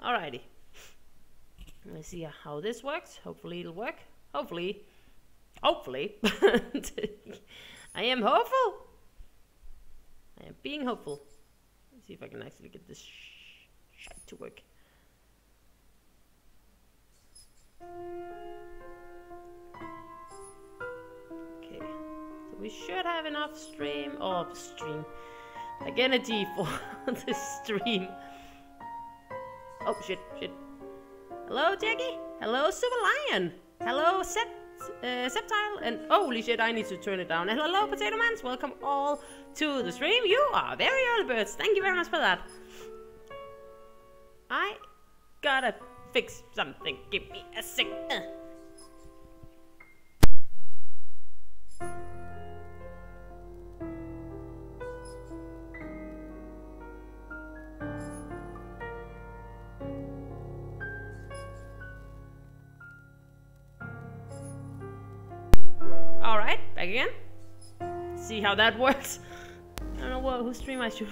Alrighty. Let's see how this works. Hopefully it'll work. Hopefully. Hopefully. I am hopeful. I am being hopeful. Let's see if I can actually get this shit to work. Okay. So we should have enough stream. Like energy for this stream. Oh shit. Hello Jackie. Hello Super Lion. Hello Septile. And holy shit, I need to turn it down. And hello Potato Mans. Welcome all to the stream. You are very early birds. Thank you very much for that. I gotta fix something. Give me a sec. Alright, back again. See how that works. I don't know whose stream I should.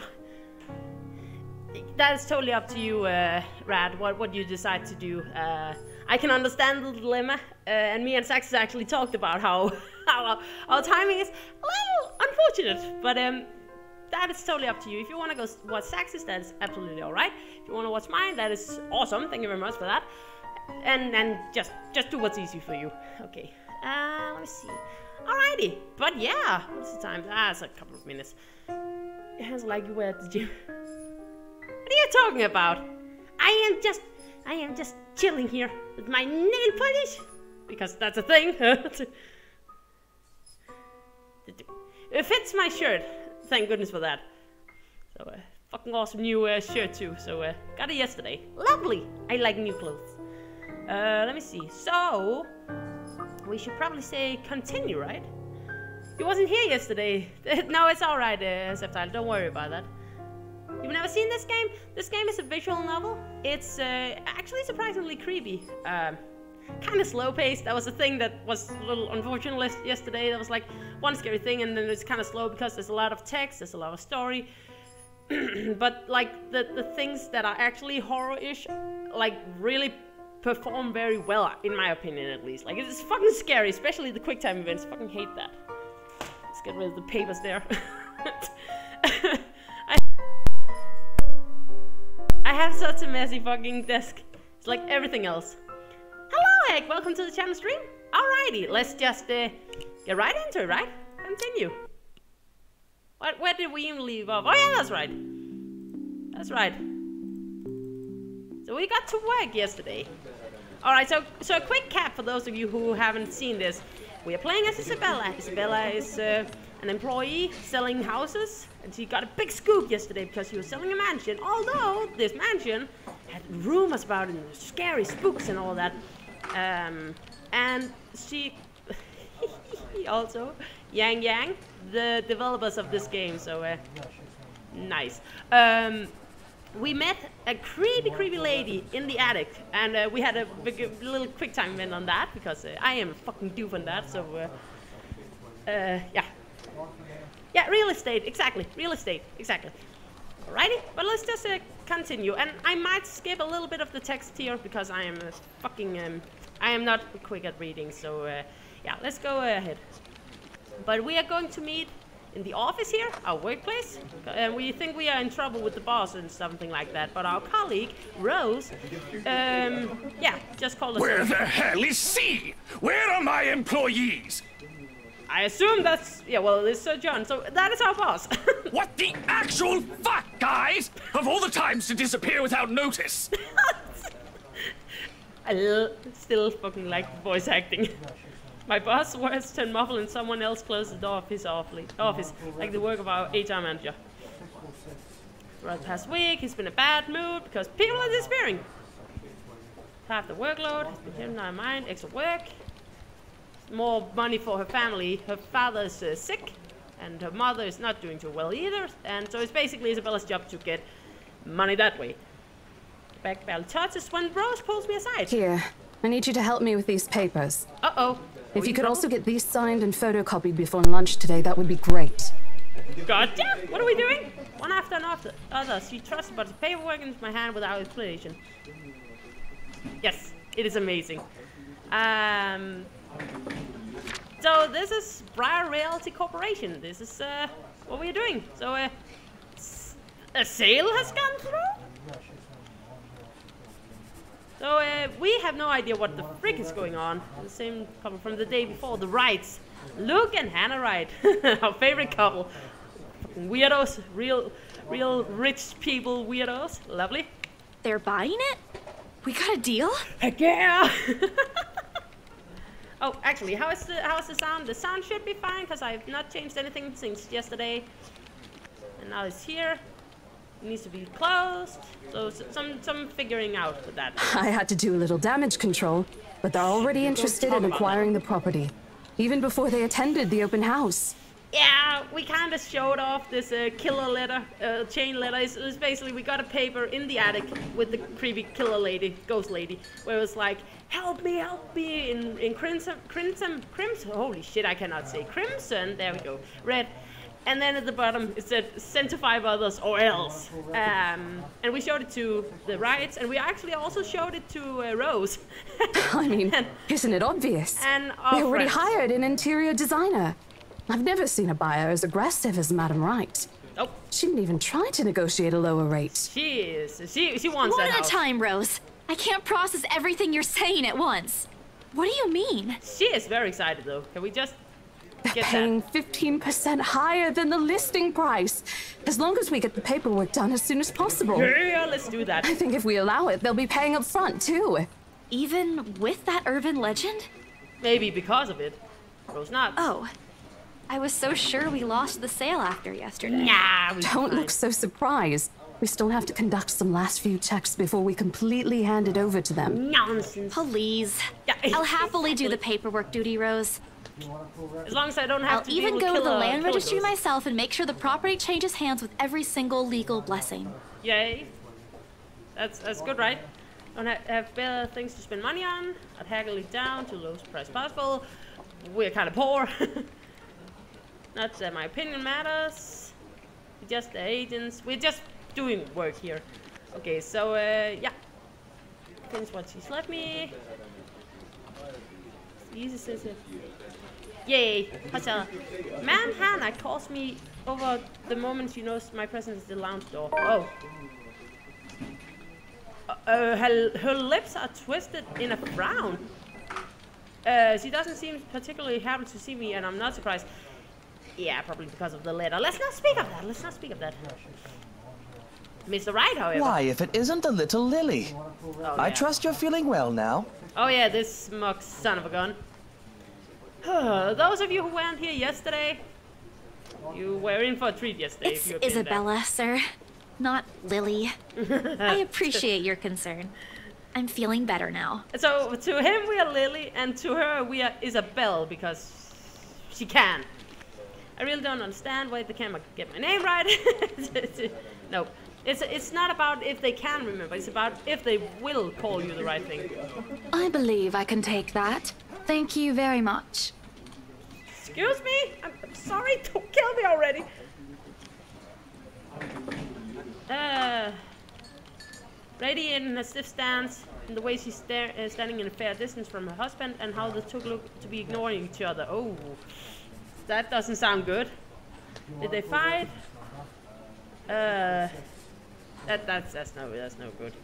That is totally up to you, Rad, what you decide to do. I can understand the dilemma, and me and Saxis actually talked about how our timing is a little unfortunate, but that is totally up to you. If you want to go watch Saxis, that is absolutely alright. If you want to watch mine, that is awesome. Thank you very much for that. And just do what's easy for you. Okay. Let me see. Alrighty, but yeah, what's the time? It's a couple of minutes. It has like you were at the gym. What are you talking about? I am just chilling here with my nail polish because that's a thing. It fits my shirt. Thank goodness for that. So fucking awesome new shirt too. So got it yesterday. Lovely. I like new clothes. Let me see. So. We should probably say continue, right? You wasn't here yesterday. No, it's alright, Septile. Don't worry about that. You've never seen this game? This game is a visual novel. It's actually surprisingly creepy. Kind of slow-paced. That was a thing that was a little unfortunate yesterday. That was like one scary thing, and then it's kind of slow because there's a lot of text, there's a lot of story. But like the things that are actually horror-ish, like really perform very well, in my opinion at least. Like, it's fucking scary, especially the quick time events. Fucking hate that. Let's get rid of the papers there. I have such a messy fucking desk. It's like everything else. Hello, Egg! Welcome to the channel stream. Alrighty, let's just get right into it, right? Continue. Where did we even leave off? Oh yeah, that's right. That's right. So we got to work yesterday. Alright, so a quick cap for those of you who haven't seen this. We are playing as Isabella. Isabella is an employee selling houses, and she got a big scoop yesterday because she was selling a mansion. Although this mansion had rumors about it, and scary spooks and all that. And she also Yang, the developers of this game. So nice. We met a creepy lady in the attic, and we had a little quick time event on that because I am a fucking doof on that. So yeah, real estate, exactly. Alrighty, but let's just continue, and I might skip a little bit of the text here because I am I am not quick at reading. So yeah, let's go ahead. But we are going to meet in the office here, our workplace, and we think we are in trouble with the boss and something like that, but our colleague, Rose, yeah, just called us. Where the hell is C? Where are my employees? I assume that's, yeah, well, it's Sir John, so that is our boss. What the actual fuck, guys? Of all the times to disappear without notice. I still fucking like voice acting. My boss was turned muffled and someone else closed the door of his office, like the work of our HR manager. Throughout the past week, he's been in a bad mood because people are disappearing. Half the workload has been hidden on mind, extra work, more money for her family. Her father's sick, and her mother is not doing too well either, and so it's basically Isabella's job to get money that way. Back barely touches when Rose pulls me aside. Here, I need you to help me with these papers. Uh-oh. If you could also get these signed and photocopied before lunch today, that would be great. Gotcha! What are we doing? one after another. She trusts a bunch of paperwork into my hand without explanation. Yes, it is amazing. So this is Briar Realty Corporation. This is what we're doing. So a sale has gone through. So we have no idea what the frick is going on. The same couple from the day before, the Wrights. Luke and Hannah Wright, our favorite couple. Fucking weirdos, real rich people weirdos. Lovely. They're buying it? We got a deal? Heck yeah! Oh, actually, how is the sound? The sound should be fine because I've not changed anything since yesterday. And now it's here. It needs to be closed. So some figuring out with that. I had to do a little damage control, but they're already interested in acquiring the property, even before they attended the open house. Yeah, we kind of showed off this killer letter, chain letter. It's basically we got a paper in the attic with the creepy killer lady, ghost lady, where it was like, help me, in crimson, holy shit, I cannot say, crimson, there we go, red. And then at the bottom it said, send to 5 others or else. And we showed it to the Wrights, and we actually also showed it to Rose. I mean, isn't it obvious? And our They already friends. hired an interior designer. I've never seen a buyer as aggressive as Madam Wright. Oh, She didn't even try to negotiate a lower rate. she wants One that at a house. time, Rose. I can't process everything you're saying at once. What do you mean? She is very excited though. Can we just get Paying that? 15% higher than the listing price. As long as we get the paperwork done as soon as possible. Yeah, let's do that. I think if we allow it, they'll be paying up front, too. Even with that urban legend? Maybe because of it. Rose not. Oh, I was so sure we lost the sale after yesterday. Nah, we Don't look so surprised. We still have to conduct some last few checks before we completely hand it over to them. nonsense. Please. Yeah, I'll happily do the paperwork duty, Rose. As long as I don't have I'll to even deal go with to the land killer registry ghosts. myself and make sure the property changes hands with every single legal blessing. Yay. That's good, right? Don't have better things to spend money on. I'd haggle it down to the lowest price possible. We're kind of poor. Not that my opinion matters. We're just the agents. We're just doing work here. Okay, so yeah. Finish what she's left me. Easy says it. Yay! Hotel. Man Hannah calls me over the moment she knows my presence at the lounge door. Oh. Her lips are twisted in a frown. She doesn't seem particularly happy to see me, and I'm not surprised. Yeah, probably because of the letter. Let's not speak of that. Let's not speak of that. Mr. Wright, however. Why, if it isn't the little Lily? Oh, I yeah. trust you're feeling well now. Oh yeah, this smug son of a gun. Those of you who weren't here yesterday, you were in for a treat yesterday. It's if you had been there. Isabella, sir. Not Lily. I appreciate your concern. I'm feeling better now. So to him we are Lily, and to her we are Isabel because she can. I really don't understand why they can't get my name right. No, it's not about if they can remember. It's about if they will call you the right thing. I believe I can take that. Thank you very much. Excuse me? I'm sorry. Don't kill me already. Lady in a stiff stance, in the way she's standing in a fair distance from her husband, and how the two look to be ignoring each other. Oh, that doesn't sound good. Did they fight? That's no good.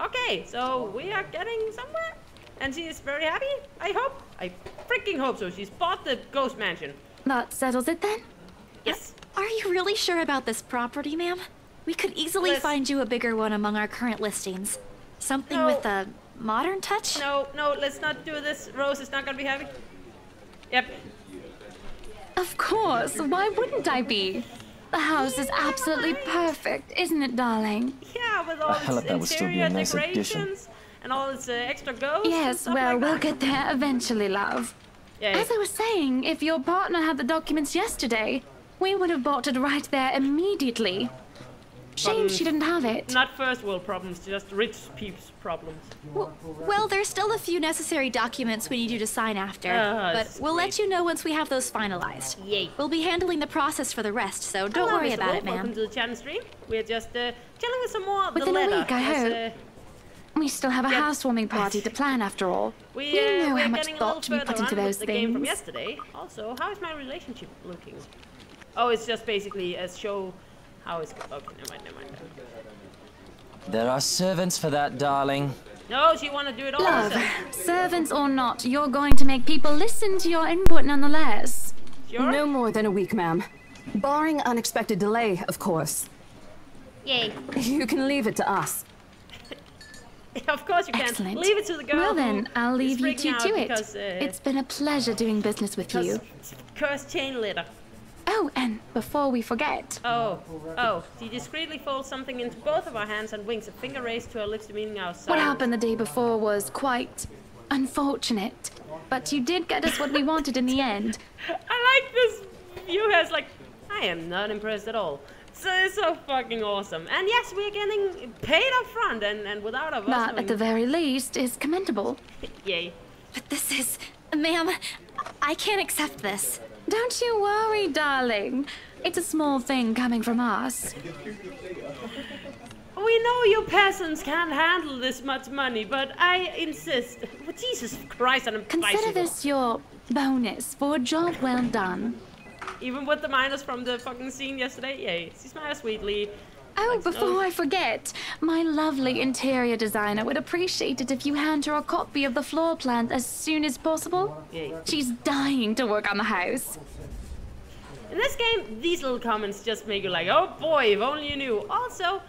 Okay, so we are getting somewhere, and she is very happy. I hope. I freaking hope so. She's bought the ghost mansion. That settles it then? Yes. Are you really sure about this property, ma'am? We could easily Let's- find you a bigger one among our current listings. Something No. with a modern touch? No, let's not do this. Rose is not gonna be happy. Yep. Of course. Why wouldn't I be? The house is absolutely perfect, isn't it, darling? Yeah, with all Hell, its that would still be interior a nice decorations addition. and all its extra ghosts. and Yes, stuff well, like we'll that. get there eventually, love. Yeah. As I was saying, if your partner had the documents yesterday, we would have bought it right there immediately. Shame she didn't have it. Not first world problems, just rich peeps problems. Well, there's still a few necessary documents we need you to sign after, but we'll let you know once we have those finalized. Yay. We'll be handling the process for the rest, so don't Hello, worry Mr. about Wolf. it, ma'am. Welcome to the channel stream. We're just chilling with some more of the Within a letter. week, I hope. We still have a Yep. housewarming party to plan after all. We you know we're how much getting a thought little to be further put into on those with the game from things. yesterday. Also, how is my relationship looking? Oh, it's just basically a show. How is okay? Never mind. There are servants for that, darling. No, she want to do it all Love, herself. servants or not, you're going to make people listen to your input nonetheless. Sure. No more than a week, ma'am. Barring unexpected delay, of course. Yay. You can leave it to us. Of course you can. Excellent. Leave it to the girl. Well then, who I'll is leave you freaking two out to it. because, It's been a pleasure doing business with you. Cursed chain letter. Oh, and before we forget, Oh. She discreetly folds something into both of our hands and winks a finger raised to her lips, meaning our what silence. happened the day before was quite unfortunate. But you did get us what we wanted in the end. I like this view has like, I am not impressed at all. So it's so fucking awesome. And yes, we're getting paid up front and without of us That, at the very least, is commendable. Yay. But this is... Ma'am, I can't accept this. Don't you worry, darling. It's a small thing coming from us. We know you peasants can't handle this much money, but I insist. Oh, Jesus Christ, on a Consider bicycle. this your bonus for a job well done. Even with the minus from the fucking scene yesterday, yay. She smiles sweetly. Oh, Like, before I forget, my lovely interior designer would appreciate it if you hand her a copy of the floor plan as soon as possible. Yay. She's dying to work on the house. In this game, these little comments just make you like, oh boy, if only you knew. Also,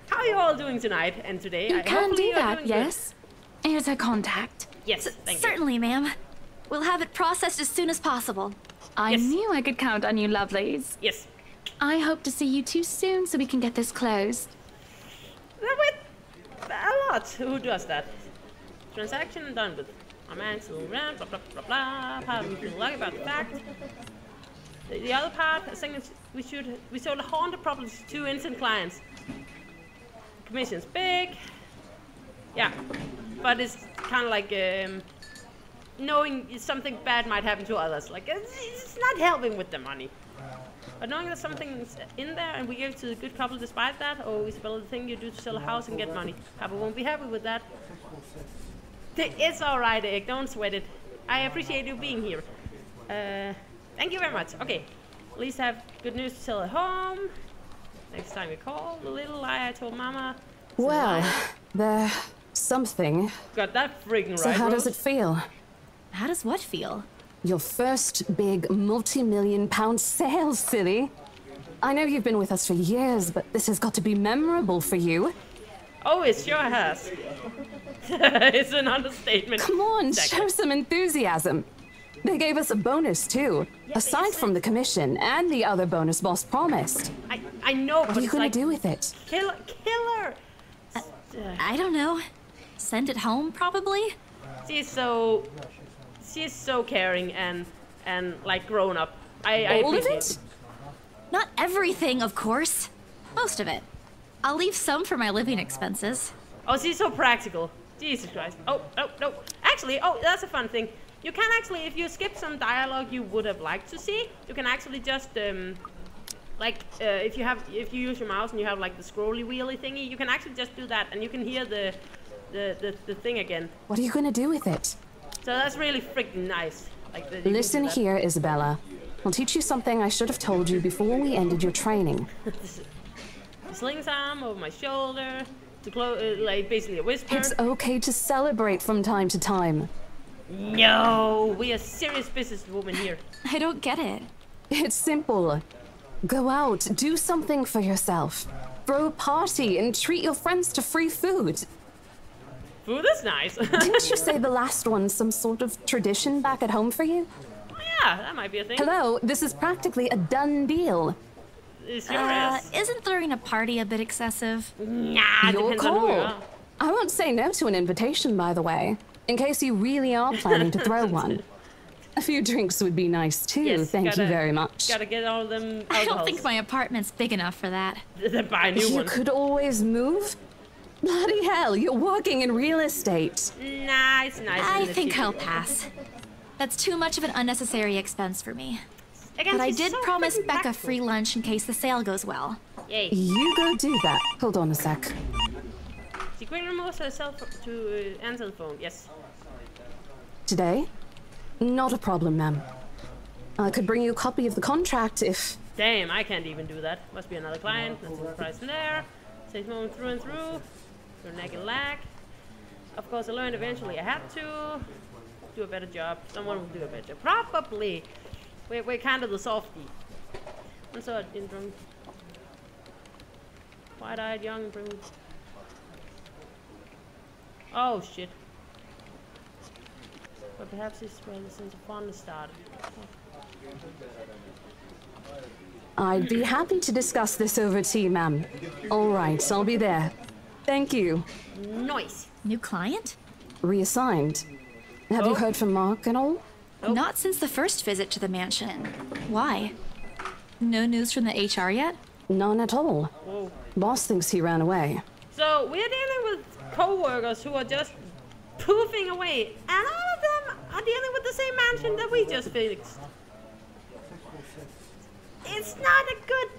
how are you all doing tonight and today? You can Hopefully do you're that, doing yes? Here's her contact. Good. Yes, thank you. Certainly, ma'am. We'll have it processed as soon as possible. I Yes. knew I could count on you, lovelies. Yes. I hope to see you two soon so we can get this closed. That went a lot. Who does that? Transaction done with. A man still around, blah blah blah blah. Part of me feel lucky about the fact. The other part, I think we sold a haunted property to 2 innocent clients. Commission's big. Yeah. But it's kinda like knowing something bad might happen to others. Like it's not helping with the money. But knowing that something's in there and we give it to the good couple despite that, oh, Isabella, the thing you do to sell a house and get money. Papa won't be happy with that. It's alright, Egg, don't sweat it. I appreciate you being here. Thank you very much. Okay, at least I have good news to tell at home. Next time we call, the little lie I told Mama. It's a Well, lie. there's something. Got that freaking So right, how does it Rose? feel? How does what feel? Your first big multi-million-pound sale, silly. I know you've been with us for years, but this has got to be memorable for you. Oh, it sure has. It's an understatement. Come on, Exactly. show some enthusiasm. They gave us a bonus, too. Aside from the commission and the other bonus boss promised. I know, What but are you it's gonna like do with it? killer. I don't know. Send it home, probably? She's so caring and like grown up. I All of appreciate it? Not everything, of course. Most of it. I'll leave some for my living expenses. Oh, she's so practical. Jesus Christ. Oh, no. Actually, that's a fun thing. You can actually, if you skip some dialogue you would have liked to see, you can actually just if you use your mouse and you have like the scrolly wheelie thingy, you can actually just do that and you can hear the thing again. What are you gonna do with it? So that's really freaking nice. Like that you can Listen do that. here, Isabella. I'll teach you something I should have told you before we ended your training. The slings arm over my shoulder to like basically a whisper. It's okay to celebrate from time to time. No, we are serious businesswomen here. I don't get it. It's simple. Go out, do something for yourself. Throw a party and treat your friends to free food. Food is nice. Didn't you say the last one's some sort of tradition back at home for you? Oh, yeah, that might be a thing. Hello, this is practically a done deal. It's yours. Isn't throwing a party a bit excessive? Nah, it Your depends on who you call. are. I won't say no to an invitation, by the way, in case you really are planning to throw one. A few drinks would be nice too, Yes, thank you very much. Gotta get all them I don't alcohols. think my apartment's big enough for that. Then buy a new You one. could always move? Bloody hell, you're working in real estate. Nah, it's nice. I isn't it, think people? I'll pass. That's too much of an unnecessary expense for me. Again, But I she's did so promise freaking Becca tactful. free lunch in case the sale goes well. Yay. You go do that. Hold on a sec. She quickly removes herself to answer the phone. Yes. Today? Not a problem, ma'am. I could bring you a copy of the contract if... Damn, I can't even do that. Must be another client. That's the price in there. Saves moment through and through. Your neck and lag. Of course, I learned eventually I had to do a better job. Someone will do a better job. Probably. We're kind of the softie. I'm so drunk. Wide-eyed, young, and brilliant. Oh shit. But perhaps this is where the sense of fondness started. I'd be happy to discuss this over tea, ma'am. All right, I'll be there. Thank you. Nice. New client? Reassigned. Have you heard from Mark and all? Not since the first visit to the mansion. Why? No news from the HR yet? None at all. Whoa. Boss thinks he ran away. So we're dealing with co-workers who are just poofing away, and all of them are dealing with the same mansion that we just fixed. It's not a good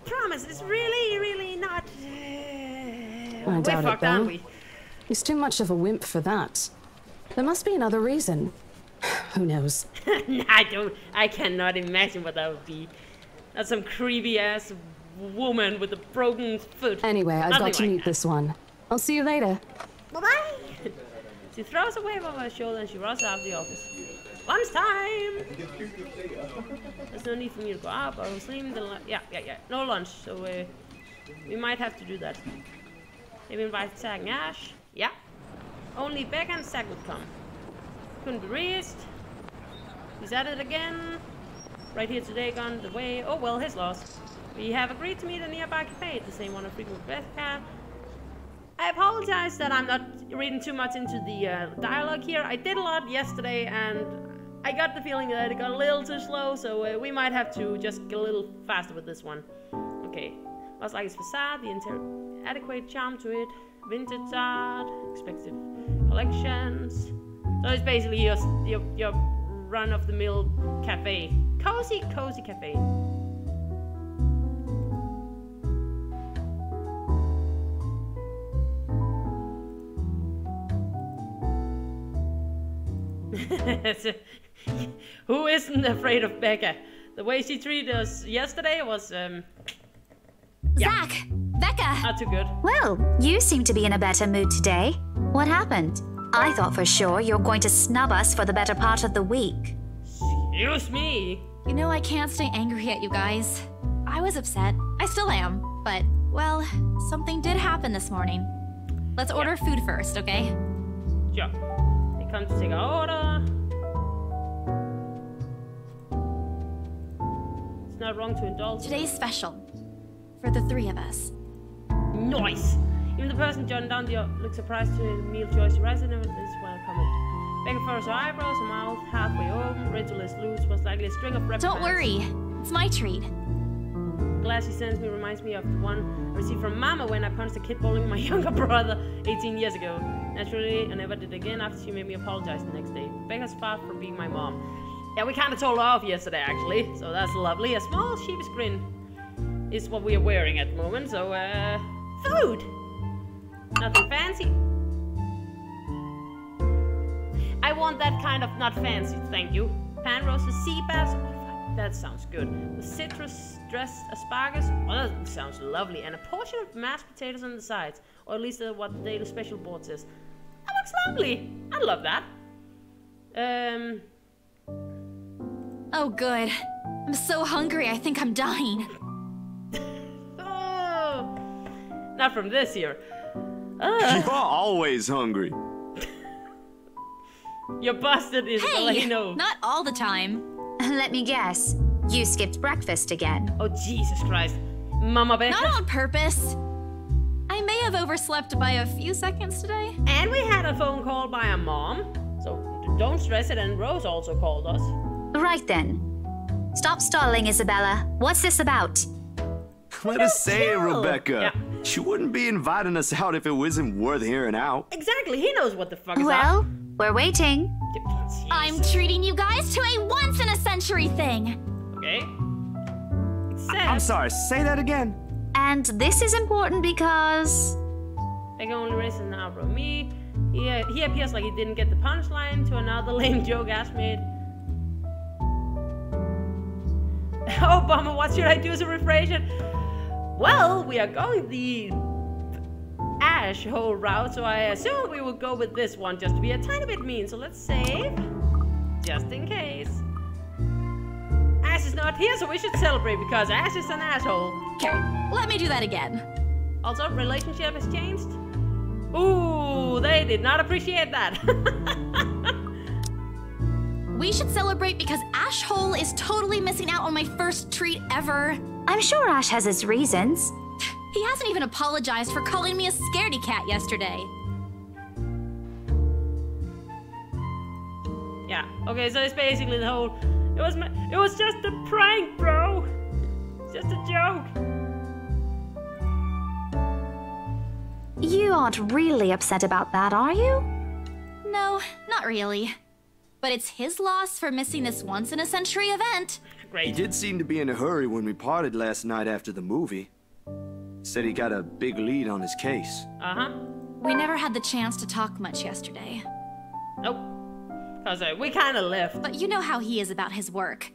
promise. It's really, really not. I We're doubt it, fucked, aren't though. we? He's too much of a wimp for that. There must be another reason. Who knows? I cannot imagine what that would be. That's some creepy ass woman with a broken foot. Anyway, I've Nothing got to like meet that. this one. I'll see you later. Bye-bye. She throws a wave over her shoulder and she rushes out of the office. Lunchtime! There's no need for me to go out. I was leaving the yeah. No lunch, so we might have to do that. Maybe invite Zach and Ash. Yeah. Only Becca and Zach would come. Couldn't be reached. He's at it again. Right here today, gone the way. Oh well, his loss. We have agreed to meet a nearby cafe, the same one of frequent Becca. I apologize that I'm not reading too much into the dialogue here. I did a lot yesterday, and I got the feeling that it got a little too slow, so we might have to just get a little faster with this one. Okay. Much like its facade, the adequate charm to it, vintage art, expected collections. So it's basically your run-of-the-mill cafe. Cozy cafe. Who isn't afraid of Becca? The way she treated us yesterday was, yeah, Zach! Becca! not too good. Well, you seem to be in a better mood today. What happened? I thought for sure you're going to snub us for the better part of the week. Excuse me. You know I can't stay angry at you guys. I was upset. I still am. But, well, something did happen this morning. Let's order food first, okay? Sure. They come to take our order. It's not wrong to indulge. Today's special. For the three of us. Nice. Even the person jotting down the looks surprised to the meal choice. Rice and this is when I comment. Becca furrows her eyebrows, her mouth halfway open. Rachel is loose, most likely a string of reprimands. Don't worry. It's my treat. The glass she sends me reminds me of the one I received from Mama when I punched a kid bowling my younger brother 18 years ago. Naturally, I never did it again after she made me apologize the next day. Becca's far from being my mom. Yeah, we kind of told her off yesterday, actually, so that's lovely. A small sheepish grin is what we are wearing at the moment, so, food! Nothing fancy. I want that kind of not fancy, thank you. Pan roasted sea bass. Oh, fuck, that sounds good. With citrus dressed asparagus. Oh, that sounds lovely. And a portion of mashed potatoes on the sides. Or at least what the daily special board says. That looks lovely. I love that. Oh, good. I'm so hungry, I think I'm dying. Oh, not from this here. You're always hungry. You're busted, Isabella. Hey! You know. Not all the time. Let me guess. You skipped breakfast again. Oh, Jesus Christ. Mama Becca. Not on purpose. I may have overslept by a few seconds today. And we had a phone call by a mom. So Don't stress it, and Rose also called us. Right then. Stop stalling, Isabella. What's this about? Let us say it, chill. Rebecca. Yeah. She wouldn't be inviting us out if it wasn't worth hearing out. Exactly, he knows what the fuck is Well, up. we're waiting. I'm treating you guys to a once-in-a-century thing. Okay. I'm sorry, say that again. And this is important because... I can only raise an eyebrow. Me, he appears like he didn't get the punchline to another lame joke Ash made. Oh, bummer, what should I do as a refresher? Well, we are going the Ash whole route, so I assume we will go with this one just to be a tiny bit mean. So let's save, just in case. Ash is not here, so we should celebrate because Ash is an asshole. Okay, let me do that again. Also, relationship has changed. Ooh, they did not appreciate that. We should celebrate because Ash Hole is totally missing out on my first treat ever. I'm sure Ash has his reasons. He hasn't even apologized for calling me a scaredy cat yesterday. Yeah. Okay, so it's basically the whole. It was just a prank, bro. It's just a joke. You aren't really upset about that, are you? No, not really. But it's his loss for missing this once-in-a-century event. He Great. did seem to be in a hurry when we parted last night after the movie. Said he got a big lead on his case. Uh-huh. We never had the chance to talk much yesterday. Nope. Cause we kind of left. But you know how he is about his work.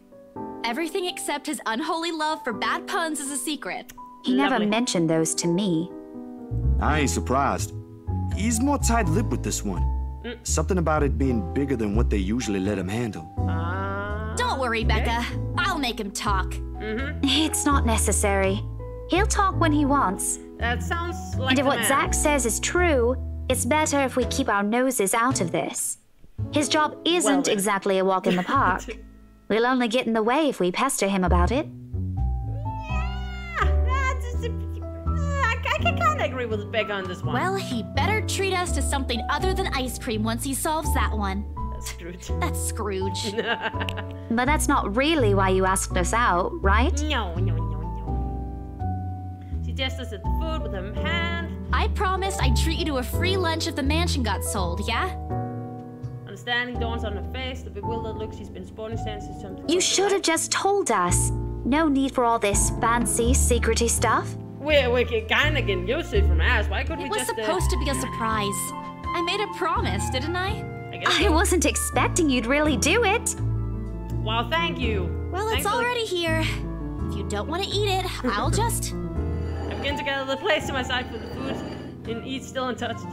Everything except his unholy love for bad puns is a secret. He Lovely. never mentioned those to me. I ain't surprised. He's more tight-lipped with this one. Something about it being bigger than what they usually let him handle. Don't worry, Becca. I'll make him talk. It's not necessary. He'll talk when he wants. That sounds like. And if the what man. Zach says is true, it's better if we keep our noses out of this. His job isn't then. exactly a walk in the park. We'll only get in the way if we pester him about it. I can kind of agree with Becca on this one. Well, he better treat us to something other than ice cream once he solves that one. That's Scrooge. That's Scrooge. But that's not really why you asked us out, right? No. She gestures at the food with her hand. I promised I'd treat you to a free lunch if the mansion got sold, yeah? Understanding dawns on her face. The bewildered look she's been sporting since is something. You should have just told us. No need for all this fancy, secrety stuff. We kind of getting used to it from Ash. Why couldn't It we was just? supposed to be a surprise. I made a promise, didn't I? I guess I so. wasn't expecting you'd really do it. Wow, thank you. Well, Thanks it's for the- already here. If you don't want to eat it, I'll just... I begin to gather the place to my side for the food and eat still untouched.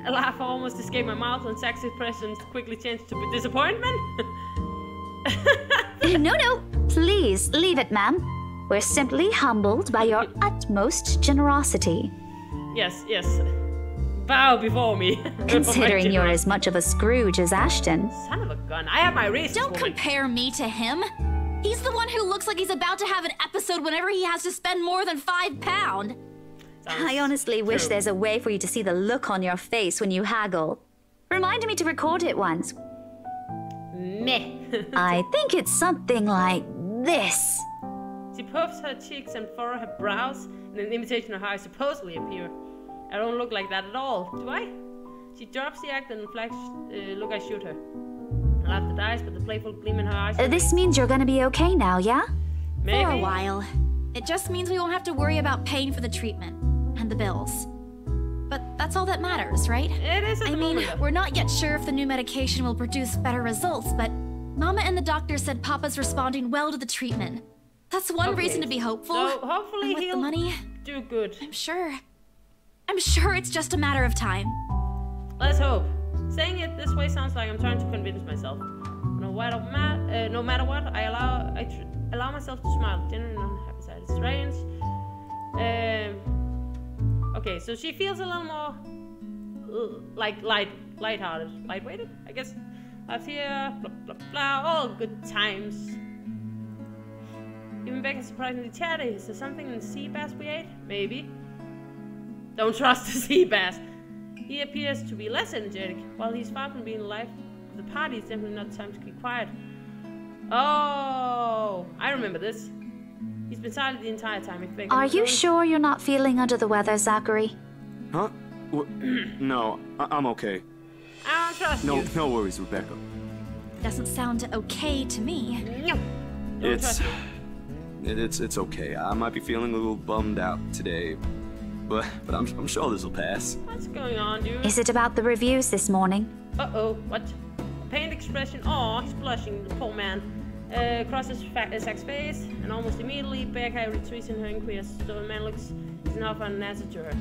A laugh almost escaped my mouth and Zach's expression quickly changed to disappointment. No, please leave it, ma'am. We're simply humbled by your utmost generosity. Yes. Bow before me. Considering you're as much of a Scrooge as Ashton. Son of a gun. I have my reasons. Don't woman. compare me to him. He's the one who looks like he's about to have an episode whenever he has to spend more than £5. Sounds I honestly wish true. there's a way for you to see the look on your face when you haggle. Remind me to record it once. Meh. I think it's something like this. She puffs her cheeks and furrows her brows in an imitation of how I supposedly appear. I don't look like that at all, do I? She drops the act and flashes look I shoot her. I laugh the dice, but the playful gleam in her eyes. This means you're gonna be okay now, yeah? Maybe. For a while. It just means we won't have to worry about paying for the treatment and the bills. But that's all that matters, right? It is at I the mean, moment, though. we're not yet sure if the new medication will produce better results, but Mama and the doctor said Papa's responding well to the treatment. That's one Okay, reason to be hopeful. So hopefully And with he'll the money, do good. I'm sure it's just a matter of time. Let's hope. Saying it this way sounds like I'm trying to convince myself. No matter what, I allow myself to smile, genuine on the happy side. It's strange. Okay, so she feels a little more like lighthearted, lightweighted, I guess. Out here, blah blah blah, all good times. Even Becca's surprisingly chatty. Is there something in the sea bass we ate? Maybe. Don't trust the sea bass. He appears to be less energetic, while he's far from being the party, it's definitely not time to keep quiet. Oh, I remember this. He's been silent the entire time. Are you sure you're not feeling under the weather, Zachary? Huh? No, I'm okay. I don't trust you. No worries, Rebecca. Doesn't sound okay to me. No. Don't trust you. It's okay. I might be feeling a little bummed out today, but I'm sure this will pass. What's going on, dude? Is it about the reviews this morning? Uh-oh, what? A pained expression. Oh, he's blushing, the poor man. Crosses Zach's face, and almost immediately Becca retreats in her inquiry as the man looks now for an answer to her.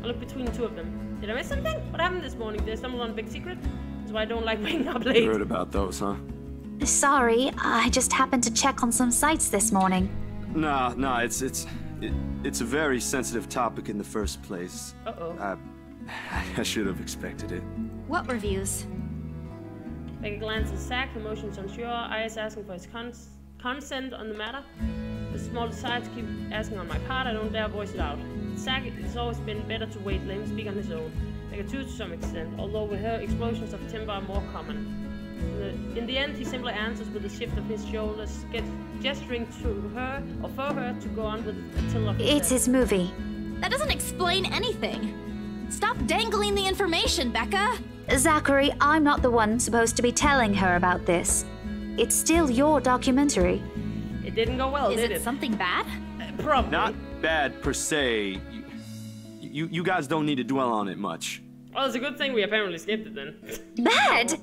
I look between the two of them. Did I miss something? What happened this morning? Did I stumble on a big secret? That's why I don't like waking up late. You heard about those, huh? Sorry, I just happened to check on some sites this morning. Nah, it's a very sensitive topic in the first place. Uh-oh. I should have expected it. What reviews? Becca glances at Zach, emotions unsure, eyes asking for his consent on the matter. The small desire to keep asking on my part, I don't dare voice it out. Zach, it's always been better to wait, let him speak on his own. Becca too to some extent, although with her explosions of temper are more common. In the end, he simply answers with a shift of his shoulders, gesturing to her or for her to go on with a tilt of his It's head. his movie. That doesn't explain anything. Stop dangling the information, Becca! Zachary, I'm not the one supposed to be telling her about this. It's still your documentary. It didn't go well, Is did it something bad? Probably. Not bad per se. You guys don't need to dwell on it much. Well, it's a good thing we apparently skipped it then. Bad?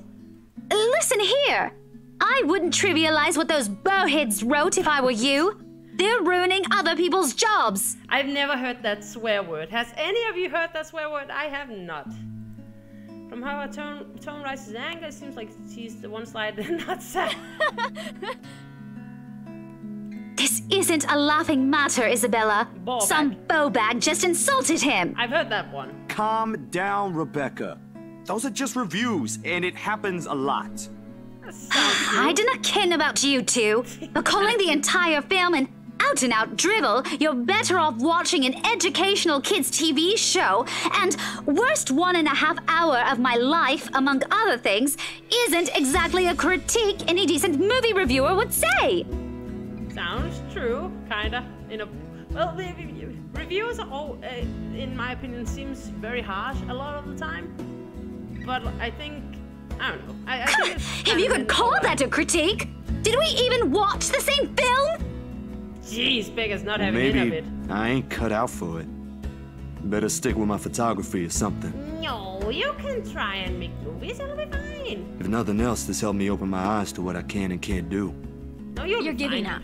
Listen here. I wouldn't trivialize what those bowheads wrote if I were you. They're ruining other people's jobs. I've never heard that swear word. Has any of you heard that swear word? I have not. From how her tone rises in anger, it seems like she's the one slide not sad. This isn't a laughing matter, Isabella. Ballbag. Some bowbag just insulted him. I've heard that one. Calm down, Rebecca. Those are just reviews, and it happens a lot. That sounds I do not ken about you two, but calling the entire film an out-and-out drivel, you're better off watching an educational kids' TV show, and worst 1.5 hour of my life, among other things, isn't exactly a critique any decent movie reviewer would say. sounds true, kinda. Well, the reviews are all, in my opinion, seems very harsh a lot of the time. But I think, I don't know. I think it's If you could call that a critique, did we even watch the same film? Jeez, Becca's not having it of Maybe it. I ain't cut out for it. Better stick with my photography or something. No, you can try and make movies, it'll be fine. If nothing else, this helped me open my eyes to what I can and can't do. No, you're giving fine. up.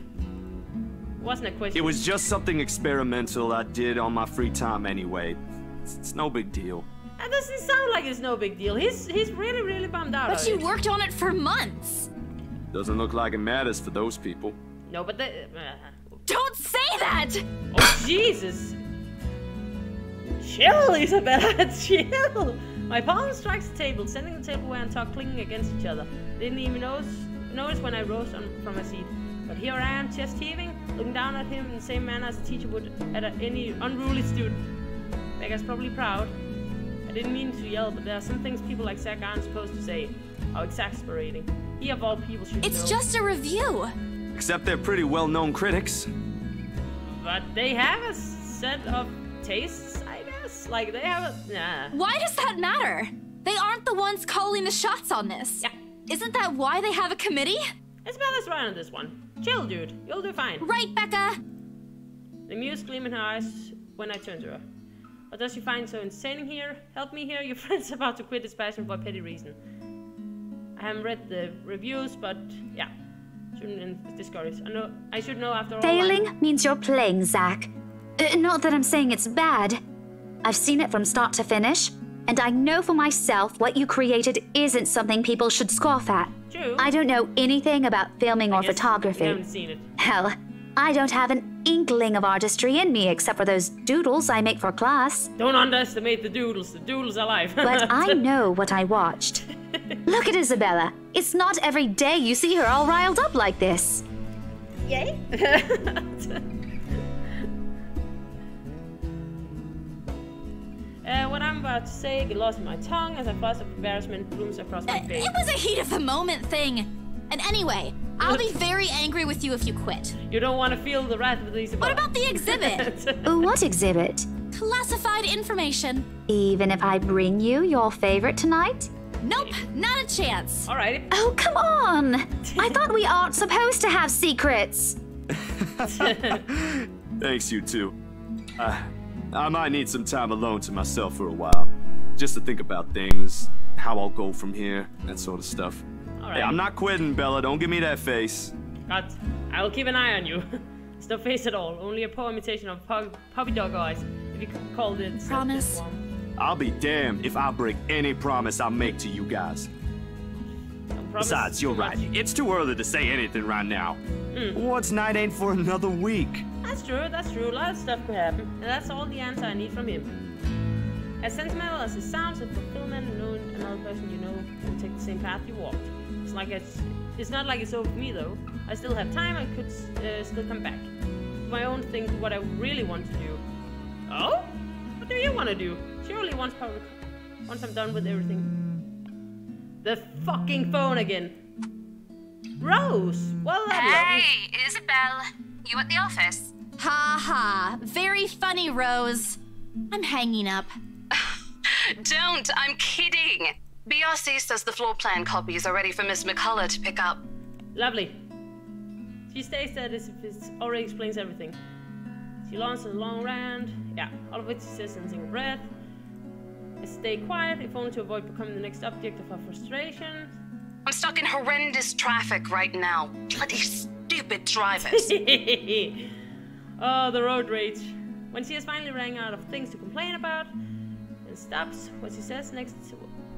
Wasn't a question. It was just something experimental I did on my free time anyway. It's no big deal. That doesn't sound like it's no big deal. He's really, really bummed out. But on you it. worked on it for months. Doesn't look like it matters for those people. No, but Don't say that! oh, Jesus. Chill, Isabella, chill. My palm strikes the table, sending the tableware and talk clinking against each other. Didn't even notice when I rose from my seat. But here I am, chest heaving, looking down at him in the same manner as a teacher would at any unruly student. Becca's probably proud. I didn't mean to yell, but there are some things people like Zach aren't supposed to say. How exasperating. He of all people should know. It's just a review. Except they're pretty well-known critics. But they have a set of tastes, I guess. Like, they have a... Nah. Why does that matter? They aren't the ones calling the shots on this. Yeah. Isn't that why they have a committee? Isabella's right on this one. Chill, dude. You'll do fine. Right, Becca? The muse gleam in her eyes when I turn to her. What does she find so entertaining here? Help me here, your friend's about to quit his passion for a petty reason. I haven't read the reviews, but yeah. Shouldn't discourage. I should know after all. Failing means you're playing, Zach. Not that I'm saying it's bad. I've seen it from start to finish, and I know for myself what you created isn't something people should scoff at. True. I don't know anything about filming or Guess photography. You haven't seen it. Hell, I don't have an inkling of artistry in me except for those doodles I make for class. Don't underestimate the doodles. The doodles are life. But I know what I watched. Look at Isabella. It's not every day you see her all riled up like this. Yay. What I'm about to say get lost in my tongue as a flash of embarrassment blooms across my face. It was a heat of the moment thing. And anyway, I'll be very angry with you if you quit. You don't want to feel the wrath of these. What about the exhibit? What exhibit? Classified information. Even if I bring you your favorite tonight? Nope, not a chance. Alright. Oh, come on! I thought we aren't supposed to have secrets. Thanks, you two. I might need some time alone to myself for a while. Just to think about things, how I'll go from here, that sort of stuff. Alright. Hey, I'm not quitting, Bella. Don't give me that face. God, I will keep an eye on you. It's no face at all. Only a poor imitation of puppy dog eyes, if you could call it. Promise. I'll be damned if I break any promise I make to you guys. Besides, you're right. It's too early to say anything right now. What's night ain't for another week. That's true, that's true. A lot of stuff could happen. And that's all the answer I need from him. As sentimental as it sounds, the fulfillment of knowing another person you know will take the same path you walked. It's not like it's over for me though. I still have time, I could still come back. Do my own thing, what I really want to do. Oh? What do you want to do? Surely once I'm done with everything. The fucking phone again. Rose! Well, Hey, Isabel. You at the office? Ha ha. Very funny, Rose. I'm hanging up. Don't, I'm kidding. BRC says the floor plan copies are ready for Miss McCullough to pick up. Lovely. She states that as if it already explains everything. She launches a long rant, yeah, all of which she says in a single breath. I stay quiet, if only to avoid becoming the next object of her frustration. I'm stuck in horrendous traffic right now. Bloody stupid drivers. Oh, the road rage. When she has finally rang out of things to complain about, and stops, what she says next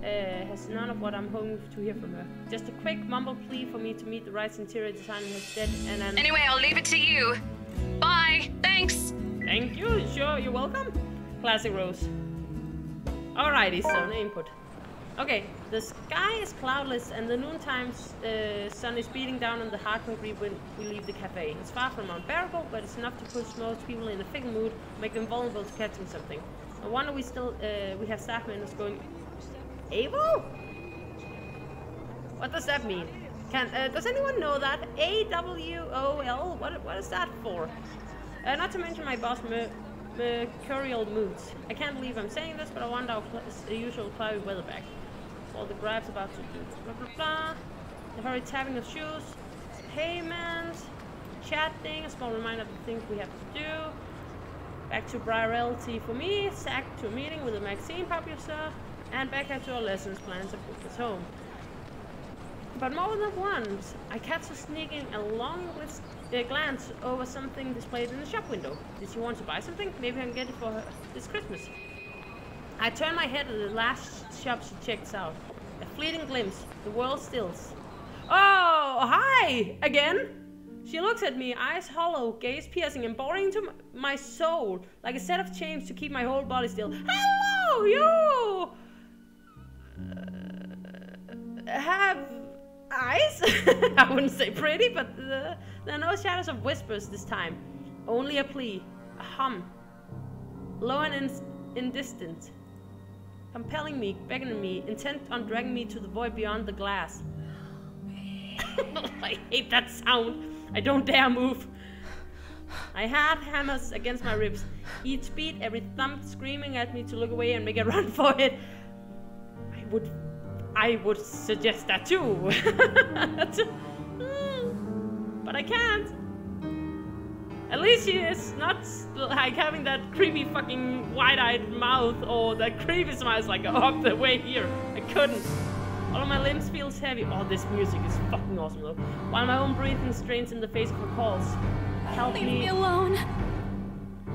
has none of what I'm hoping to hear from her. Just a quick mumble plea for me to meet the right interior designer has said, and then... Anyway, I'll leave it to you. Bye. Thanks. Thank you. Sure, you're welcome. Classic Rose. Alrighty, so no input. Okay, the sky is cloudless and the noontime sun is beating down on the hard concrete when we leave the cafe. It's far from unbearable, but it's enough to push most people in a fickle mood, make them vulnerable to catching something. No wonder we have staff members going, AWOL? What does that mean? Does anyone know that? AWOL? What is that for? Not to mention my boss mercurial moods. I can't believe I'm saying this, but I want our usual cloudy weather back. All the grabs about to do blah blah blah. The hurried tapping of shoes, payment, chatting, a small reminder of the things we have to do. Back to virality for me, sacked to a meeting with a magazine publisher, and back up to our lessons plans of book us home. But more than once, I catch her sneaking a long glance over something displayed in the shop window. Did she want to buy something? Maybe I can get it for her this Christmas. I turn my head to the last shop she checks out. A fleeting glimpse, the world stills. Oh, hi! Again? She looks at me, eyes hollow, gaze piercing and boring into my soul, like a set of chains to keep my whole body still. Hello, you! Have eyes? I wouldn't say pretty, but there are no shadows of whispers this time. Only a plea, a hum, low and indistant, compelling me, beckoning me, intent on dragging me to the void beyond the glass. I hate that sound. I don't dare move. I have hammers against my ribs, each beat, every thump screaming at me to look away and make a run for it. I would suggest that too. But I can't. At least she is not like having that creepy fucking wide-eyed mouth or that creepy smile like up the way here. I couldn't. All of my limbs feels heavy. Oh, this music is fucking awesome though. While my own breathing strains in the face of her calls. Help Leave me alone.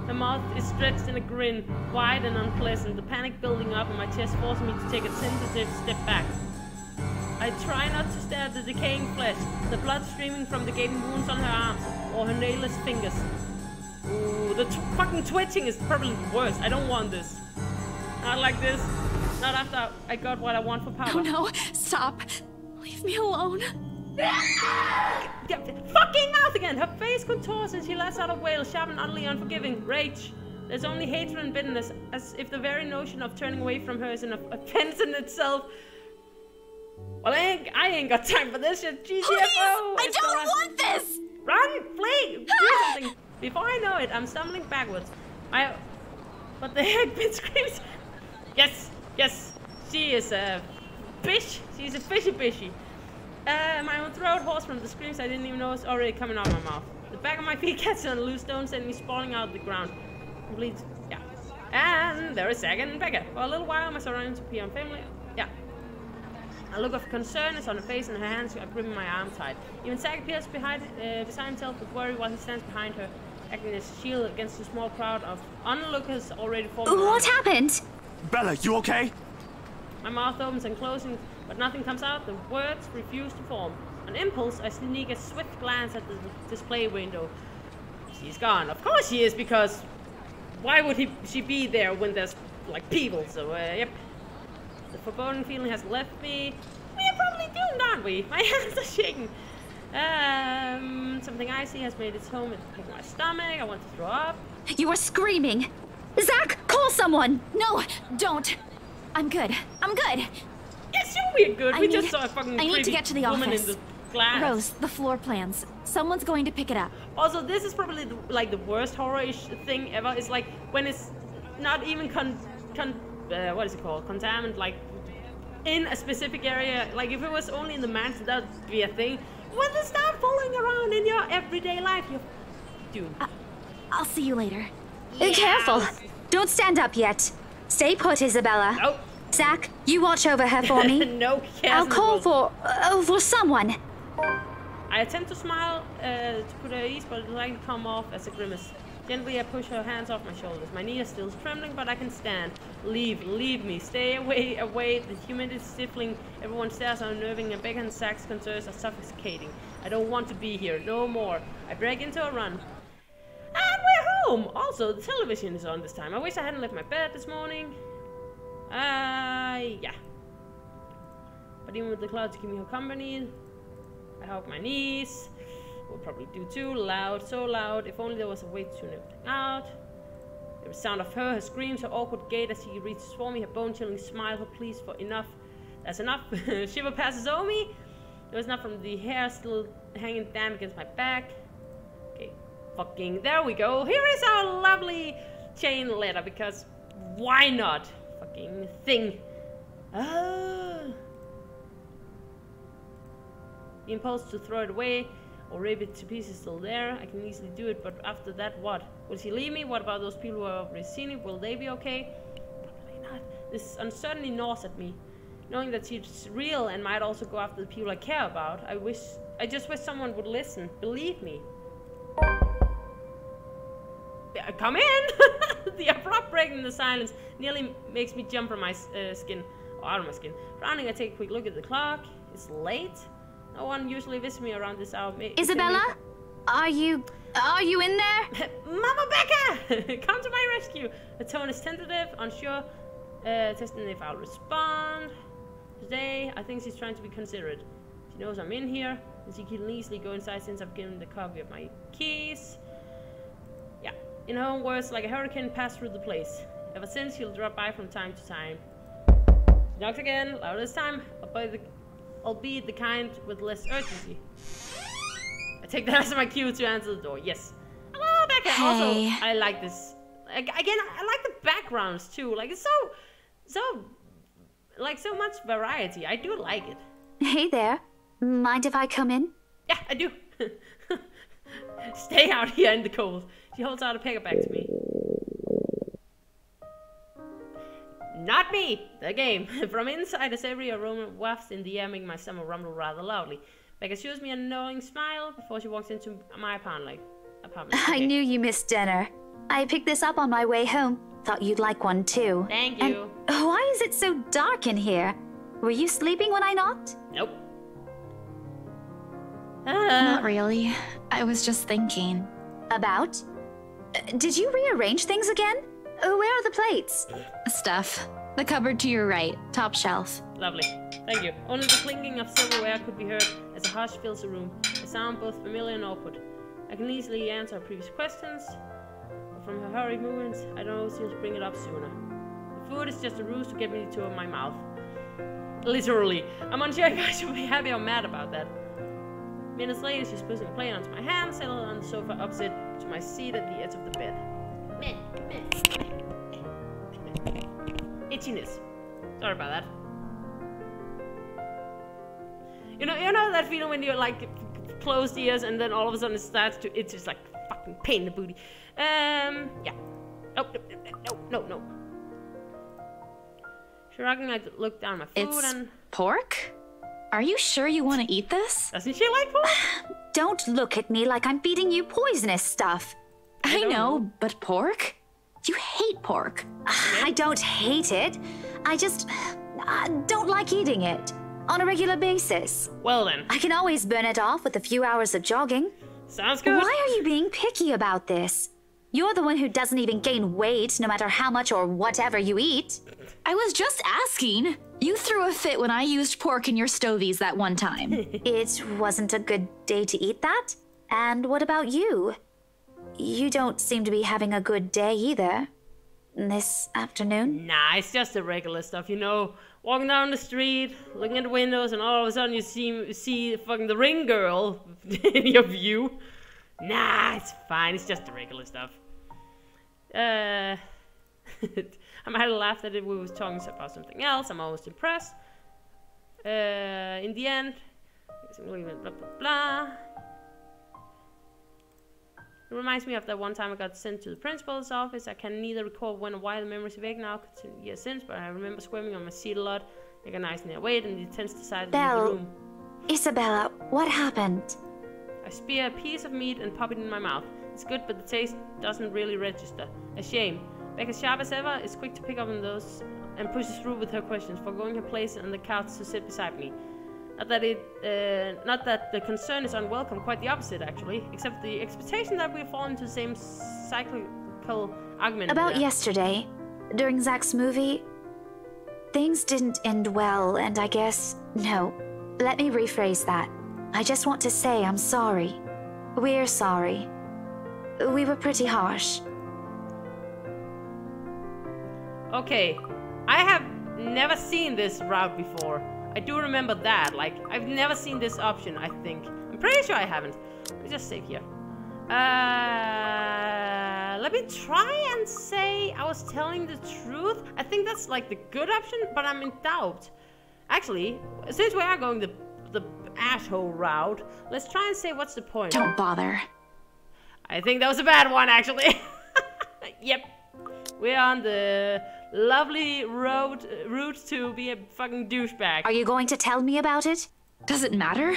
Her mouth is stretched in a grin, wide and unpleasant, the panic building up in my chest forcing me to take a tentative step back. I try not to stare at the decaying flesh, the blood streaming from the gaping wounds on her arms, or her nailless fingers. Ooh, the fucking twitching is probably worse. I don't want this. Not like this. Not after I got what I want for power. Oh no, stop. Leave me alone. Fucking mouth again! Her face contours and she lets out a wail, sharp and utterly unforgiving. Rage. There's only hatred and bitterness, as if the very notion of turning away from her is an offense in itself. Well, I ain't got time for this shit, GTFO! I don't want this! Run! Flee! Do something! Before I know it, I'm stumbling backwards. What the heck, bitch screams? Yes! Yes! She is a fish! She's a fishy. My own throat hoarse from the screams I didn't even know was already coming out of my mouth. The back of my feet catches on a loose stone, sending me sprawling out of the ground. Complete. Yeah. And there is Zack and Becca. For a little while, my surroundings appear unfamiliar. Yeah. A look of concern is on her face, and her hands are gripping my arm tight. Even Zack appears beside himself with worry while he stands behind her, acting as a shield against the small crowd of onlookers already forming. What happened? Bella, you okay? My mouth opens and closes, but nothing comes out. The words refuse to form. On impulse, I sneak a swift glance at the display window. She's gone. Of course she is, because why would she be there when there's like people? So yep. The foreboding feeling has left me. We are probably doomed, aren't we? My hands are shaking. Something icy has made its home in my stomach. I want to throw up. You were screaming. Zack, call someone. No, don't. I'm good. Yes, we're good. We just saw a fucking I need to get to the woman office. in the glass. Rose, the floor plans. Someone's going to pick it up. Also, this is probably the worst horror-ish thing ever. It's like when it's not even what is it called? Contaminant, like in a specific area. Like if it was only in the mansion, that'd be a thing. When they start following around in your everyday life, you're doomed. I'll see you later. Yes. Careful. Don't stand up yet. Stay put, Isabella. Oh. Zack, you watch over her for me. No, I'll call for someone. I attempt to smile to put her at ease, but it like come off as a grimace. Gently, I push her hands off my shoulders. My knee is still trembling, but I can stand. Leave me. Stay away. The humidity is stifling. Everyone's stares are unnerving, and Becca and Zack's concerns are suffocating. I don't want to be here. No more. I break into a run. And we're home! Also, the television is on this time. I wish I hadn't left my bed this morning. Yeah. But even with the clouds keeping her company, I hope my niece will probably do too. Loud, so loud. If only there was a way to tune everything out. The sound of her screams, her awkward gait as she reaches for me, her bone-chilling smile, her pleas for enough. That's enough. Shiver passes over me. There was enough from the hair still hanging damp against my back. Okay, fucking there we go. Here is our lovely chain letter, because why not? Fucking thing. The impulse to throw it away or rip it to pieces is still there. I can easily do it, but after that, what? Will she leave me? What about those people who have already seen it? Will they be okay? Probably not. This uncertainty gnaws at me. Knowing that she's real and might also go after the people I care about, I just wish someone would listen. Believe me. Come in! The abrupt break in the silence nearly makes me jump from my skin, or out of my skin. Frowning, I take a quick look at the clock. It's late. No one usually visits me around this hour. Isabella, are you in there? Mama Becca, come to my rescue. The tone is tentative, unsure, testing if I'll respond. Today, I think she's trying to be considerate. She knows I'm in here, and she can easily go inside since I've given the copy of my keys. Yeah, in her own words, like a hurricane passed through the place. Ever since, she'll drop by from time to time. She knocks again, louder this time, albeit the kind with less urgency. I take that as my cue to answer the door. Yes. Hello, Becca. Hey. Also, I like this. Again, I like the backgrounds too. Like it's so much variety. I do like it. Hey there. Mind if I come in? Yeah, I do. Stay out here in the cold. She holds out a paper bag to me. Not me! The game. From inside, as every aroma wafts in the air, making my stomach rumble rather loudly. Becca shows me a knowing smile before she walks into my apartment. I knew you missed dinner. I picked this up on my way home. Thought you'd like one too. Thank you. And why is it so dark in here? Were you sleeping when I knocked? Nope. Not really. I was just thinking. About? Did you rearrange things again? Where are the plates? Stuff. The cupboard to your right, top shelf. Lovely. Thank you. Only the clinking of silverware could be heard as a hush fills the room. A sound both familiar and awkward. I can easily answer our previous questions. But from her hurried movements, I don't know if she'll bring it up sooner. The food is just a ruse to get me to my mouth. Literally. I'm unsure if I should be happy or mad about that. Minutes later, she's pushing the plate onto my hand, settled on the sofa opposite to my seat at the edge of the bed. Itchiness. Sorry about that. You know that feeling when you're like closed ears and then all of a sudden it starts to itch, just like fucking pain in the booty. Yeah. Oh, no. Shrugging, I looked down my food and... pork? Are you sure you want to eat this? Doesn't she like pork? Don't look at me like I'm feeding you poisonous stuff. I know, but pork? You hate pork. I don't hate it. I just don't like eating it on a regular basis. Well then. I can always burn it off with a few hours of jogging. Sounds good. Why are you being picky about this? You're the one who doesn't even gain weight no matter how much or whatever you eat. I was just asking. You threw a fit when I used pork in your stovies that one time. It wasn't a good day to eat that. And what about you? You don't seem to be having a good day either. This afternoon? Nah, it's just the regular stuff, you know. Walking down the street, looking at the windows, and all of a sudden you see fucking the ring girl in your view. Nah, it's fine. It's just the regular stuff. I might have laughed at it. We was talking about something else. I'm almost impressed. In the end, blah blah blah. It reminds me of that one time I got sent to the principal's office. I can neither recall when or why the memories are vague now, years since, but I remember squirming on my seat a lot, agonizing their weight, and the tense decided to leave the room. Isabella, what happened? I spear a piece of meat and pop it in my mouth. It's good, but the taste doesn't really register. A shame. Becca, sharp as ever, is quick to pick up on those and pushes through with her questions, forgoing her place on the couch to sit beside me. Not that the concern is unwelcome, quite the opposite actually, except the expectation that we fall into the same cyclical argument. About yesterday, during Zach's movie, things didn't end well, and I guess, no, let me rephrase that. I just want to say I'm sorry. We're sorry. We were pretty harsh. Okay, I have never seen this route before. I do remember that, like, I've never seen this option, I think. I'm pretty sure I haven't. Let me just save here. Let me try and say I was telling the truth. I think that's like the good option, but I'm in doubt. Actually, since we are going the asshole route, let's try and say what's the point. Don't bother. I think that was a bad one, actually. Yep. We're on the lovely route to be a fucking douchebag. Are you going to tell me about it? Does it matter?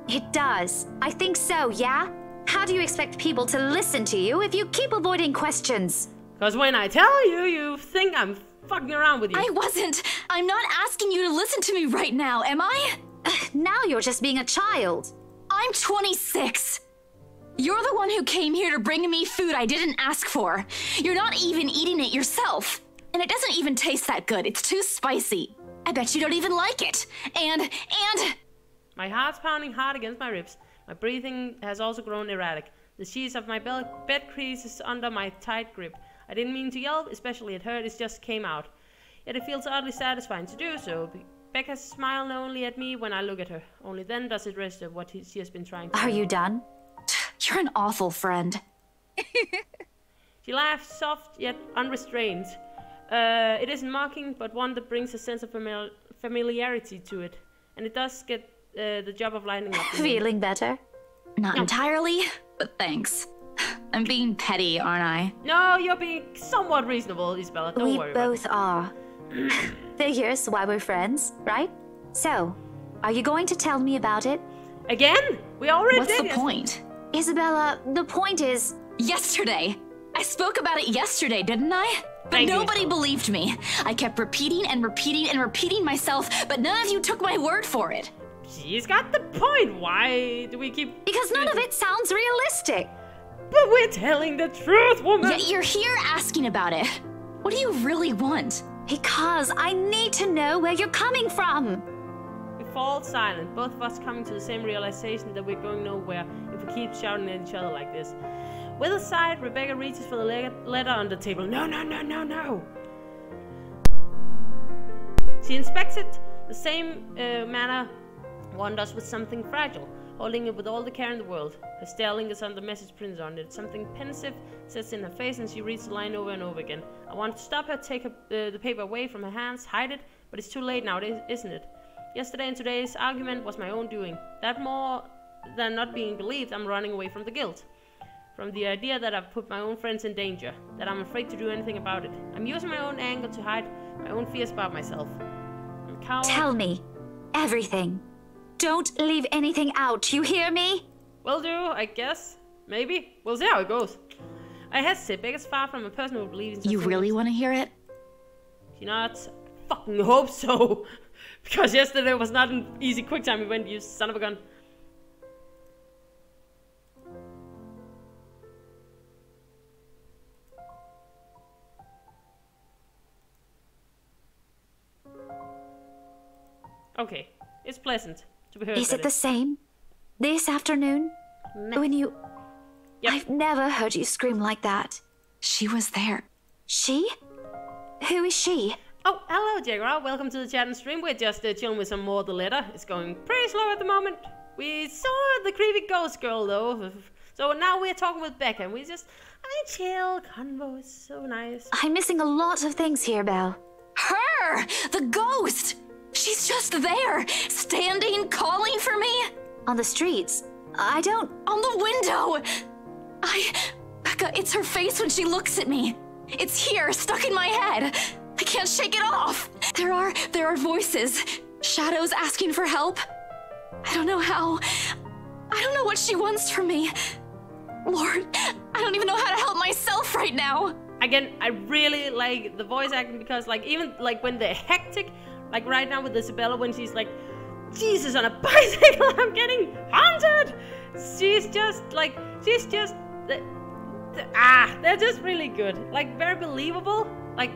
It does. I think so, yeah? How do you expect people to listen to you if you keep avoiding questions? Because when I tell you, you think I'm fucking around with you. I wasn't. I'm not asking you to listen to me right now, am I? Now you're just being a child. I'm 26. You're the one who came here to bring me food I didn't ask for. You're not even eating it yourself. And it doesn't even taste that good. It's too spicy. I bet you don't even like it. And... My heart's pounding hard against my ribs. My breathing has also grown erratic. The sheets of my bed creases under my tight grip. I didn't mean to yell, especially at her. It just came out. Yet it feels oddly satisfying to do so. Becca smiles only at me when I look at her. Only then does it register what she has been trying to do. Are you done? You're an awful friend. She laughs soft yet unrestrained. It isn't mocking, but one that brings a sense of familiarity to it. And it does get the job of lighting up. Feeling better? Not entirely, but thanks. I'm being petty, aren't I? No, you're being somewhat reasonable, Isabella. Don't worry about it. We both are. Figures why we're friends, right? So, are you going to tell me about it? Again? We already did. What's the point? Isabella, the point is... Yesterday. I spoke about it yesterday, didn't I? But nobody believed me. I kept repeating and repeating and repeating myself, but none of you took my word for it. She's got the point. Why do we keep... Because none of it sounds realistic. But we're telling the truth, woman. Yet you're here asking about it. What do you really want? Because I need to know where you're coming from. We fall silent, both of us coming to the same realization that we're going nowhere if we keep shouting at each other like this. With a sigh, Rebecca reaches for the letter on the table. No, no, no, no, no! She inspects it the same manner one does with something fragile, holding it with all the care in the world. Her stare lingers on the message printed on it. Something pensive sets in her face and she reads the line over and over again. I want to stop her, take the paper away from her hands, hide it, but it's too late now, isn't it? Yesterday and today's argument was my own doing. That more than not being believed, I'm running away from the guilt. From the idea that I've put my own friends in danger, that I'm afraid to do anything about it. I'm using my own anger to hide my own fears about myself. I'm a coward. Tell me everything. Don't leave anything out, you hear me? Will do, I guess. Maybe. We'll see how it goes. I hesitate. Becca's far from a person who believes in such You really want to hear it? She nods. I fucking hope so. Because yesterday was not an easy quick time event, you son of a gun. Okay, it's pleasant to be heard. Is it the same? This afternoon? No. When you... Yep. I've never heard you scream like that. She was there. She? Who is she? Oh, hello, Jaguar. Welcome to the chat and stream. We're just chilling with some more of the letter. It's going pretty slow at the moment. We saw the creepy ghost girl, though. So now we're talking with Becca, and we just having a chill convo. It's so nice. I'm missing a lot of things here, Belle. Her! The ghost! She's just there, standing, calling for me. On the streets? I don't... On the window! Becca, it's her face when she looks at me. It's here, stuck in my head. I can't shake it off. There are voices, shadows asking for help. I don't know how. I don't know what she wants from me. Lord, I don't even know how to help myself right now. Again, I really like the voice acting because, like, even like when they're hectic, like right now with Isabella when she's like, Jesus on a bicycle, I'm getting haunted. They're just really good. Like, very believable. Like,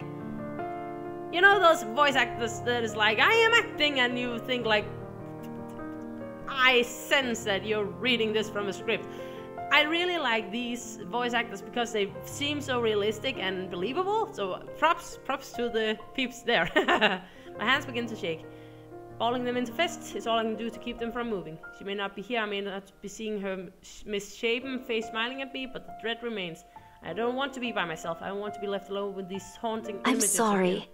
you know those voice actors that is like, I am acting, and you think like, I sense that you're reading this from a script. I really like these voice actors because they seem so realistic and believable. So props to the peeps there. My hands begin to shake. Balling them into fists is all I can do to keep them from moving. She may not be here, I may not be seeing her misshapen face smiling at me, but the dread remains. I don't want to be by myself. I don't want to be left alone with these haunting images. I'm sorry.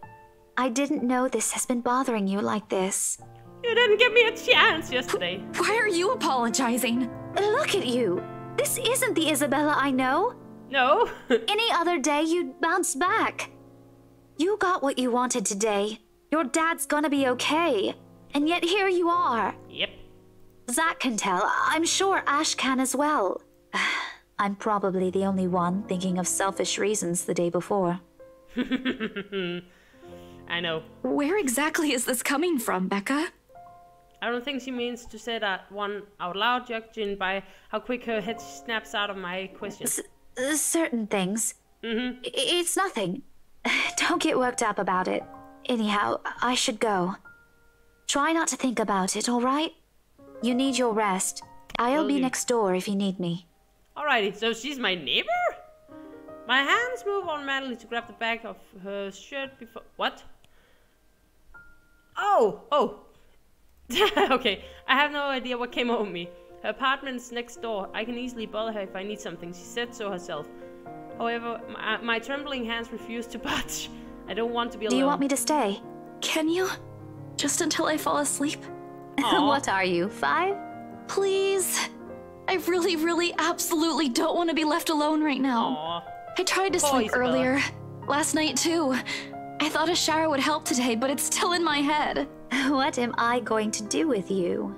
I didn't know this has been bothering you like this. You didn't give me a chance yesterday. Why are you apologizing? Look at you. This isn't the Isabella I know. No. Any other day, you'd bounce back. You got what you wanted today. Your dad's gonna be okay. And yet here you are. Yep. Zach can tell. I'm sure Ash can as well. I'm probably the only one thinking of selfish reasons the day before. I know. Where exactly is this coming from, Becca? I don't think she means to say that one out loud, judging by how quick her head snaps out of my question. Certain things. Mm-hmm. It's nothing. Don't get worked up about it. Anyhow, I should go. Try not to think about it, all right? You need your rest. I'll be next door if you need me. Alrighty, so she's my neighbor? My hands move automatically to grab the back of her shirt before... What? Oh! Okay, I have no idea what came over me. Her apartment's next door. I can easily bother her if I need something. She said so herself. However, my trembling hands refuse to budge. I don't want to be alone. Do you want me to stay? Can you? Just until I fall asleep? What are you, 5? Please. I really, absolutely don't want to be left alone right now. Aww. I tried to sleep earlier. Last night, too. I thought a shower would help today, but it's still in my head. What am I going to do with you?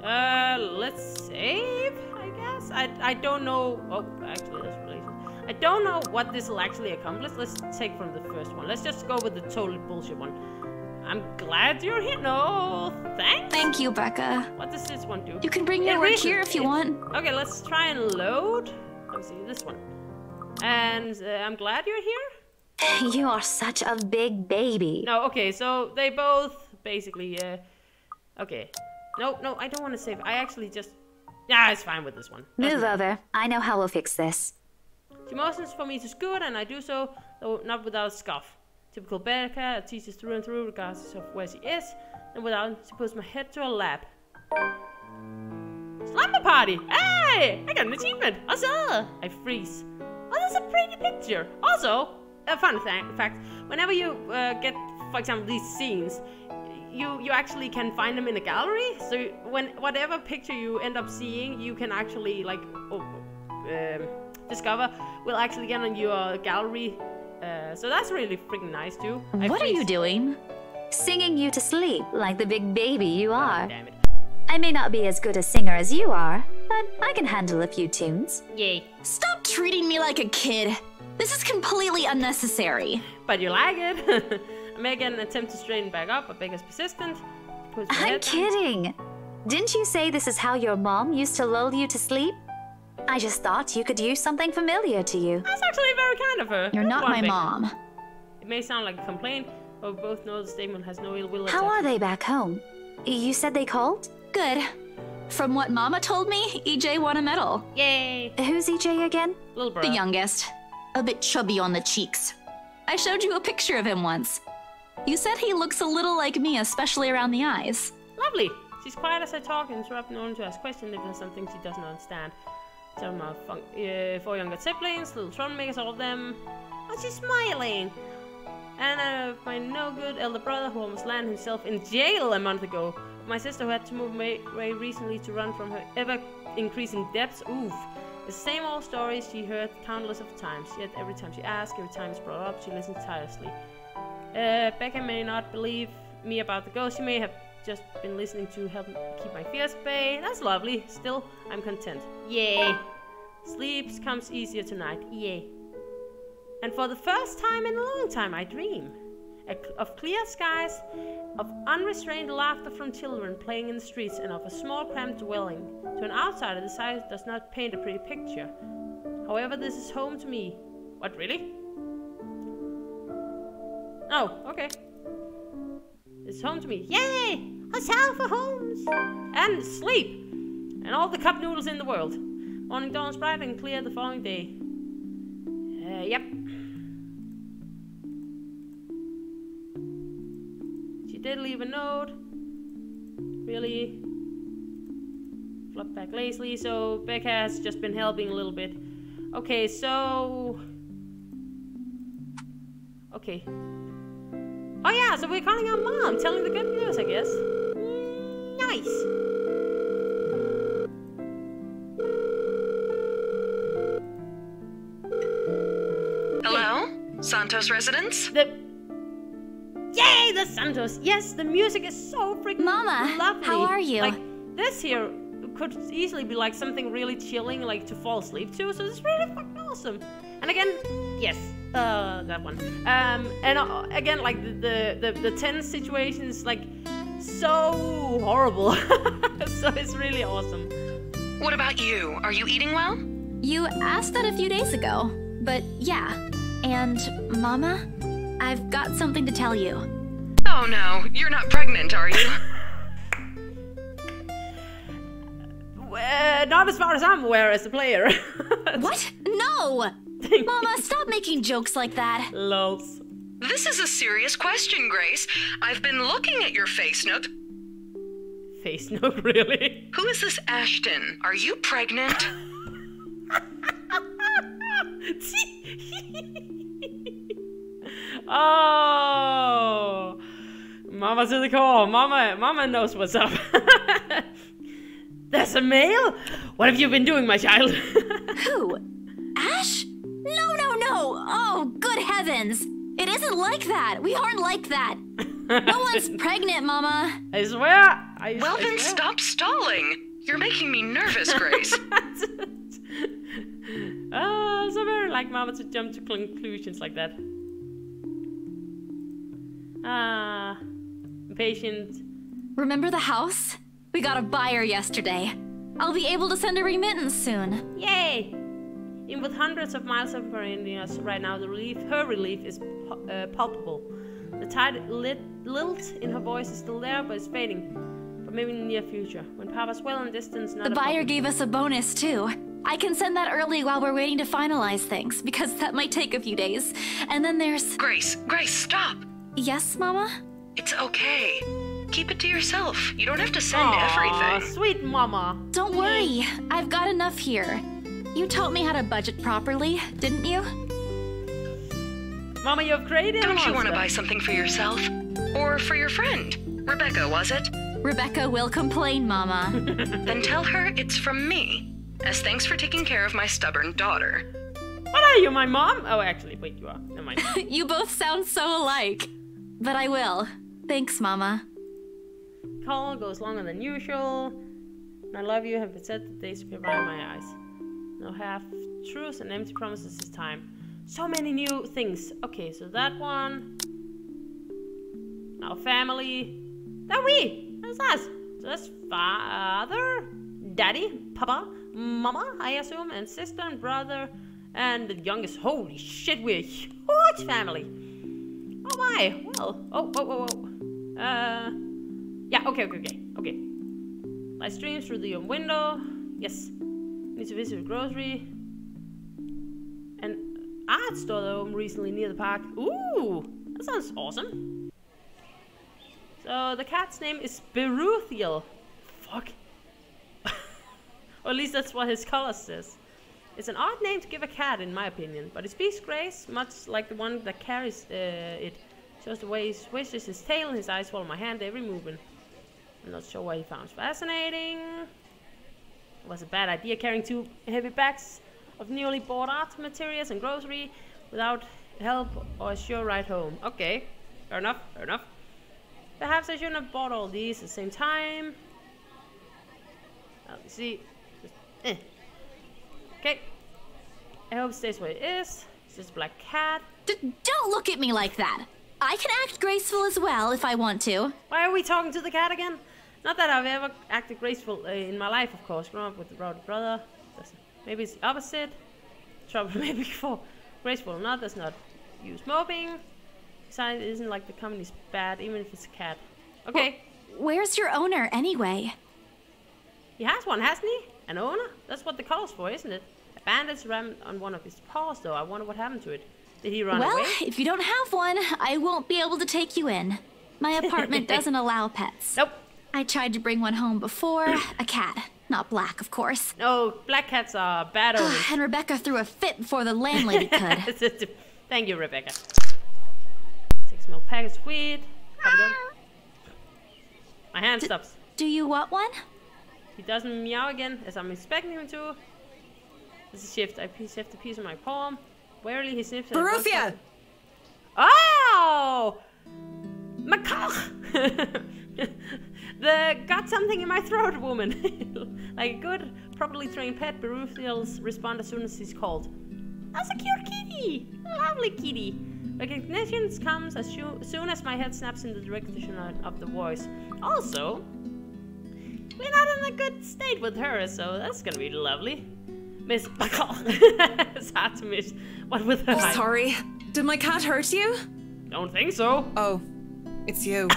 Let's save, I guess? I don't know... Oh, actually, that's related. I don't know what this will actually accomplish. Let's take from the first one. Let's just go with the totally bullshit one. I'm glad you're here. No, thanks. Thank you, Becca. What does this one do? You can bring your work here if you want. Okay, let's try and load. Let me see, this one. And I'm glad you're here. You are such a big baby. No, okay, so they both basically, okay. No, I don't want to save. I actually just Yeah, it's fine with this one. Move over. I know how we'll fix this. She motions for me to scoot, and I do so, though not without a scoff. Typical Becca, teaches through and through, regardless of where she is, and without, she puts my head to her lap. Slumber party! Hey! I got an achievement! Huzzah! I freeze. Oh, that's a pretty picture! Also, a fun fact, whenever you get, for example, these scenes, you actually can find them in a gallery, so whatever picture you end up seeing, you can actually, like, discover will actually get on your gallery. So that's really freaking nice too. What are you doing? Singing you to sleep like the big baby you are. Damn it. I may not be as good a singer as you are, but I can handle a few tunes. Yay. Stop treating me like a kid. This is completely unnecessary. But you like it. I make an attempt to straighten back up, but Becca's persistent. I'm kidding. Didn't you say this is how your mom used to lull you to sleep? I just thought you could use something familiar to you. That's actually very kind of her. You're not One my Becca. mom. It may sound like a complaint, but we both know the statement has no ill will. How are they back home? You said they called? Good. From what Mama told me, EJ won a medal. Yay! Who's EJ again? Little brother. The youngest. A bit chubby on the cheeks. I showed you a picture of him once. You said he looks a little like me, especially around the eyes. Lovely. She's quiet as I talk, interrupting only to ask questions if there's something she doesn't understand. Tell my 4 younger siblings, little troublemakers, all of them. Oh, she's smiling. And my no-good elder brother who almost landed himself in jail a month ago. My sister who had to move away recently to run from her ever-increasing debts. Oof. The same old stories she heard countless of times. Yet every time she asks, every time it's brought up, she listens tirelessly. Becca may not believe me about the ghost. She may have just been listening to help keep my fears at bay. That's lovely. Still, I'm content. Yay. Sleep comes easier tonight. Yay. And for the first time in a long time, I dream. Of clear skies, of unrestrained laughter from children playing in the streets, and of a small cramped dwelling. To an outsider, the sight does not paint a pretty picture. However, this is home to me. What, really? Oh, okay. It's home to me. Yay! Hotel for homes! And sleep! And all the cup noodles in the world. Morning dawns bright and clear the following day. Yep. She did leave a note. Really flopped back lazily, so Becca has just been helping a little bit. Okay, so... Okay. Oh yeah, so we're calling our mom, telling the good news, I guess. Nice. Hello? Santos residence? Yay, the Santos! Yes, the music is so freaking Mama, lovely. how are you? Like, this here could easily be like something really chilling, like to fall asleep to, so it's really fucking awesome. And again, yes, that one. And again, like the tense situations, like so horrible. So it's really awesome. What about you? Are you eating well? You asked that a few days ago, but yeah. And Mama, I've got something to tell you. Oh no, you're not pregnant, are you? Not as far as I'm aware as a player. What? No! Mama, stop making jokes like that. Lols. This is a serious question, Grace. I've been looking at your face note. Face note, really? Who is this Ashton? Are you pregnant? Oh, Mama to the core. Mama knows what's up. There's a male? What have you been doing, my child? Who? Ash? No, no, no! Oh, good heavens! It isn't like that! We aren't like that! No one's pregnant, Mama! I swear! Well, then stop stalling! You're making me nervous, Grace. So very like Mama to jump to conclusions like that. Impatient. Remember the house? We got a buyer yesterday. I'll be able to send a remittance soon. Yay! Even with hundreds of miles separating us right now, her relief is palpable. The tight lilt in her voice is still there, but it's fading. But maybe in the near future. When Papa's well in distance, not The buyer gave us a bonus, too. I can send that early while we're waiting to finalize things, because that might take a few days. And then there's... Grace, stop. Yes, Mama? It's okay. Keep it to yourself. You don't have to send everything. Sweet Mama. Don't worry. I've got enough here. You taught me how to budget properly, didn't you? Mama, you've created Don't you want to buy something for yourself? Or for your friend? Rebecca, was it? Rebecca will complain, Mama. Then tell her it's from me. As thanks for taking care of my stubborn daughter. What are you, my mom? Oh, actually, wait, you are. Never mind. You both sound so alike. But I will. Thanks, Mama. Call goes longer than usual. I love you have been said the days appear by my eyes. No half truths and empty promises this time. So many new things. Okay, so that one. Now family. Then we. That's us. So that's father, daddy, papa, mama, I assume, and sister and brother, and the youngest. Holy shit, we're a huge family. Oh my. Well. Yeah. Okay. Live streams through the window. Yes. Need to visit a grocery. And art store that opened recently near the park. Ooh, that sounds awesome. So the cat's name is Beruthiel. Fuck. Or at least that's what his collar says. It's an odd name to give a cat, in my opinion, but it speaks grace, much like the one that carries it. Just the way he swishes his tail and his eyes follow my hand every movement. I'm not sure what he found fascinating. It was a bad idea carrying 2 heavy bags of newly bought art materials and grocery without help or a sure ride home. Okay, fair enough. Perhaps I shouldn't have bought all these at the same time. Let me see. Okay. I hope it stays where it is. It's just a black cat. Don't look at me like that. I can act graceful as well if I want to. Why are we talking to the cat again? Not that I've ever acted graceful in my life, of course. Growing up with the rowdy brother. Maybe it's the opposite. Trouble maybe before. Graceful or not, does not use moping. Besides, it isn't like the company's bad, even if it's a cat. Okay. Well, where's your owner, anyway? He has one, hasn't he? An owner? That's what the collar's for, isn't it? A bandage rammed on one of his paws, though. I wonder what happened to it. Did he run away? Well, if you don't have one, I won't be able to take you in. My apartment doesn't allow pets. Nope. I tried to bring one home before. A cat. Not black, of course. No, black cats are bad owners. And Rebecca threw a fit before the landlady could. Thank you, Rebecca. 6 milk packets, weed. My hand stops. Do you want one? He doesn't meow again, as I'm expecting him to. This is shift. I shift a piece of my palm. Warily he sniffs. Baruthia! Oh! Macaw! Got something in my throat, woman. Like a good, properly trained pet, Beruthiel's respond as soon as he's called. That's a cute kitty! Lovely kitty. Recognition comes as soon as my head snaps in the direction of the voice. Also, we're not in a good state with her, so that's gonna be lovely. Miss Macaw. It's hard to miss. What with her? I'm sorry. Did my cat hurt you? Don't think so. Oh, it's you.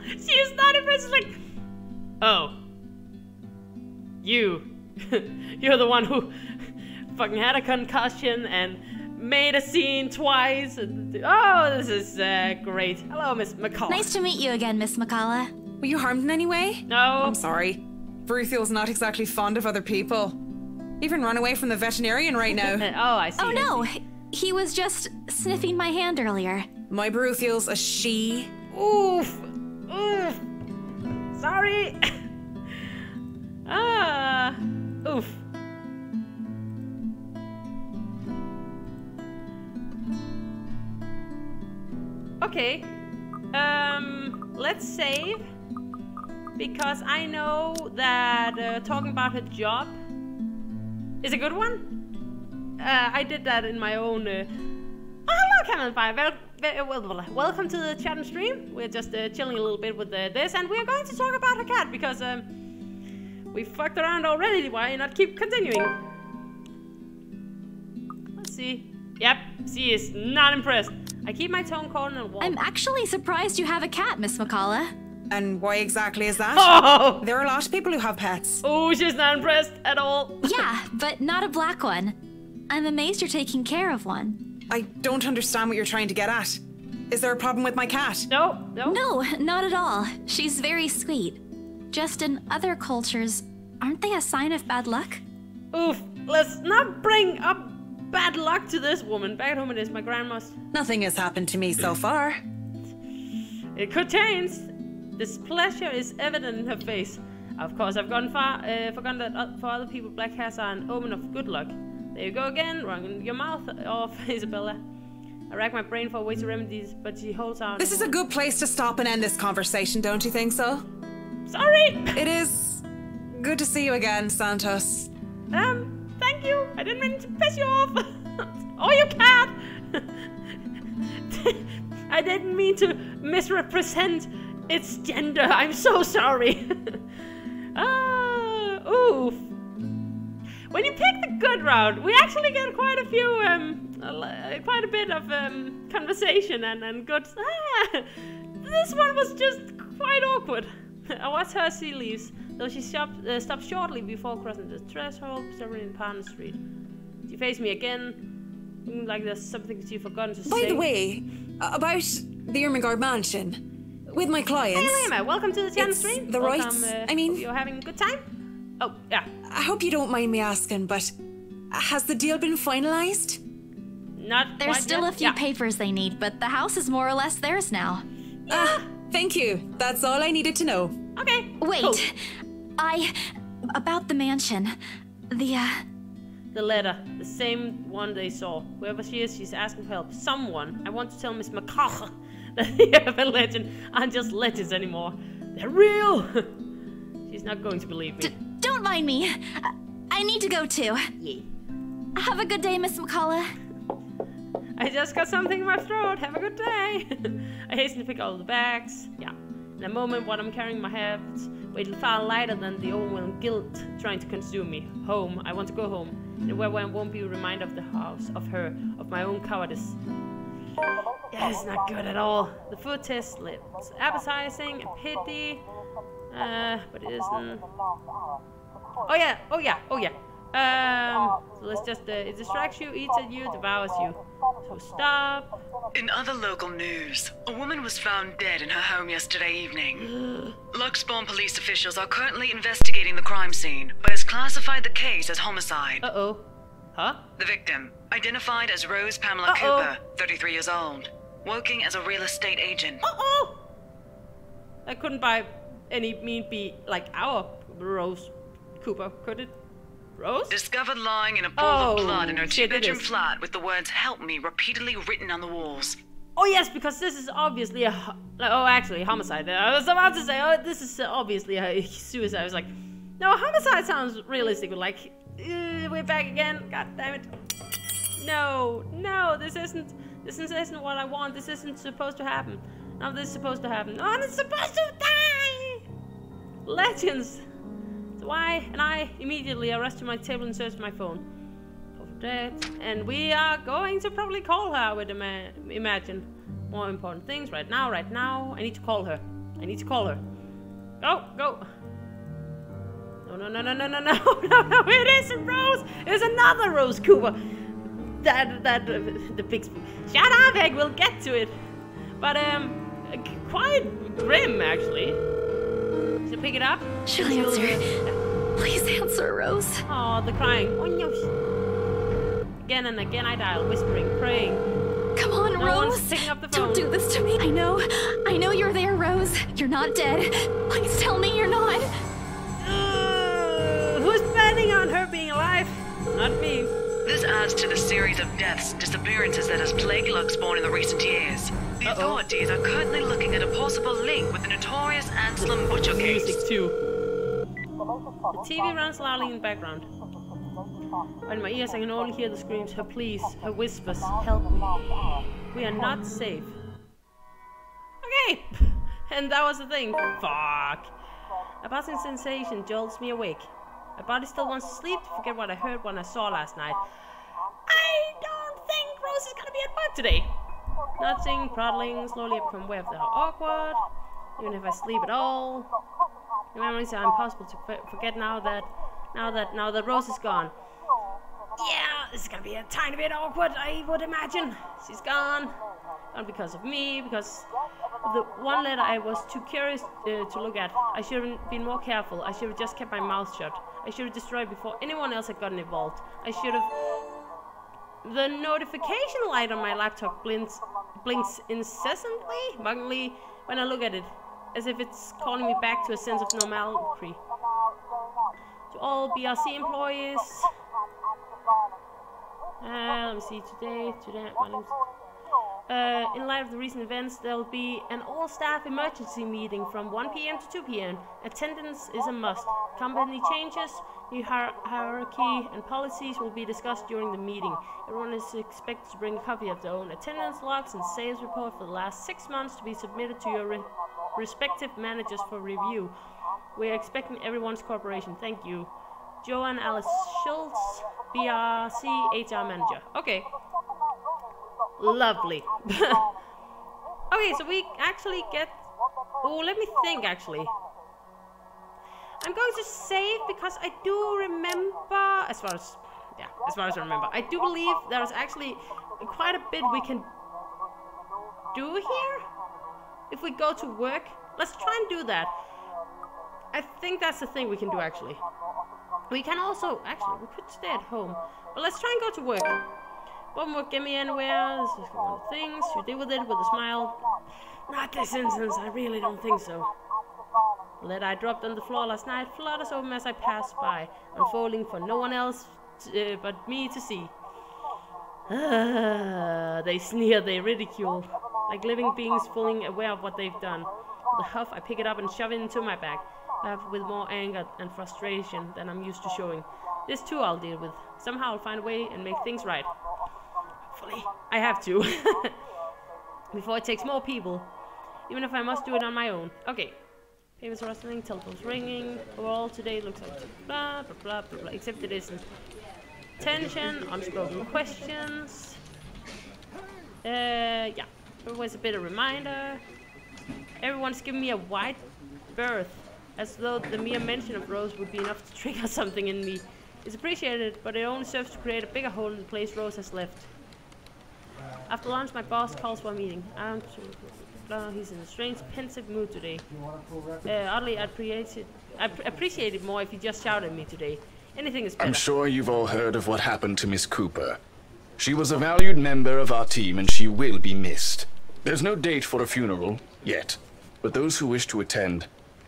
She is not impressed. Like, oh, you. You're the one who fucking had a concussion and made a scene twice. Oh, this is great. Hello, Miss McCall. Nice to meet you again, Miss McCullough. Were you harmed in any way? No. I'm sorry. Beruthiel's not exactly fond of other people. Even run away from the veterinarian right now. Oh, I see. Oh, no. He was just sniffing my hand earlier. My Beruthiel's a she. Oof. Oof. Sorry. Oof. Okay. Let's save. Because I know that talking about her job is a good one. I did that in my own... hello, Cameron Fire. Welcome to the chat and stream. We're just chilling a little bit with this, and we're going to talk about her cat because we fucked around already. Why not keep continuing? Let's see. Yep, she is not impressed. I keep my tone cold and warm. I'm actually surprised you have a cat, Miss McCullough. And why exactly is that? Oh! There are a lot of people who have pets. Oh, she's not impressed at all. Yeah, but not a black one. I'm amazed you're taking care of one. I don't understand what you're trying to get at. Is there a problem with my cat? No. No, not at all. She's very sweet. Just in other cultures, aren't they a sign of bad luck? Oof, let's not bring up bad luck to this woman. Back at home it is my grandma's. Nothing has happened to me so far. It could change. Displeasure is evident in her face. Of course, I've forgotten that for other people, black cats are an omen of good luck. There you go again, wrong your mouth off, Isabella. I rack my brain for ways to remedy this, but she holds out. This is a good place to stop and end this conversation, don't you think so? Sorry! It is good to see you again, Santos. Thank you. I didn't mean to piss you off. Oh, you cat! I didn't mean to misrepresent its gender. I'm so sorry. Oof. When you pick the good route, we actually get quite a few, quite a bit of conversation and good. This one was just quite awkward. I watched her as she leaves, though she stopped shortly before crossing the threshold, serving in Palm Street. She faced me again, looking like there's something she'd forgotten to say. By the way, about the Ermengarde mansion. With my clients. Hey, Lima, welcome to the channel stream. The welcome, I mean, hope you're having a good time. Oh, yeah. I hope you don't mind me asking, but has the deal been finalized? Not There's quite still yet. a few papers they need, but the house is more or less theirs now. Thank you. That's all I needed to know. Okay. Wait, cool. About the mansion, The letter, the same one they saw. Whoever she is, she's asking for help. Someone. I want to tell Miss McCall that the urban legend aren't just legends anymore. They're real. She's not going to believe me. Don't mind me. I need to go too. Yeah. Have a good day, Miss McCullough. I just got something in my throat. Have a good day. I hasten to pick all the bags. Yeah. In a moment, what I'm carrying in my hands weighed far lighter than the overwhelming guilt trying to consume me. Home. I want to go home. And where I won't be reminded of the house, of her, of my own cowardice. Yeah, it's not good at all. The food tastes appetizing and pity. But it isn't. Oh yeah. So let's just, it distracts you, eats at you, devours you. So stop. In other local news, a woman was found dead in her home yesterday evening. Luxbourne police officials are currently investigating the crime scene, but has classified the case as homicide. Uh-oh. Huh? The victim, identified as Rose Pamela Cooper, 33 years old, working as a real estate agent. Uh-oh! That couldn't by any means be like our Rose Cooper, could it? Rose? Discovered lying in a pool of blood in her two-bedroom flat with the words "Help me" repeatedly written on the walls. Oh yes, because this is obviously a homicide. I was about to say, this is obviously a suicide. I was like, no, homicide sounds realistic. Like, we're back again. God damn it! No, this isn't what I want. This isn't supposed to happen. None of this is supposed to happen. No one is supposed to die. Legends. So I immediately rushed to my table and searched my phone. And we are going to probably call her, I would imagine. More important things right now. I need to call her. Go. No, it isn't Rose. It's another Rose Cooper. The big spoon. Shut up, Egg, we'll get to it. But, quite grim, actually. So pick it up. She'll answer. Please answer, Rose. Oh, the crying. Oh, no. Again and again I dial, whispering, praying. Come on, no Rose. One's picking up the phone. Don't do this to me. I know you're there, Rose. You're not dead. Please tell me you're not. Who's betting on her being alive? Not me. This adds to the series of deaths and disappearances that has plagued Luxbourne in the recent years. The authorities are currently looking at a possible link with the notorious Anselm Butcher case. Music too. The TV runs loudly in the background. But in my ears I can only hear the screams, her pleas, her whispers, help me. We are not safe. Okay! And that was the thing. Fuck. A buzzing sensation jolts me awake. My body still wants to sleep to forget what I heard when I saw last night. I don't think Rose is gonna be at work today. Nudging, proddling, slowly I become aware of how awkward. even if I sleep at all. The memories are impossible to forget now that Rose is gone. Yeah, this is gonna be a tiny bit awkward, I would imagine. She's gone. Gone because of me, because of the one letter I was too curious to look at. I should have been more careful. I should have just kept my mouth shut. I should have destroyed before anyone else had gotten involved. I should have... The notification light on my laptop blinks incessantly, mockingly, when I look at it, as if it's calling me back to a sense of normality. To all BRC employees... let me see, today, my name's... in light of the recent events, there will be an all-staff emergency meeting from 1 p.m. to 2 p.m. Attendance is a must. Company changes, new hierarchy and policies will be discussed during the meeting. Everyone is expected to bring a copy of their own attendance logs and sales report for the last 6 months to be submitted to your respective managers for review. We are expecting everyone's cooperation. Thank you. Joanne Alice Schultz, BRC HR Manager. Okay. Lovely. Okay, so we actually get... Oh, let me think, actually. I'm going to save because I do remember, as far as I remember, I do believe there's actually quite a bit we can do here. If we go to work, let's try and do that. I think that's the thing we can do, actually. We can also, actually, we could stay at home. But let's try and go to work. Won't work get me anywhere. This is one of the things. You deal with it with a smile. Not this instance, I really don't think so. The letter I dropped on the floor last night flutters open as I pass by, unfolding for no one else but me to see. They sneer, they ridicule, like living beings fully aware of what they've done. With a huff, I pick it up and shove it into my bag, perhaps with more anger and frustration than I'm used to showing. This too I'll deal with. Somehow I'll find a way and make things right. Hopefully, I have to. Before it takes more people, even if I must do it on my own. Okay. Papers rustling, telephones ringing. Overall, today looks like blah, blah, blah, blah, blah. Except it isn't. Tension, unspoken questions. Yeah. Always a bit of reminder. Everyone's giving me a wide berth, as though the mere mention of Rose would be enough to trigger something in me. It's appreciated, but it only serves to create a bigger hole in the place Rose has left. After lunch, my boss calls for a meeting. He's in a strange, pensive mood today. Oddly, I'd appreciate it more if he just shouted at me today. Anything is better. I'm sure you've all heard of what happened to Miss Cooper. She was a valued member of our team and she will be missed. There's no date for a funeral, yet. But those who wish to attend,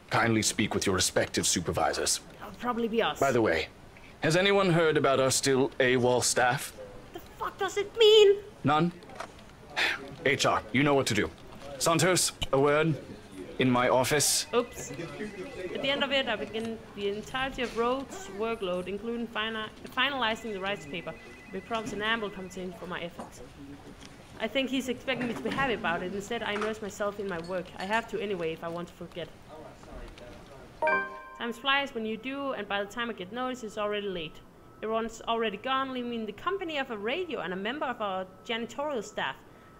kindly speak with your respective supervisors. That'll probably be us. By the way, has anyone heard about our still AWOL staff? The fuck does it mean? None? HR, you know what to do. Santos, a word. In my office. Oops. At the end of it, I begin the entirety of Rhodes' workload, including finalizing the rights paper. Be promised an ample compensation for my efforts. I think he's expecting me to be happy about it. Instead, I immerse myself in my work. I have to anyway if I want to forget. Time flies when you do, and by the time I get noticed, it's already late. Everyone's already gone, leaving me in the company of a radio and a member of our janitorial staff.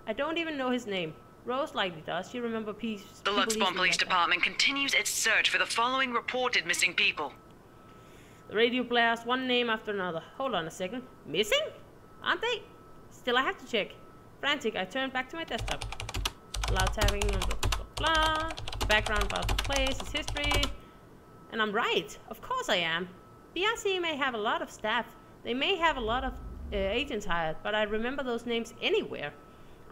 I don't even know his name. Rose likely does. She remembers people. The Luxbourne Police Department continues its search for the following reported missing people. The radio blasts one name after another. Hold on a second. Missing? Aren't they? Still, I have to check. Frantic, I turn back to my desktop. Loud tapping and blah, blah, blah, blah. Background about the place, its history. And I'm right. Of course I am. BRC may have a lot of staff. They may have a lot of agents hired, but I remember those names anywhere.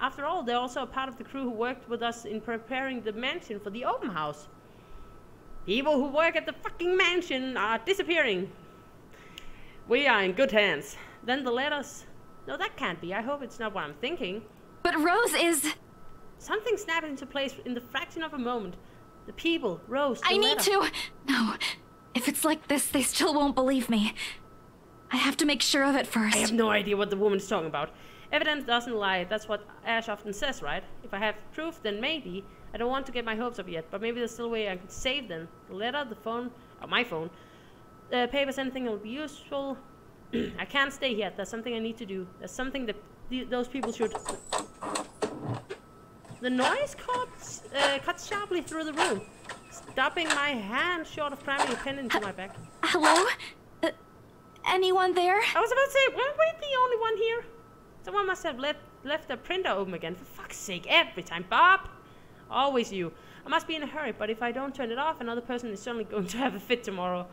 After all, they're also a part of the crew who worked with us in preparing the mansion for the open house. People who work at the fucking mansion are disappearing. We are in good hands. Then the letters. No, that can't be. I hope it's not what I'm thinking. But Rose is... Something snapped into place in the fraction of a moment. The people, Rose, the I need letter. to... No. If it's like this, they still won't believe me. I have to make sure of it first. I have no idea what the woman's talking about. Evidence doesn't lie. That's what Ash often says, right? If I have proof, then maybe. I don't want to get my hopes up yet, but maybe there's still a way I can save them. The letter, the phone, or my phone. The papers, anything that will be useful. I can't stay here. There's something I need to do. There's something that those people should... The noise cuts sharply through the room, stopping my hand short of cramming a pen into my back. Hello? Anyone there? I was about to say, weren't we the only one here? Someone must have left the printer open again. For fuck's sake, every time. Bob! Always you. I must be in a hurry, but if I don't turn it off, another person is certainly going to have a fit tomorrow.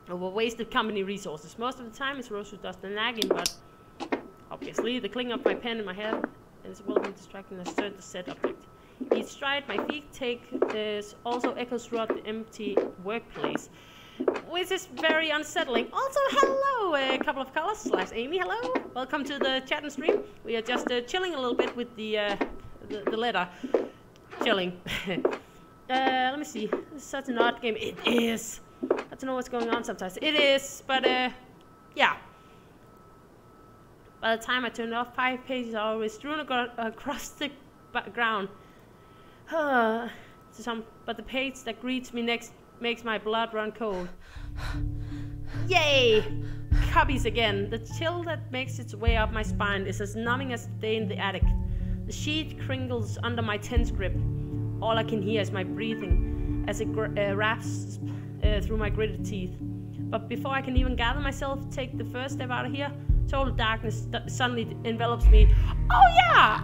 Over wasted company resources. Most of the time it's Rose who does the nagging, but obviously the clicking of my pen in my head is welcome distracting as the set object. Each stride my feet take also echoes throughout the empty workplace, which is very unsettling. Also, hello, a couple of colors / Amy. Hello, welcome to the chat and stream. We are just chilling a little bit with the letter. Chilling. Let me see. This is such an odd game. It is. I don't know what's going on sometimes. It is, but yeah. By the time I turn it off, 5 pages are always strewn across the ground. But the page that greets me next makes my blood run cold. Yay! Copies again. The chill that makes its way up my spine is as numbing as the day in the attic. The sheet crinkles under my tense grip. All I can hear is my breathing as it rasps through my gritted teeth. But before I can even gather myself to take the first step out of here, total darkness suddenly envelops me. Oh yeah!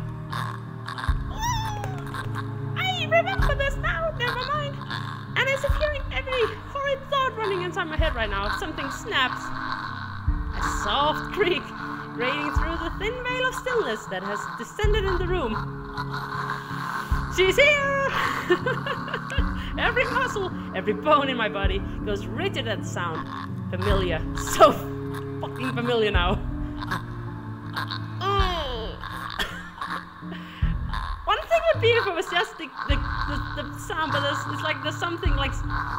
I remember this now, never mind. And as if hearing every horrid thought running inside my head right now, something snaps. A soft creak, grating through the thin veil of stillness that has descended in the room. She's here! Every muscle, every bone in my body goes rigid at the sound. Familiar. So fucking familiar now. One thing would be if it was just the sound, but it's like there's something like,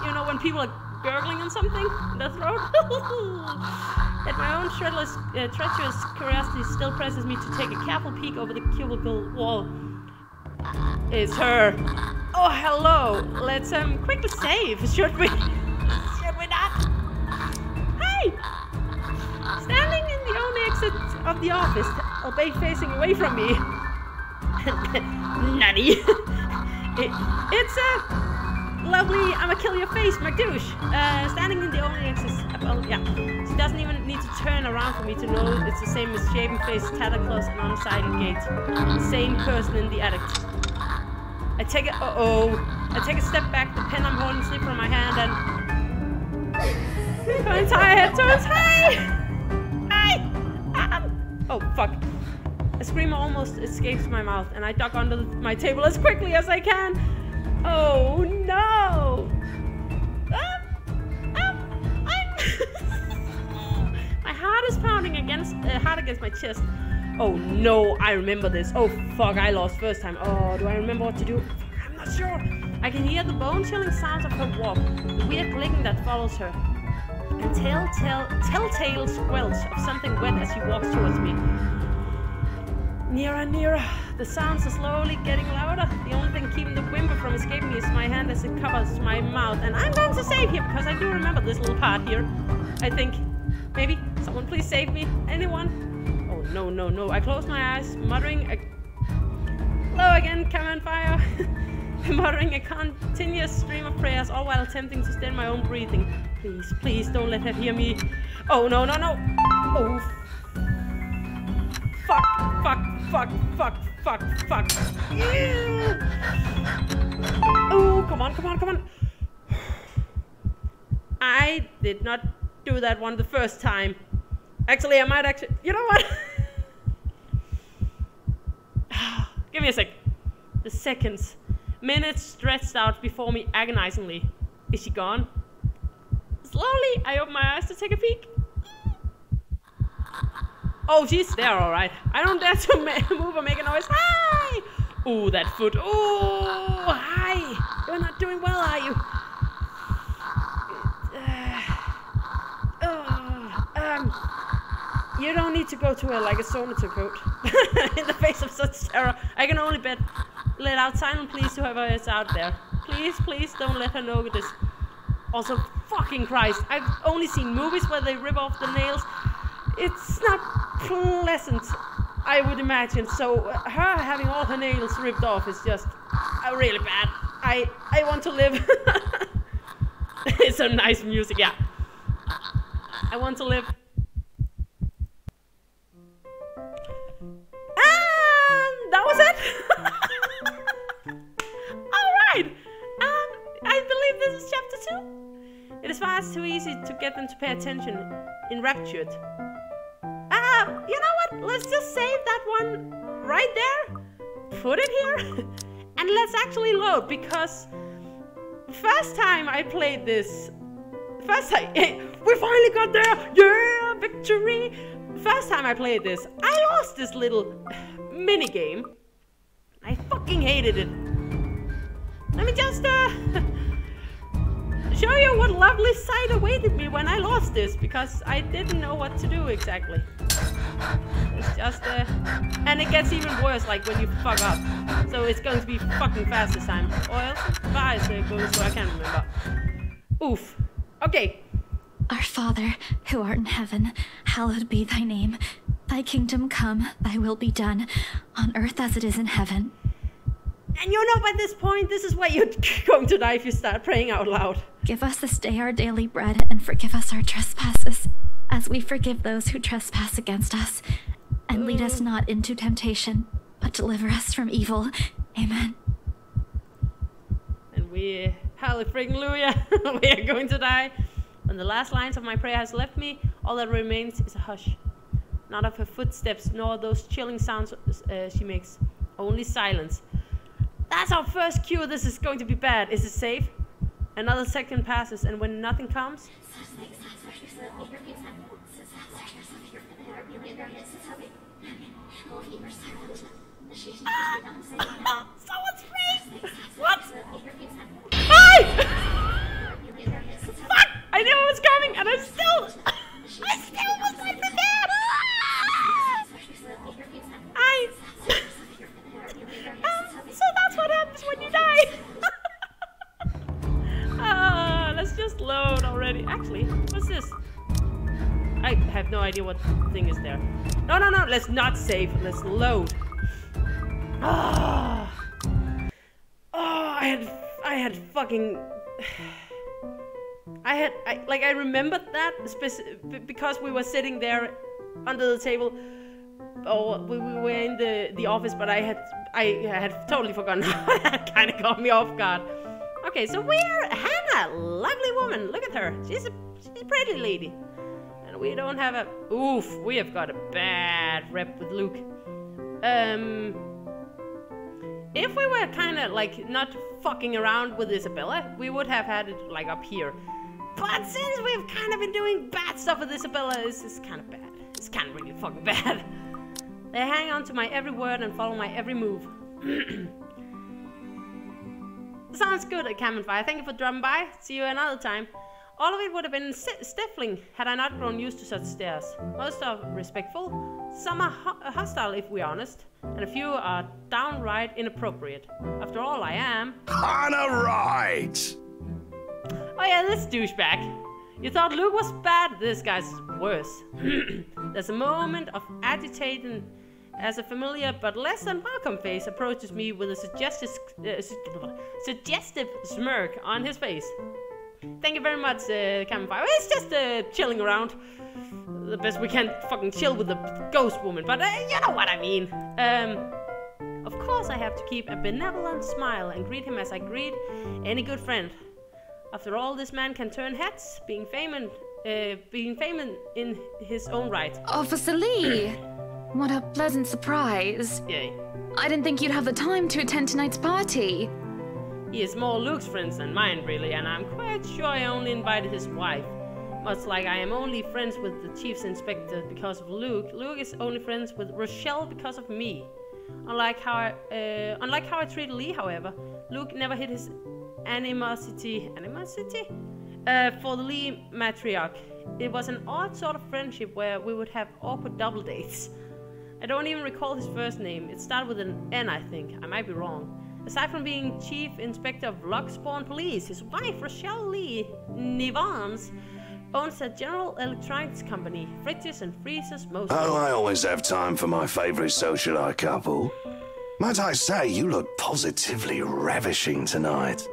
you know, when people are gurgling on something in their throat. That my own treacherous curiosity still presses me to take a careful peek over the cubicle wall. It's her. Oh, hello. Let's quickly save, should we? Should we not? Hey! Standing in the only exit of the office, albeit facing away from me. Nutty. It's a lovely I'ma kill your face, McDouche. Standing in the only exit. Well, yeah. She doesn't even need to turn around for me to know it's the same as shaven face, tattered clothes, and unsided gait. Same person in the attic. I take a step back, the pen I'm holding slips from my hand, and my entire head turns. Hey! Oh, fuck. A scream almost escapes my mouth, and I duck under my table as quickly as I can. Oh, no! My heart is pounding hard against my chest. Oh no, I remember this. Oh fuck, I lost first time. Oh, do I remember what to do? I'm not sure. I can hear the bone-chilling sounds of her walk, the weird clicking that follows her, and telltale squelch of something wet as she walks towards me. Nearer and nearer. The sounds are slowly getting louder. The only thing keeping the whimper from escaping me is my hand as it covers my mouth. And I'm going to save here because I do remember this little part here. I think. Maybe. Someone please save me. Anyone? No, no, no. I close my eyes, muttering a... Hello again, command fire. Muttering a continuous stream of prayers, all while attempting to steady my own breathing. Please, please, don't let her hear me. Oh, no, no, no. Oh, fuck, fuck, fuck, fuck, fuck, fuck. Yeah. Oh, come on, come on, come on. I did not do that one the first time. Actually, I might actually... You know what? Give me a sec. The seconds. Minutes stretched out before me agonizingly. Is she gone? Slowly, I open my eyes to take a peek. Oh, she's there, alright. I don't dare to move or make a noise. Hi! Ooh, that foot. Ooh, hi! You're not doing well, are you? You don't need to go to her like a Sonator coat. In the face of such terror, I can only let out silent pleas to whoever is out there. Please, please don't let her know this. Also, fucking Christ, I've only seen movies where they rip off the nails. It's not pleasant. I would imagine. So her having all her nails ripped off is just really bad. I want to live. It's some nice music, yeah. I want to live. And that was it. Alright. I believe this is chapter 2. It is far too easy to get them to pay attention. Enraptured. You know what? Let's just save that one right there. Put it here. And let's actually load, because first time I played this, we finally got there! Yeah, victory! First time I played this, I lost this little mini game. I fucking hated it. Let me just show you what lovely sight awaited me when I lost this, because I didn't know what to do exactly. It's just and it gets even worse like when you fuck up. So it's going to be fucking fast this time. Or else fast goes, so I can't remember. Oof. Okay. Our Father, who art in heaven, hallowed be thy name. Thy kingdom come, thy will be done, on earth as it is in heaven. And you know by this point, this is where you're going to die if you start praying out loud. Give us this day our daily bread, and forgive us our trespasses, as we forgive those who trespass against us. And lead us not into temptation, but deliver us from evil. Amen. And we, hallelujah, we are going to die. When the last lines of my prayer has left me, all that remains is a hush. Not of her footsteps, nor those chilling sounds she makes. Only silence. That's our first cue. This is going to be bad. Is it safe? Another second passes, and when nothing comes... Someone's free! What? Hi! Fuck! I knew it was coming, and I still was not prepared! So that's what happens when you die! Let's just load already. Actually, what's this? I have no idea what thing is there. No, let's not save. Let's load. I had fucking... I remembered that because we were sitting there under the table. Oh, we were in the office, but I had totally forgotten. That kind of caught me off guard. Okay, so we're Hannah, lovely woman. Look at her. She's a pretty lady. And we don't have a... Oof, we have got a bad rep with Luke. If we were kind of like not fucking around with Isabella, we would have had it like up here. But since we've kind of been doing bad stuff with Isabella, it's kind of bad. It's kind of really fucking bad. They hang on to my every word and follow my every move. Sounds good, Cam Fire. Thank you for dropping by. See you another time. All of it would have been stifling had I not grown used to such stares. Most are respectful, some are hostile if we're honest, and a few are downright inappropriate. After all, I am... Hannah right! Oh yeah, this douchebag. You thought Luke was bad? This guy's worse. There's a moment of agitating as a familiar but less than welcome face approaches me with a suggestive smirk on his face. Thank you very much, Campfire. It's just chilling around. The best we can fucking chill with the ghost woman, but you know what I mean. Of course I have to keep a benevolent smile and greet him as I greet any good friend. After all, this man can turn heads, being famous in his own right. Officer Lee! What a pleasant surprise. Yay. I didn't think you'd have the time to attend tonight's party. He is more Luke's friends than mine, really, and I'm quite sure I only invited his wife. Much like I am only friends with the Chief's Inspector because of Luke, Luke is only friends with Rochelle because of me. Unlike how I treated Lee, however, Luke never hid his animosity for the Lee matriarch. It was an odd sort of friendship where we would have awkward double dates. I don't even recall his first name. It started with an N, I think. I might be wrong. Aside from being Chief Inspector of Lockspawn Police, his wife, Rochelle Lee Nivans, owns a General Electronics company, fridges and freezers mostly. Oh, I always have time for my favorite socialite couple. Might I say, you look positively ravishing tonight.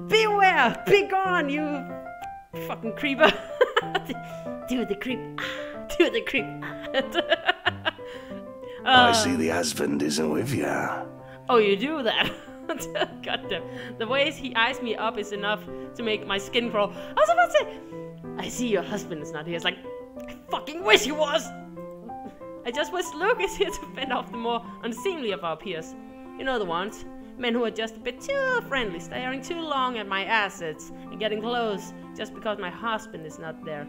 Beware! Be gone, you fucking creeper! Do the creep. Do the creep. I see the husband isn't with you. Oh, you do that? God damn. The way he eyes me up is enough to make my skin crawl. I was about to say, I see your husband is not here. It's like, I fucking wish he was! I just wish Luke is here to fend off the more unseemly of our peers. You know the ones. Men who are just a bit too friendly, staring too long at my assets, and getting close just because my husband is not there.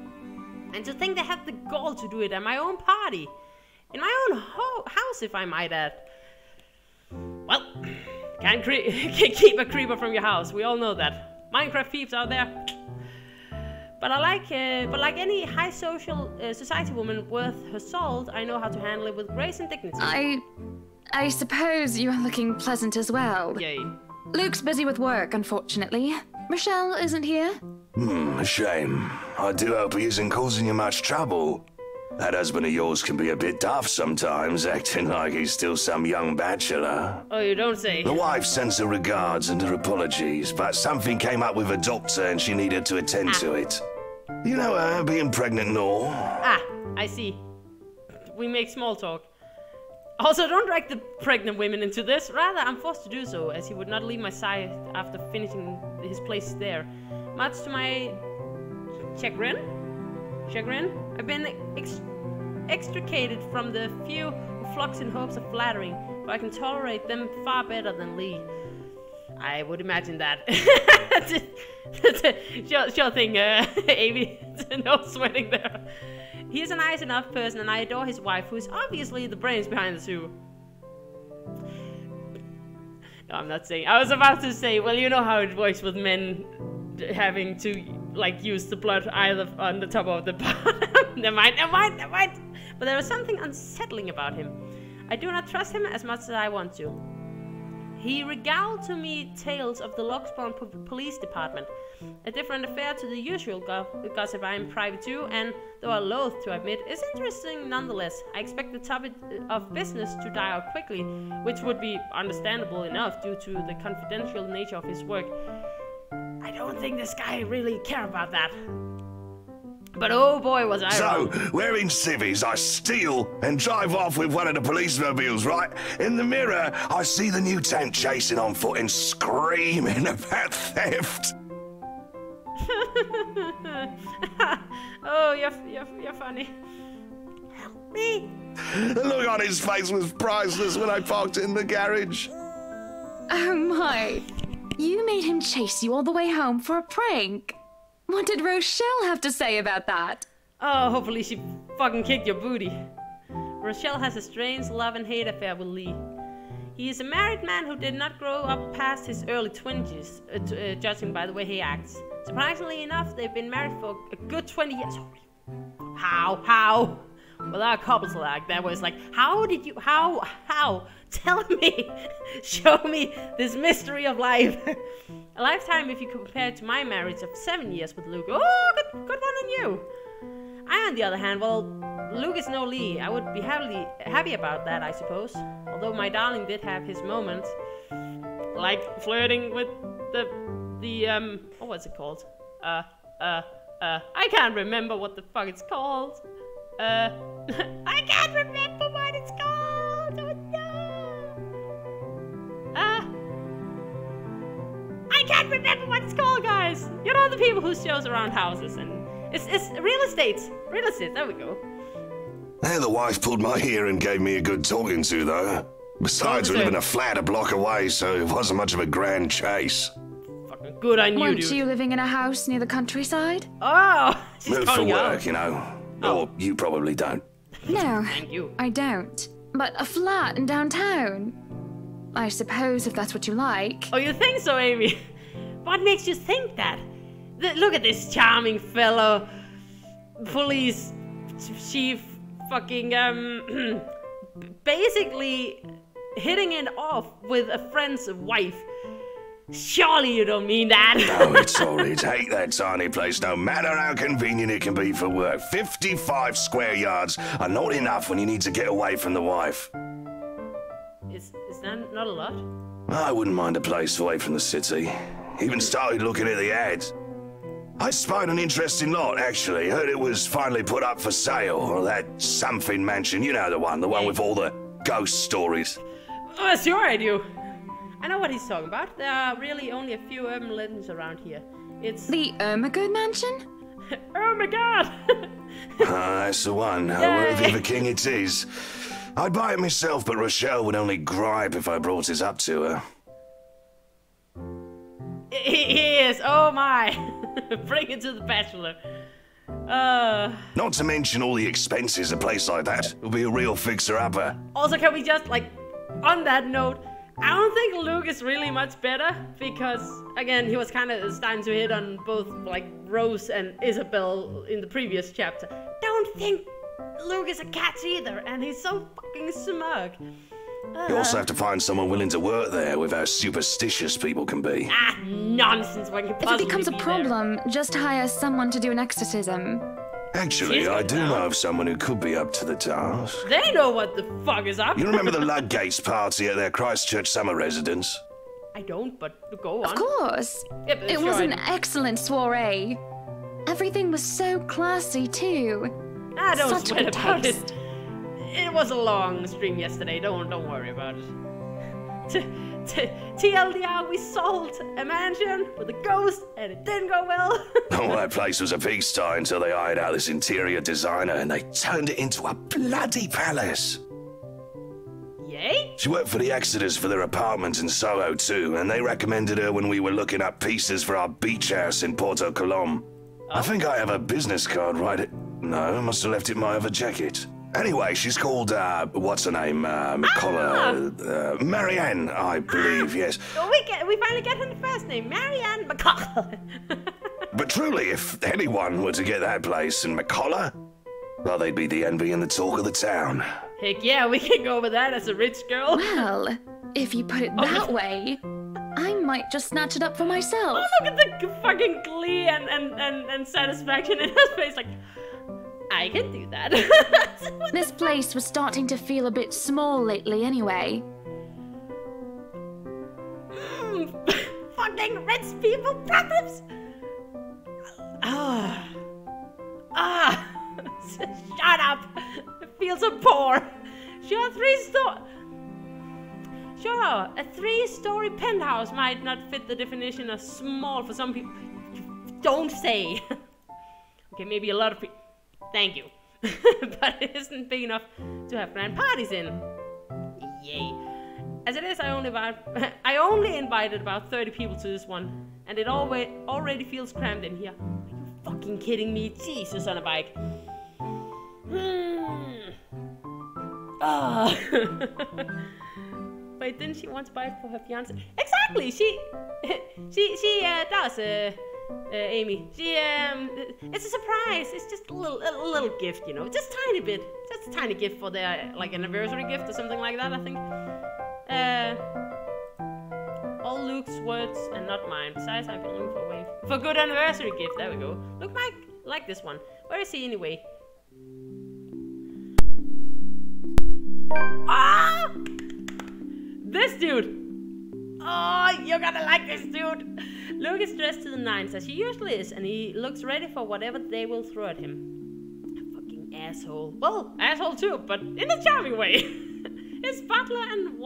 And to think they have the gall to do it at my own party. In my own house, if I might add. Well, can't keep a creeper from your house. We all know that. Minecraft peeps out there. But like any high social society woman worth her salt, I know how to handle it with grace and dignity. I suppose you are looking pleasant as well. Yay. Luke's busy with work, unfortunately. Michelle isn't here. A shame. I do hope he isn't causing you much trouble. That husband of yours can be a bit daft sometimes, acting like he's still some young bachelor. Oh, you don't say. The wife sends her regards and her apologies, but something came up with a doctor and she needed to attend to it. You know her, being pregnant and all. Ah, I see. We make small talk. Also, don't drag the pregnant women into this. Rather, I'm forced to do so, as he would not leave my side after finishing his place there. Much to my chagrin, I've been extricated from the few who flocks in hopes of flattering, for I can tolerate them far better than Lee. I would imagine that. Sure thing, Amy. No sweating there. He's a nice enough person, and I adore his wife, who is obviously the brains behind the two. No, I'm not saying. I was about to say, well, you know how it works with men having to, like, use the blood either on the top of the bottom. Never mind. But there is something unsettling about him. I do not trust him as much as I want to. He regaled to me tales of the Lockspawn Police Department, a different affair to the usual gossip I am privy to, and though I loathe to admit, is interesting nonetheless. I expect the topic of business to die out quickly, which would be understandable enough due to the confidential nature of his work. I don't think this guy really cared about that. But oh boy, was I wrong. So, wearing civvies, I steal and drive off with one of the police mobiles, right? In the mirror, I see the new tank chasing on foot and screaming about theft. Oh, you're funny. Help me. The look on his face was priceless when I parked in the garage. Oh my. You made him chase you all the way home for a prank. What did Rochelle have to say about that? Oh, hopefully she fucking kicked your booty. Rochelle has a strange love and hate affair with Lee. He is a married man who did not grow up past his early 20s, judging by the way he acts. Surprisingly enough, they've been married for a good 20 years. How? Well, our couples like that was like, how? Tell me, show me this mystery of life. A lifetime if you compare it to my marriage of 7 years with Luke. Oh, good one on you. I, on the other hand, well, Luke is no Lee. I would be happy about that, I suppose. Although my darling did have his moments, like flirting with the what was it called? I can't remember what the fuck it's called. I can't remember what it's called. Oh no. I can't remember what it's called, guys. You know the people who shows around houses and it's real estate. Real estate. There we go. The wife pulled my ear and gave me a good talking to, though. Besides, we live in a flat a block away, so it wasn't much of a grand chase. Fucking good on you, dude. Weren't you living in a house near the countryside? Oh, moved for work, you know. Or you probably don't. No, thank you. I don't. But a flat in downtown. I suppose if that's what you like. Oh, you think so, Amy? What makes you think that? Look at this charming fellow, police chief, fucking basically hitting it off with a friend's wife. Surely you don't mean that. No, it's all right. Hate that tiny place, no matter how convenient it can be for work. 55 square yards are not enough when you need to get away from the wife. Is that not a lot? I wouldn't mind a place away from the city. Even started looking at the ads. I spied an interesting lot, actually. Heard it was finally put up for sale. Or that something mansion, you know the one with all the ghost stories. Oh, sure I do. I know what he's talking about. There are really only a few urban legends around here. It's... The Ermagerd Mansion? Oh my god! That's the one. Worthy of a king it is. I'd buy it myself, but Rochelle would only gripe if I brought it up to her. He is, oh my! Bring it to the bachelor. Not to mention all the expenses a place like that. It'll be a real fixer-upper. Also, can we just, like, on that note, I don't think Luke is really much better, because, again, he was kind of starting to hit on both, like, Rose and Isabel in the previous chapter. Don't think Luke is a catch either, and he's so fucking smug. You also have to find someone willing to work there with how superstitious people can be. Ah, nonsense, when you If it becomes a problem, just hire someone to do an exorcism. Actually, I do know of someone who could be up to the task. They know what the fuck is up. You remember the Ludgates party at their Christchurch summer residence? I don't, but go on. Of course. Yep, it was an excellent soiree. Everything was so classy, too. Ah, don't Such sweat good about taste. it. It was a long stream yesterday, don't worry about it. TLDR, we sold a mansion with a ghost and it didn't go well. Oh, that place was a pigsty until they hired out this interior designer and they turned it into a bloody palace. Yay? She worked for the Exodus for their apartment in Soho too, and they recommended her when we were looking up pieces for our beach house in Porto Colom. I think I have a business card right at... No, I must have left it in my other jacket. Anyway, she's called, what's her name? McCullough. Marianne, I believe, yes. We finally get her the first name, Marianne McCullough. But truly, if anyone were to get that place in McCullough, well, they'd be the envy and the talk of the town. Heck yeah, we can go with that as a rich girl. Well, if you put it that way, I might just snatch it up for myself. Oh, look at the fucking glee and satisfaction in her face, like... I can do that. This place was starting to feel a bit small lately anyway. Fucking rich people problems! Shut up! I feel so poor. Sure, a three-story penthouse might not fit the definition of small for some people. Don't say. Okay, maybe a lot of people. Thank you. But it isn't big enough to have grand parties in. Yay. As it is, I only invited about 30 people to this one, and it already feels crammed in here. Are you fucking kidding me? Jesus on a bike. Wait, didn't she want to buy it for her fiance? Exactly, she does, Amy. It's a surprise. It's just a little gift, you know, just tiny bit, just a tiny gift for their like anniversary gift or something like that. I think. All Luke's words and not mine. Besides, I've been looking for a good anniversary gift. There we go. Look, Mike, like this one. Where is he anyway? Ah! This dude. Oh, you're gonna like this dude. Luke is dressed to the nines, as he usually is, and he looks ready for whatever they will throw at him. A fucking asshole. Well, asshole too, but in a charming way. His butler and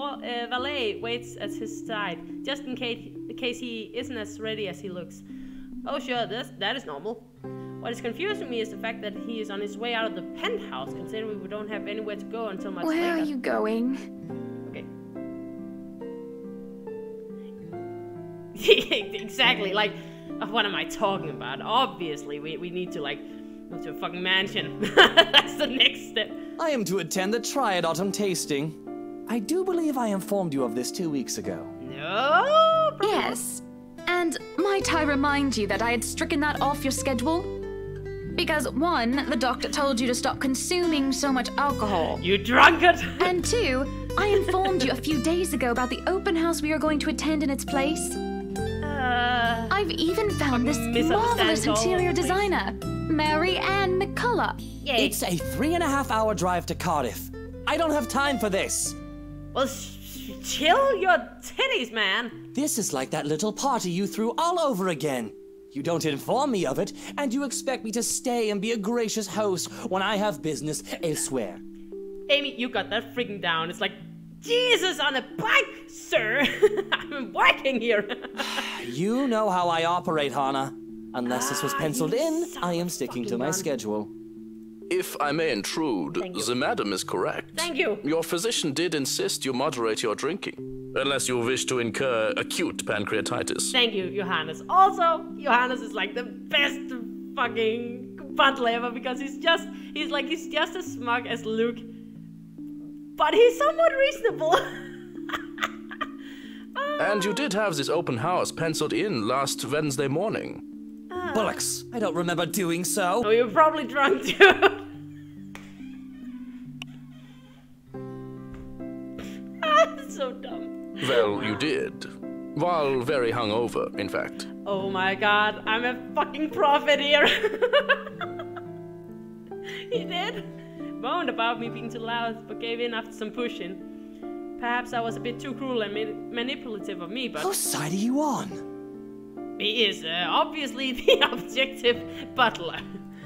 valet waits at his side, just in case he isn't as ready as he looks. Oh sure, that is normal. What is confusing me is the fact that he is on his way out of the penthouse, considering we don't have anywhere to go until much later. Where are you going? Okay. Exactly, like, what am I talking about? Obviously, we need to, like, go to a fucking mansion. That's the next step. I am to attend the Triad Autumn Tasting. I do believe I informed you of this 2 weeks ago. No, bro. Yes. And might I remind you that I had stricken that off your schedule? Because 1, the doctor told you to stop consuming so much alcohol. You drunkard! And 2, I informed you a few days ago about the open house we are going to attend in its place. I've even found this marvelous interior designer, Mary Ann McCullough. Yay. It's a 3.5-hour drive to Cardiff. I don't have time for this. Well, chill your titties, man. This is like that little party you threw all over again. You don't inform me of it, and you expect me to stay and be a gracious host when I have business elsewhere. Amy, you got that freaking down. It's like, Jesus on a bike, sir. I'm working here. You know how I operate, Hannah. Unless this was penciled in, I am sticking to my schedule. If I may intrude, the madam is correct. Thank you. Your physician did insist you moderate your drinking, unless you wish to incur acute pancreatitis. Thank you, Johannes. Also, Johannes is like the best fucking butler ever because he's just as smug as Luke, but he's somewhat reasonable. And you did have this open house penciled in last Wednesday morning. Bullocks, I don't remember doing so. Oh, you're probably drunk too. That's so dumb. Well, you did. While very hungover, in fact. Oh my god, I'm a fucking prophet here. He did. Moaned about me being too loud, but gave in after some pushing. Perhaps I was a bit too cruel and manipulative of me, but... Whose side are you on? He is obviously the objective butler.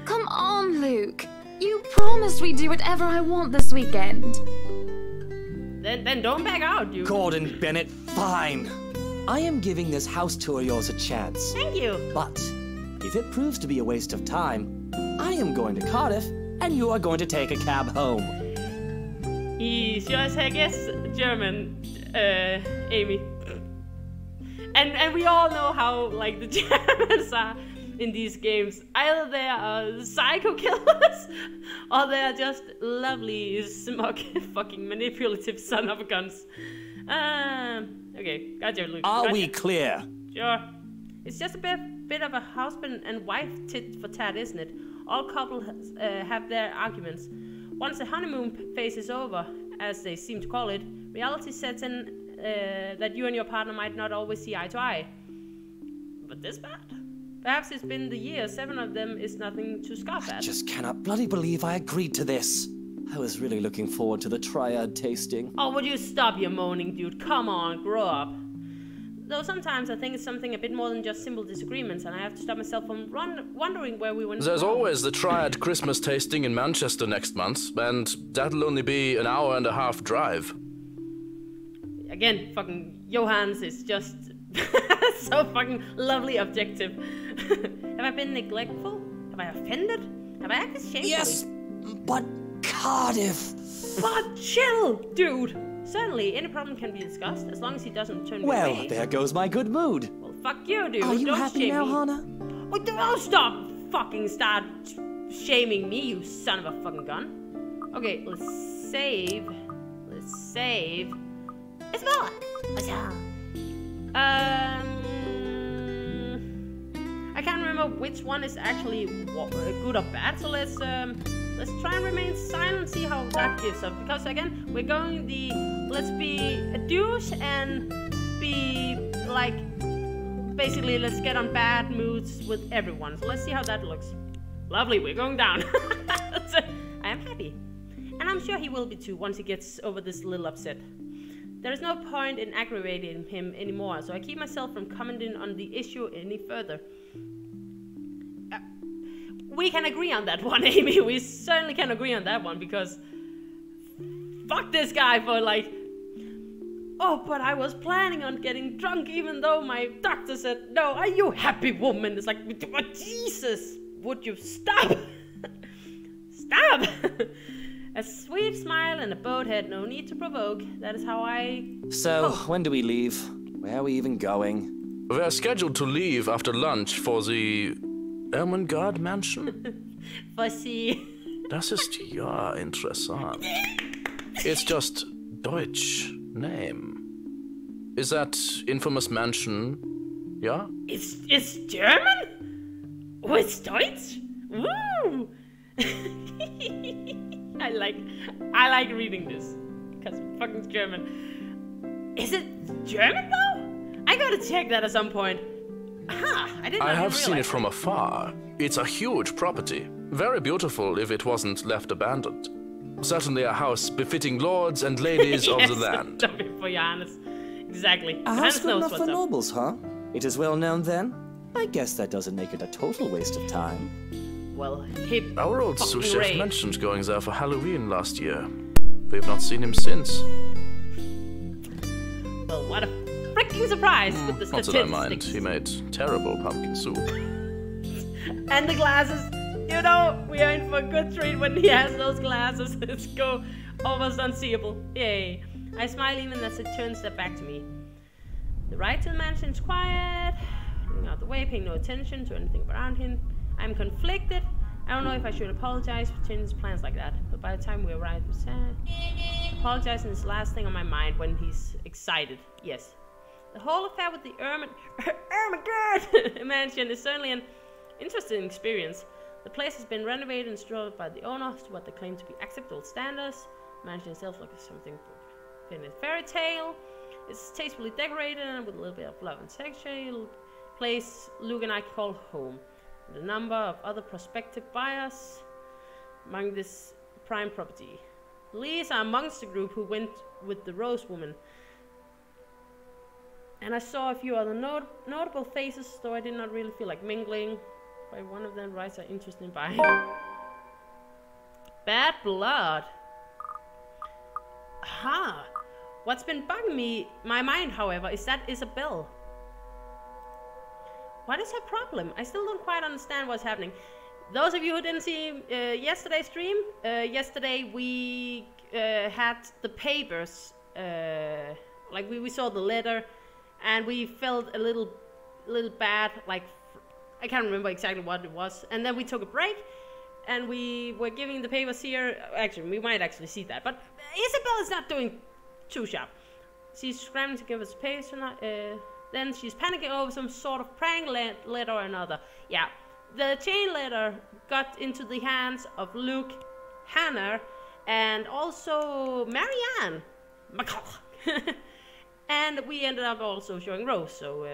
Come on, Luke. You promised we'd do whatever I want this weekend. Then don't back out, you. Gordon Bennett, fine. I am giving this house tour of yours a chance. Thank you. But if it proves to be a waste of time, I am going to Cardiff, and you are going to take a cab home. He sure as heck is German, Amy. And we all know how, like, the Germans are in these games. Either they are psycho killers, or they are just lovely, smug, fucking manipulative son of a guns. Okay, gotcha, Luke. Are we clear? Sure. It's just a bit of a husband and wife tit for tat, isn't it? All couples have their arguments. Once the honeymoon phase is over, as they seem to call it, reality sets in that you and your partner might not always see eye to eye. But this bad? Perhaps it's been the year, 7 of them is nothing to scoff at. I just cannot bloody believe I agreed to this. I was really looking forward to the triad tasting. Oh, would you stop your moaning, dude? Come on, grow up. Though sometimes I think it's something a bit more than just simple disagreements, and I have to stop myself from wondering where we went. There's always the triad Christmas tasting in Manchester next month, and that'll only be an 1.5-hour drive. Again, fucking Johannes is just so fucking lovely objective. Have I been neglectful? Have I offended? Have I acted shamefully? Yes, but Cardiff. But chill, dude. Certainly, any problem can be discussed as long as he doesn't turn me away. Well, there goes my good mood. Well, fuck you, dude. Are you don't happy shame now, me. Hannah? Oh, don't start shaming me, you son of a fucking gun. Okay, let's save. Isabella! I can't remember which one is actually good or bad, so let's try and remain silent, see how that gives up. Because again, we're going let's be a douche and be like, basically let's get on bad moods with everyone. So let's see how that looks. Lovely, we're going down. I am happy. And I'm sure he will be too once he gets over this little upset. There is no point in aggravating him anymore, so I keep myself from commenting on the issue any further. We can agree on that one, Amy. We certainly can agree on that one, because fuck this guy for like, oh, but I was planning on getting drunk even though my doctor said no. Are you happy, woman? It's like, oh, Jesus, would you stop? Stop! A sweet smile and a boat head, no need to provoke. That is how I... So, when do we leave? Where are we even going? We're scheduled to leave after lunch for the Ermengarde Mansion. For the... Das ist ja interessant. It's just Deutsch name. Is that infamous mansion, yeah? It's German? Oh, it's Deutsch? Woo! I like reading this, because fucking German. Is it German though? I gotta check that at some point. Aha! I have seen it from afar. It's a huge property. Very beautiful if it wasn't left abandoned. Certainly a house befitting lords and ladies of the land. For Johannes. Exactly. A house good enough for up. nobles, huh? It is well known then? I guess that doesn't make it a total waste of time. Well, our old sous chef mentioned going there for Halloween last year. We've not seen him since. Well, what a freaking surprise with the Not statistics. that I mind. He made terrible pumpkin soup. And the glasses. You know, we are in for a good treat when he has those glasses. It's go almost unseeable. Yay. I smile even as it turns that back to me. The ride to the mansion is quiet. Looking out the way, paying no attention to anything around him. I'm conflicted. I don't know if I should apologize for changing his plans like that. But by the time we arrive, apologizing is the last thing on my mind when he's excited. Yes. The whole affair with the mansion is certainly an interesting experience. The place has been renovated and restored by the owners to what they claim to be acceptable standards. The mansion itself looks like something in a fairy tale. It's tastefully decorated and with a little bit of love and texture. It'll place Luke and I call home. And a number of other prospective buyers among this prime property. These are amongst the group who went with the Rose Woman. And I saw a few other notable faces, though I did not really feel like mingling. By one of them, rights are interested in buying. Bad blood. Aha. What's been bugging my mind, however, is that Isabel. What is her problem? I still don't quite understand what's happening. Those of you who didn't see yesterday's stream, yesterday we had the papers. Like we saw the letter, and we felt a little bad. Like I can't remember exactly what it was. And then we took a break, and we were giving the papers here. Actually, we might actually see that. But Isabel is not doing too sharp. She's scrambling to give us papers tonight. Then she's panicking over some sort of prank letter or another. Yeah, the chain letter got into the hands of Luke, Hannah, and also Marianne. And we ended up also showing Rose. So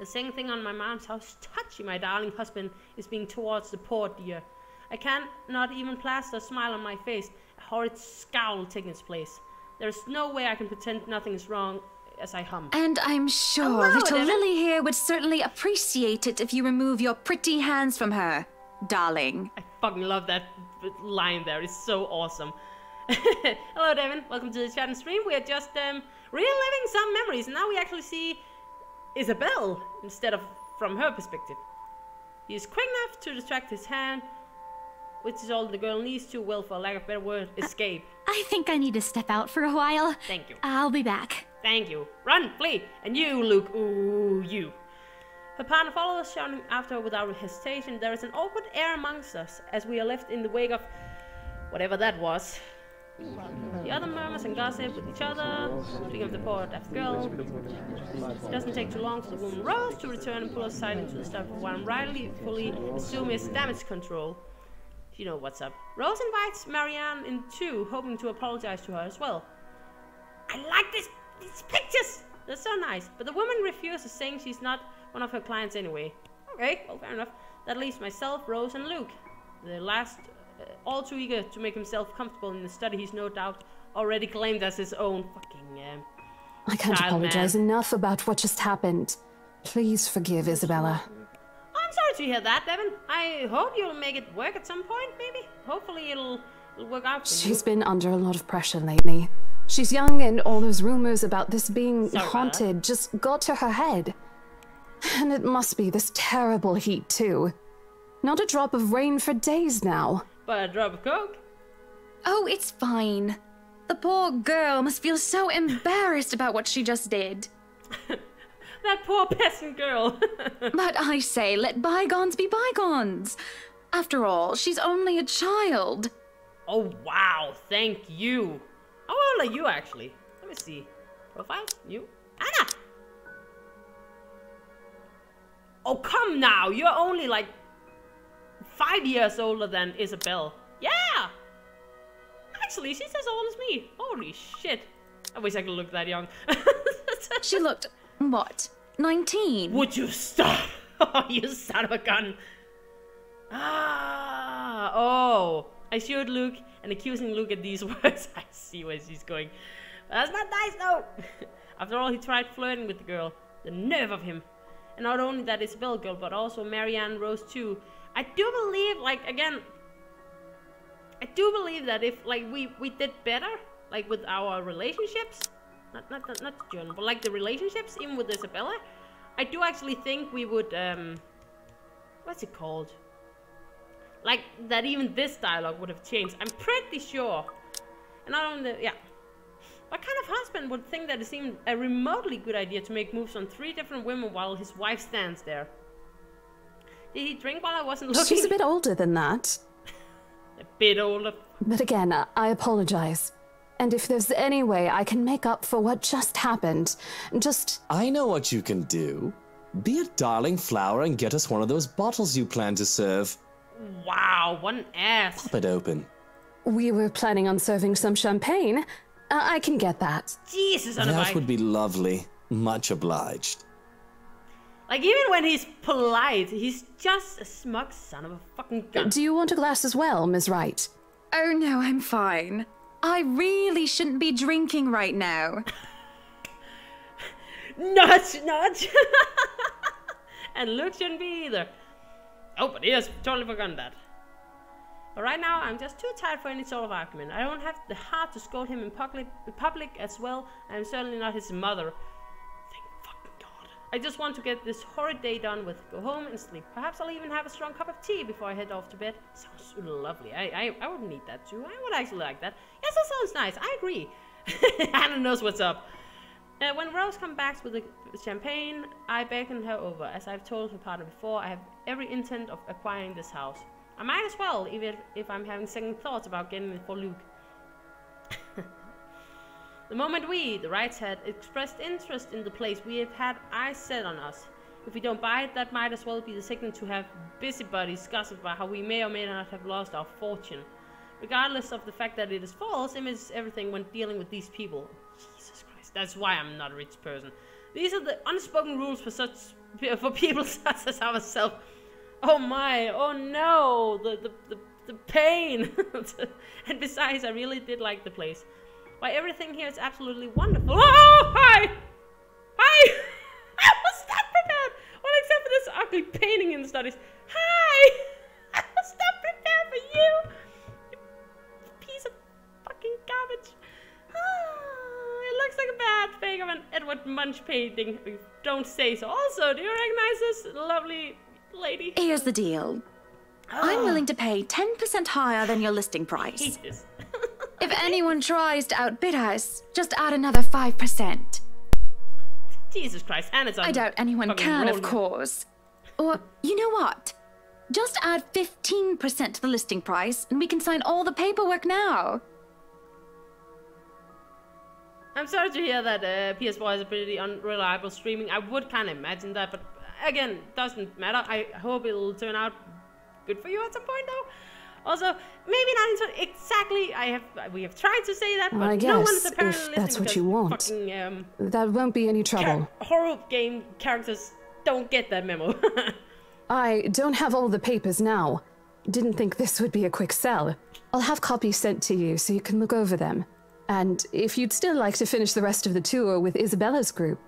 the same thing on my mom's house. Touchy, my darling husband is being towards the poor dear. I can't not even plaster a smile on my face. A horrid scowl taking its place. There's no way I can pretend nothing is wrong as I hum. And I'm sure little Lily here would certainly appreciate it if you remove your pretty hands from her, darling. I fucking love that line there. It's so awesome. Hello, Devin. Welcome to the chat and stream. We are just reliving some memories. Now we actually see Isabel instead of from her perspective. He is quick enough to distract his hand, which is all the girl needs to, well, for lack of a better word, escape. I think I need to step out for a while. Thank you. I'll be back. Thank you. Run, flee, and you, Luke, ooh, you. Her partner follows us, shouting after her without hesitation. There is an awkward air amongst us as we are left in the wake of whatever that was. The other murmurs and gossip with each other. Speaking of the poor deaf girl, it doesn't take too long for the woman Rose to return and pull us aside into the stuff of what I'm rightfully assume is damage control. You know what's up. Rose invites Marianne in too, hoping to apologize to her as well. I like these pictures! They're so nice. But the woman refuses, saying she's not one of her clients anyway. Okay, well, fair enough. That leaves myself, Rose, and Luke. The last, all too eager to make himself comfortable in the study he's no doubt already claimed as his own fucking, I can't apologize enough about what just happened. Please forgive Isabella. I'm sorry to hear that, Devin. I hope you'll make it work at some point, maybe. Hopefully it'll work out for you. She's been under a lot of pressure lately. She's young, and all those rumors about this being haunted just got to her head. And it must be this terrible heat, too. Not a drop of rain for days now. But a drop of coke? Oh, it's fine. The poor girl must feel so embarrassed about what she just did. That poor peasant girl. But I say, let bygones be bygones. After all, she's only a child. Oh, wow. Thank you. How old are you, actually? Let me see. Profile? You? Anna! Oh, come now. You're only like 5 years older than Isabel. Yeah! Actually, she's as old as me. Holy shit. I wish I could look that young. She looked, what, 19. Would you stop? Oh, you son of a gun. Ah, oh. I showed Luke an accusing look at these words. I see where she's going. That's not nice, though. After all, he tried flirting with the girl. The nerve of him. And not only that Isabel girl, but also Marianne Rose too. I do believe, like, again, I do believe that if, like, we did better, like, with our relationships, not the journal, but, like, the relationships, even with Isabella, I do actually think we would, what's it called? Like, that even this dialogue would have changed. I'm pretty sure. And not only, yeah. What kind of husband would think that it seemed a remotely good idea to make moves on 3 different women while his wife stands there? Did he drink while I wasn't looking? She's a bit older than that. A bit older. But again, I apologize. And if there's any way I can make up for what just happened, just... I know what you can do. Be a darling flower and get us one of those bottles you plan to serve. Wow, what an ass. Pop it open. We were planning on serving some champagne. I can get that. Jesus, on a bike. That would be lovely. Much obliged. Like, even when he's polite, he's just a smug son of a fucking gun. Do you want a glass as well, Ms. Wright? Oh no, I'm fine. I really shouldn't be drinking right now. Nudge, nudge. And Luke shouldn't be either. Oh, but he has totally forgotten that. But right now, I'm just too tired for any sort of argument. I don't have the heart to scold him in public as well. I'm certainly not his mother. Thank fucking God. I just want to get this horrid day done with. Go home and sleep. Perhaps I'll even have a strong cup of tea before I head off to bed. Sounds lovely. I would need that too. I would actually like that. Yes, that sounds nice. I agree. Hannah knows what's up. When Rose comes back with the champagne, I beckon her over. As I've told her partner before, I have every intent of acquiring this house. I might as well, even if I'm having second thoughts about getting it for Luke. The moment we, the Wrights, had expressed interest in the place, we have had eyes set on us. If we don't buy it, that might as well be the signal to have busybodies gossip about how we may or may not have lost our fortune. Regardless of the fact that it is false, image is everything when dealing with these people. Jesus Christ, that's why I'm not a rich person. These are the unspoken rules for people such as ourselves. Oh my, oh no, the pain. And besides, I really did like the place. Why, everything here is absolutely wonderful. Oh, hi! Hi! I was not prepared! Well, except for this ugly painting in the studies. Hi! I was not prepared for you! You piece of fucking garbage. It looks like a bad fake of an Edward Munch painting. Don't say so. Also, do you recognize this lovely lady? Here's the deal. I'm willing to pay 10% higher than your listing price. I hate this. If anyone tries to outbid us, just add another 5%. Jesus Christ, Hannah's on. I doubt anyone can, of course. Or, you know what? Just add 15% to the listing price, and we can sign all the paperwork now. I'm sorry to hear that PS4 has a pretty unreliable streaming. I would kind of imagine that, but again, doesn't matter. I hope it'll turn out good for you at some point, though. Also, maybe not exactly. We have tried to say that, but I guess, no one is apparently listening. That's what you want. Fucking, that won't be any trouble. Horror game characters don't get that memo. I don't have all the papers now. Didn't think this would be a quick sell. I'll have copies sent to you so you can look over them. And if you'd still like to finish the rest of the tour with Isabella's group,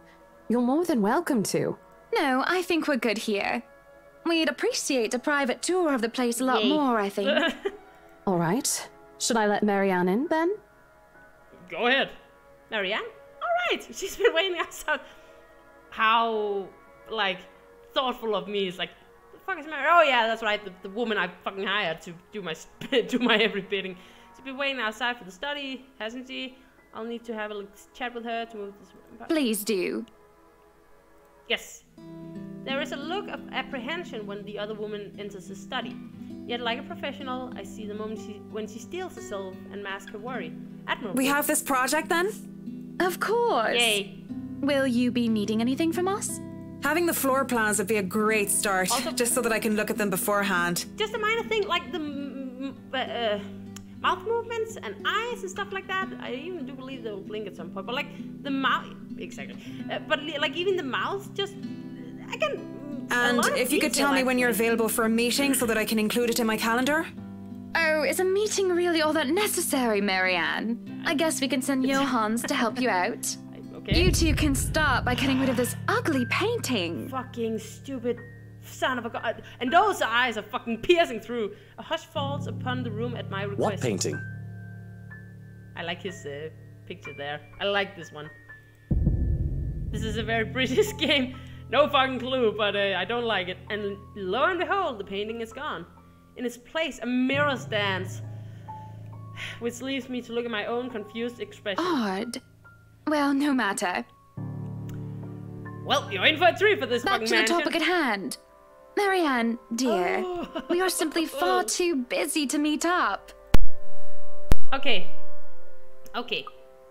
you're more than welcome to. No, I think we're good here. We'd appreciate a private tour of the place a lot more, I think. All right. Should I let Marianne in, then? Go ahead. Marianne? All right. She's been waiting outside. How, like, thoughtful of me. Is like, the fuck is Marianne? Oh, yeah, that's right. The woman I fucking hired to do my every bidding. She's been waiting outside for the study, hasn't she? I'll need to have a chat with her to move this. Please do. Yes. There is a look of apprehension when the other woman enters the study. Yet, like a professional, I see the moment when she steels herself and masks her worry. Admirable. We have this project, then? Of course. Yay. Will you be needing anything from us? Having the floor plans would be a great start, also, just so that I can look at them beforehand. Just a minor thing, like the mouth movements and eyes and stuff like that. I even do believe they will blink at some point. But like the mouth, exactly. But like even the mouth, just I can. And if you could tell me when you're available for a meeting so that I can include it in my calendar. Oh, is a meeting really all that necessary, Marianne? I guess we can send Johans to help you out. Okay. You two can start by getting rid of this ugly painting. Fucking stupid son of a god. And those eyes are fucking piercing through. A hush falls upon the room at my request. What painting? I like his picture there. I like this one. This is a very British game. No fucking clue, but I don't like it. And lo and behold, the painting is gone. In its place, a mirror stands. Which leaves me to look at my own confused expression. Odd. Well, no matter. Well, you're in for a treat for this fucking mansion. Back to the topic at hand. Marianne, dear, we are simply far too busy to meet up. Okay. Okay.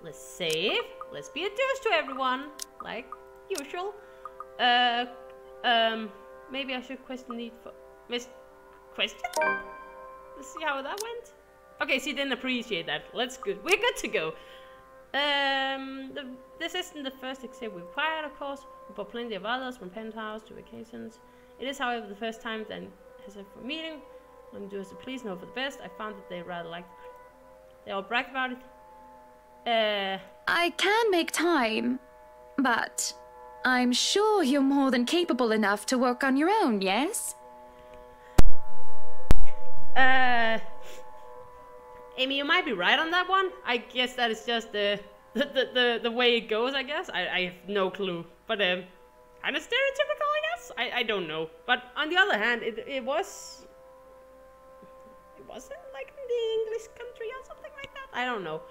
Let's save. Let's be a douche to everyone. Like usual. Maybe I should question the question? Let's see how that went. Okay, she didn't appreciate that. Let's good. We're good to go. This isn't the first except we've acquired, of course. We bought plenty of others from penthouse to vacations. It is, however, the first time that has a meeting. When do as you please, know for the best. I found that they rather liked it. They all bragged about it. I can make time, but I'm sure you're more than capable enough to work on your own, yes? Amy, you might be right on that one. I guess that is just the way it goes, I guess. I have no clue. But kind of stereotypical, I guess. I don't know. But on the other hand, it wasn't like in the English country or something like that. I don't know.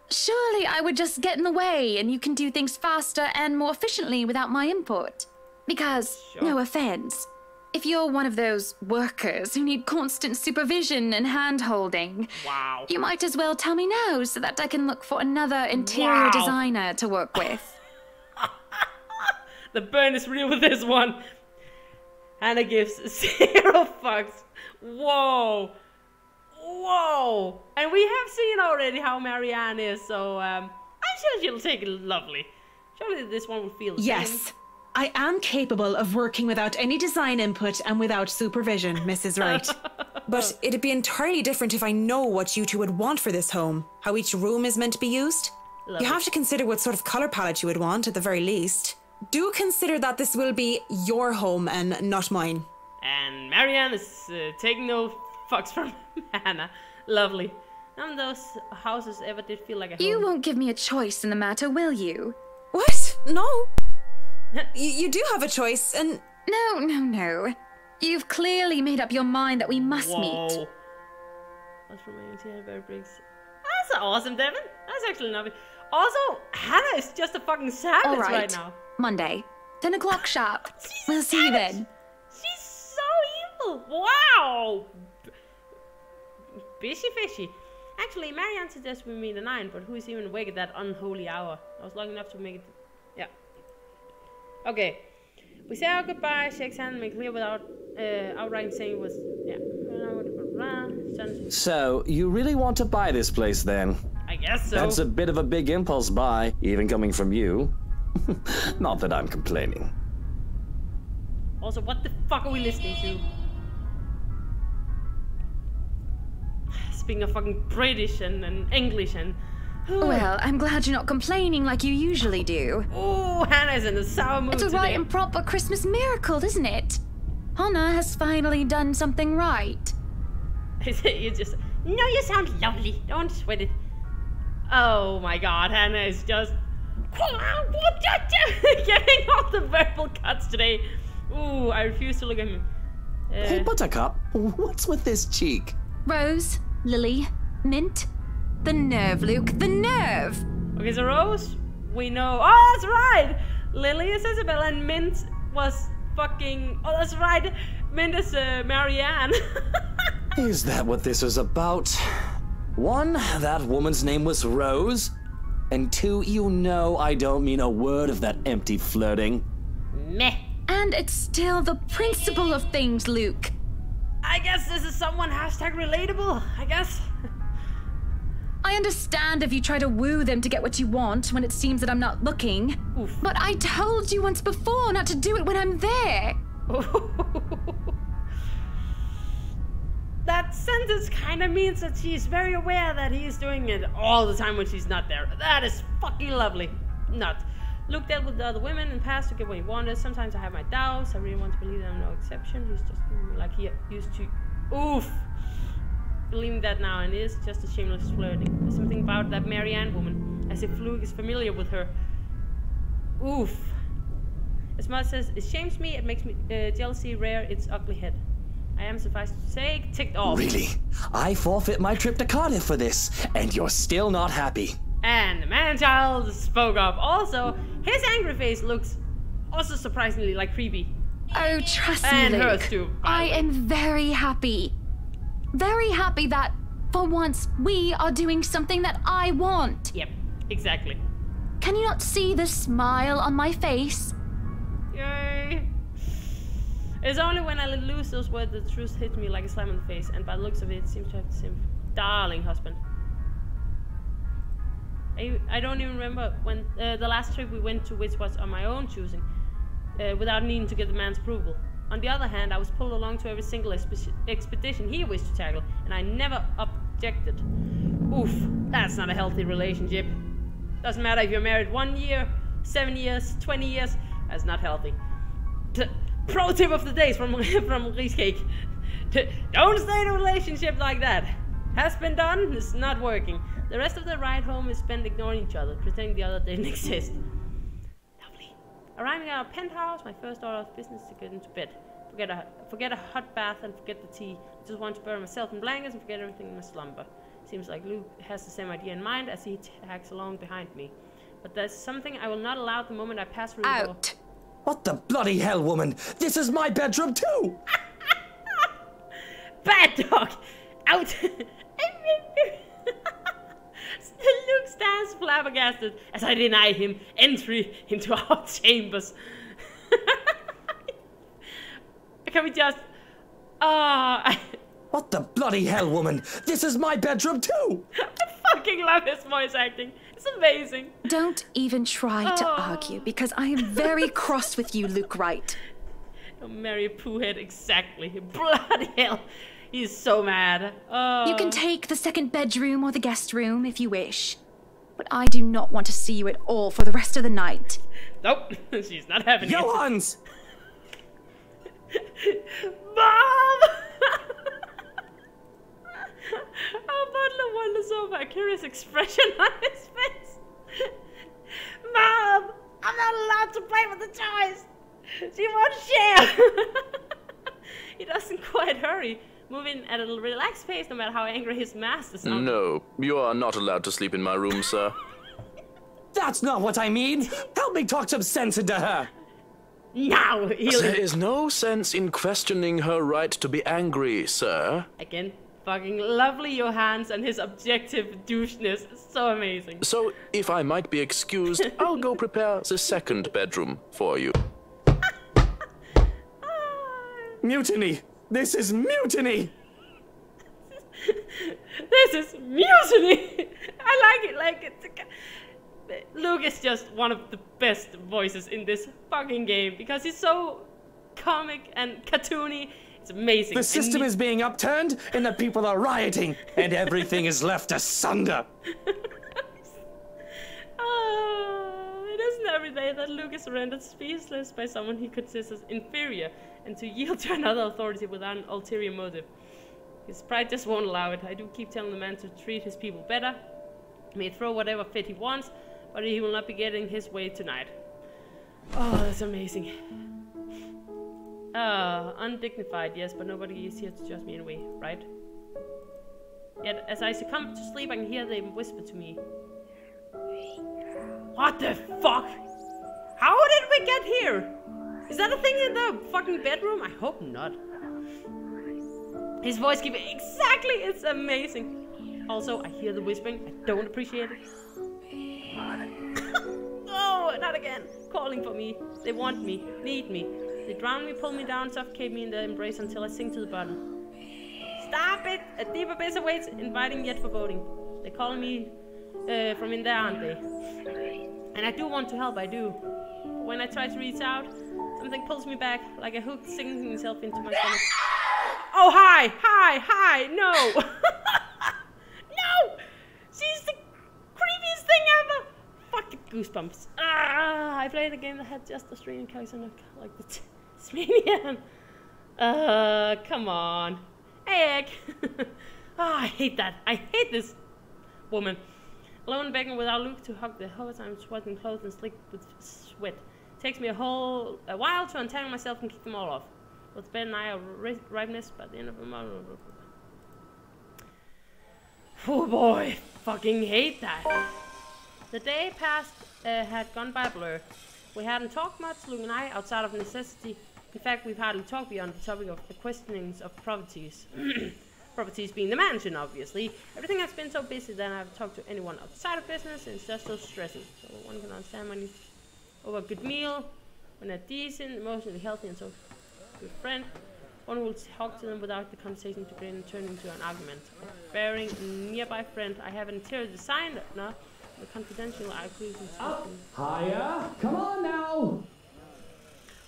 Surely I would just get in the way and you can do things faster and more efficiently without my input. Because, no offense, if you're one of those workers who need constant supervision and hand-holding, you might as well tell me now so that I can look for another interior designer to work with. The burn is real with this one. Hannah gives 0 fucks. Whoa. Whoa. And we have seen already how Marianne is, so I'm sure she'll take it lovely. Surely this one will feel the same. I am capable of working without any design input and without supervision, Mrs. Wright. But it'd be entirely different if I know what you two would want for this home, how each room is meant to be used. You have to consider what sort of color palette you would want at the very least. Do consider that this will be your home and not mine. And Marianne is taking no fucks from Hannah. Lovely. None of those houses ever did feel like a home. You won't give me a choice in the matter, will you? What? No. You do have a choice, and... No. You've clearly made up your mind that we must meet. That's from very Briggs. That's awesome, Devin. That's actually lovely. Also, Hannah is just a fucking savage right now. Monday, 10 o'clock sharp. We'll see you then. She's so evil. Wow. Fishy. Actually, Marianne suggests we meet at 9, but who is even awake at that unholy hour? I was lucky enough to make it. Yeah. Okay. We say our goodbye, shakes hand, make clear without outright saying it was. Yeah. So, you really want to buy this place then? I guess so. That's a bit of a big impulse buy, even coming from you. Not that I'm complaining. Also, what the fuck are we listening to? Speaking of fucking British and English and... Well, I'm glad you're not complaining like you usually do. Oh, Hannah's in a sour mood today. It's a right and proper Christmas miracle, isn't it? Hannah has finally done something right. You just... No, you sound lovely. Don't sweat it. Oh my god, Hannah is just... getting all the verbal cuts today. Ooh, I refuse to look at him. Hey, Buttercup, what's with this cheek? Rose, Lily, Mint. The nerve, Luke, the nerve! Okay, so Rose, we know... Oh, that's right! Lily is Isabel and Mint was fucking... Oh, that's right! Mint is Marianne. Is that what this is about? 1, that woman's name was Rose. And 2, you know I don't mean a word of that empty flirting. Meh. And it's still the principle of things, Luke. I guess this is someone #relatable, I guess. I understand if you try to woo them to get what you want when it seems that I'm not looking. Oof. But I told you once before not to do it when I'm there. That sentence kind of means that she's very aware that he's doing it all the time when she's not there. That is fucking lovely. Not. Luke dealt with the other women in the past to get what he wanted. Sometimes I have my doubts. I really want to believe that I'm no exception. He's just like he used to. Oof. Believing that now, and it is just a shameless flirting. There's something about that Mary Ann woman, as if Luke is familiar with her. Oof. As much as it shames me, it makes me jealousy rear its ugly head. I am, suffice to say, ticked off. Really? I forfeit my trip to Cardiff for this, and you're still not happy. And the man-child spoke up. Also, his angry face looks also surprisingly like creepy. Oh, trust me, and Luke. hers too. I am very happy. Very happy that, for once, we are doing something that I want. Yep, exactly. Can you not see the smile on my face? Yay. It's only when I let loose those words that the truth hits me like a slam on the face, and by the looks of it, it seems to have the same darling husband. I don't even remember when the last trip we went to, which was on my own choosing, without needing to get the man's approval. On the other hand, I was pulled along to every single expedition he wished to tackle, and I never objected. Oof, that's not a healthy relationship. Doesn't matter if you're married 1 year, 7 years, 20 years, that's not healthy. Pro tip of the day from RiisCake. Don't stay in a relationship like that. Has been done, it's not working. The rest of the ride home is spent ignoring each other, pretending the other didn't exist. Lovely. Arriving at our penthouse, my first order of business is to get into bed. Forget a hot bath and forget the tea. I just want to bury myself in blankets and forget everything in my slumber. Seems like Luke has the same idea in mind as he tags along behind me. But there's something I will not allow the moment I pass through the door. What the bloody hell, woman? This is my bedroom too! Bad dog! Out! Luke stands flabbergasted as I deny him entry into our chambers. Can we just... What the bloody hell, woman? This is my bedroom too! I fucking love his voice acting. It's amazing. Don't even try to argue, because I am very cross with you, Luke Wright. Oh, Mary Poohead, exactly. Bloody hell. He's so mad. You can take the second bedroom or the guest room if you wish. But I do not want to see you at all for the rest of the night. Nope, she's not having it. Johans! Mom! Our butler wonders over a curious expression on his face. Mom! I'm not allowed to play with the toys! She won't share! He doesn't quite hurry, moving at a relaxed pace no matter how angry his master sounds. No, you are not allowed to sleep in my room, sir. That's not what I mean! Help me talk some sense into her! Now he'll... There is no sense in questioning her right to be angry, sir. Again, fucking lovely Johannes and his objective doucheness is so amazing. So, if I might be excused, I'll go prepare the second bedroom for you. Mutiny! This is mutiny! This is mutiny! I like it, like it. Luke is just one of the best voices in this fucking game because he's so comic and cartoony. It's amazing. The system is being upturned and the people are rioting and everything is left asunder. It isn't every day that Luke is rendered speechless by someone he considers inferior and to yield to another authority without an ulterior motive. His pride just won't allow it. I do keep telling the man to treat his people better. He may throw whatever fit he wants, but he will not be getting his way tonight. Oh, that's amazing. Undignified, yes, but nobody is here to judge me anyway, right? Yet, as I succumb to sleep, I can hear them whisper to me. What the fuck? How did we get here? Is that a thing in the fucking bedroom? I hope not. His voice keeps exactly, it's amazing. Also, I hear the whispering. I don't appreciate it. Oh, not again. Calling for me. They want me, need me. They drown me, pull me down, suffocate me in their embrace until I sink to the bottom. Stop it! A deep abyss awaits, inviting yet foreboding. They're calling me from in there, aren't they? And I do want to help, I do. But when I try to reach out, something pulls me back, like a hook sinking itself into my stomach. Oh, hi! Hi! Hi! No! No! She's the creepiest thing ever! Fucking goosebumps. Ah! I played a game that had just Australian characters like the Tasmanian. Come on. Hey, Egg! Oh, I hate that. I hate this woman. Alone begging without Luke to hug the whole time, sweating clothes and slicked with sweat. Takes me a while to untangle myself and kick them all off. With Ben and I are ripeness by the end of the month. Oh boy, fucking hate that. The day past had gone by a blur. We hadn't talked much, Luke and I, outside of necessity. In fact, we've hardly talked beyond the topic of the questionings of properties. Properties being the mansion, obviously. Everything has been so busy that I haven't talked to anyone outside of business, and it's just so stressing. So one can understand when you over a good meal, when they're decent, emotionally healthy, and so good friend. One will talk to them without the conversation to turn into an argument. Bearing a nearby friend, I have an interior designer, the confidential Up higher! Come on now!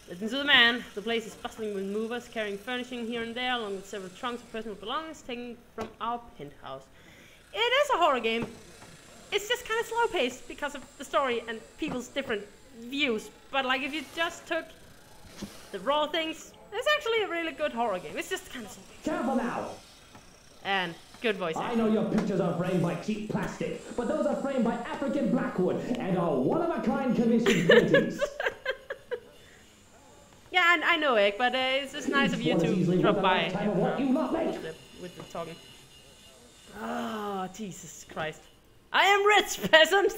Listen to the man. The place is bustling with movers carrying furnishing here and there, along with several trunks of personal belongings taken from our penthouse. It is a horror game. It's just kind of slow-paced because of the story and people's different views. But like, if you just took the raw things, it's actually a really good horror game. It's just kind of slow-paced. Careful now! And good voice acting. I know your pictures are framed by cheap plastic, but those are framed by African blackwood and are one-of-a-kind commissioned printings. Yeah, and I know, Egg, but it's just nice of you to drop by with the talking. Oh, Jesus Christ. I am rich, peasant!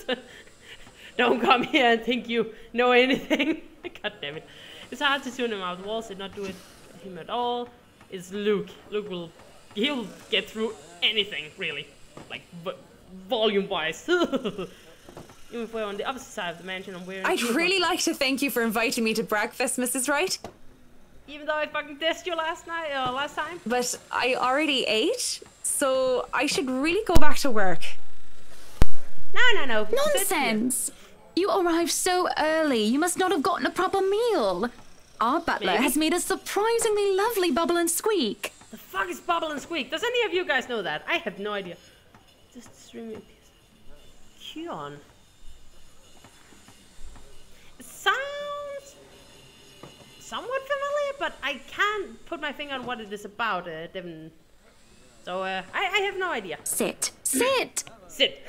Don't come here and think you know anything. God damn it. It's hard to tune him out. Walls did not do it for him at all. It's Luke. He'll get through anything, really. Like, volume-wise. Even if we're on the opposite side of the mansion, I'm wearing. I'd really like to thank you for inviting me to breakfast, Mrs. Wright. Even though I fucking dissed you last time. But I already ate, so I should really go back to work. No. Nonsense! You arrived so early. You must not have gotten a proper meal. Our butler has made a surprisingly lovely bubble and squeak. The fuck is bubble and squeak? Does any of you guys know that? I have no idea. Just streaming a piece. Kion. Sounds somewhat familiar, but I can't put my finger on what it is about, Devin. So, I have no idea. Sit. Sit.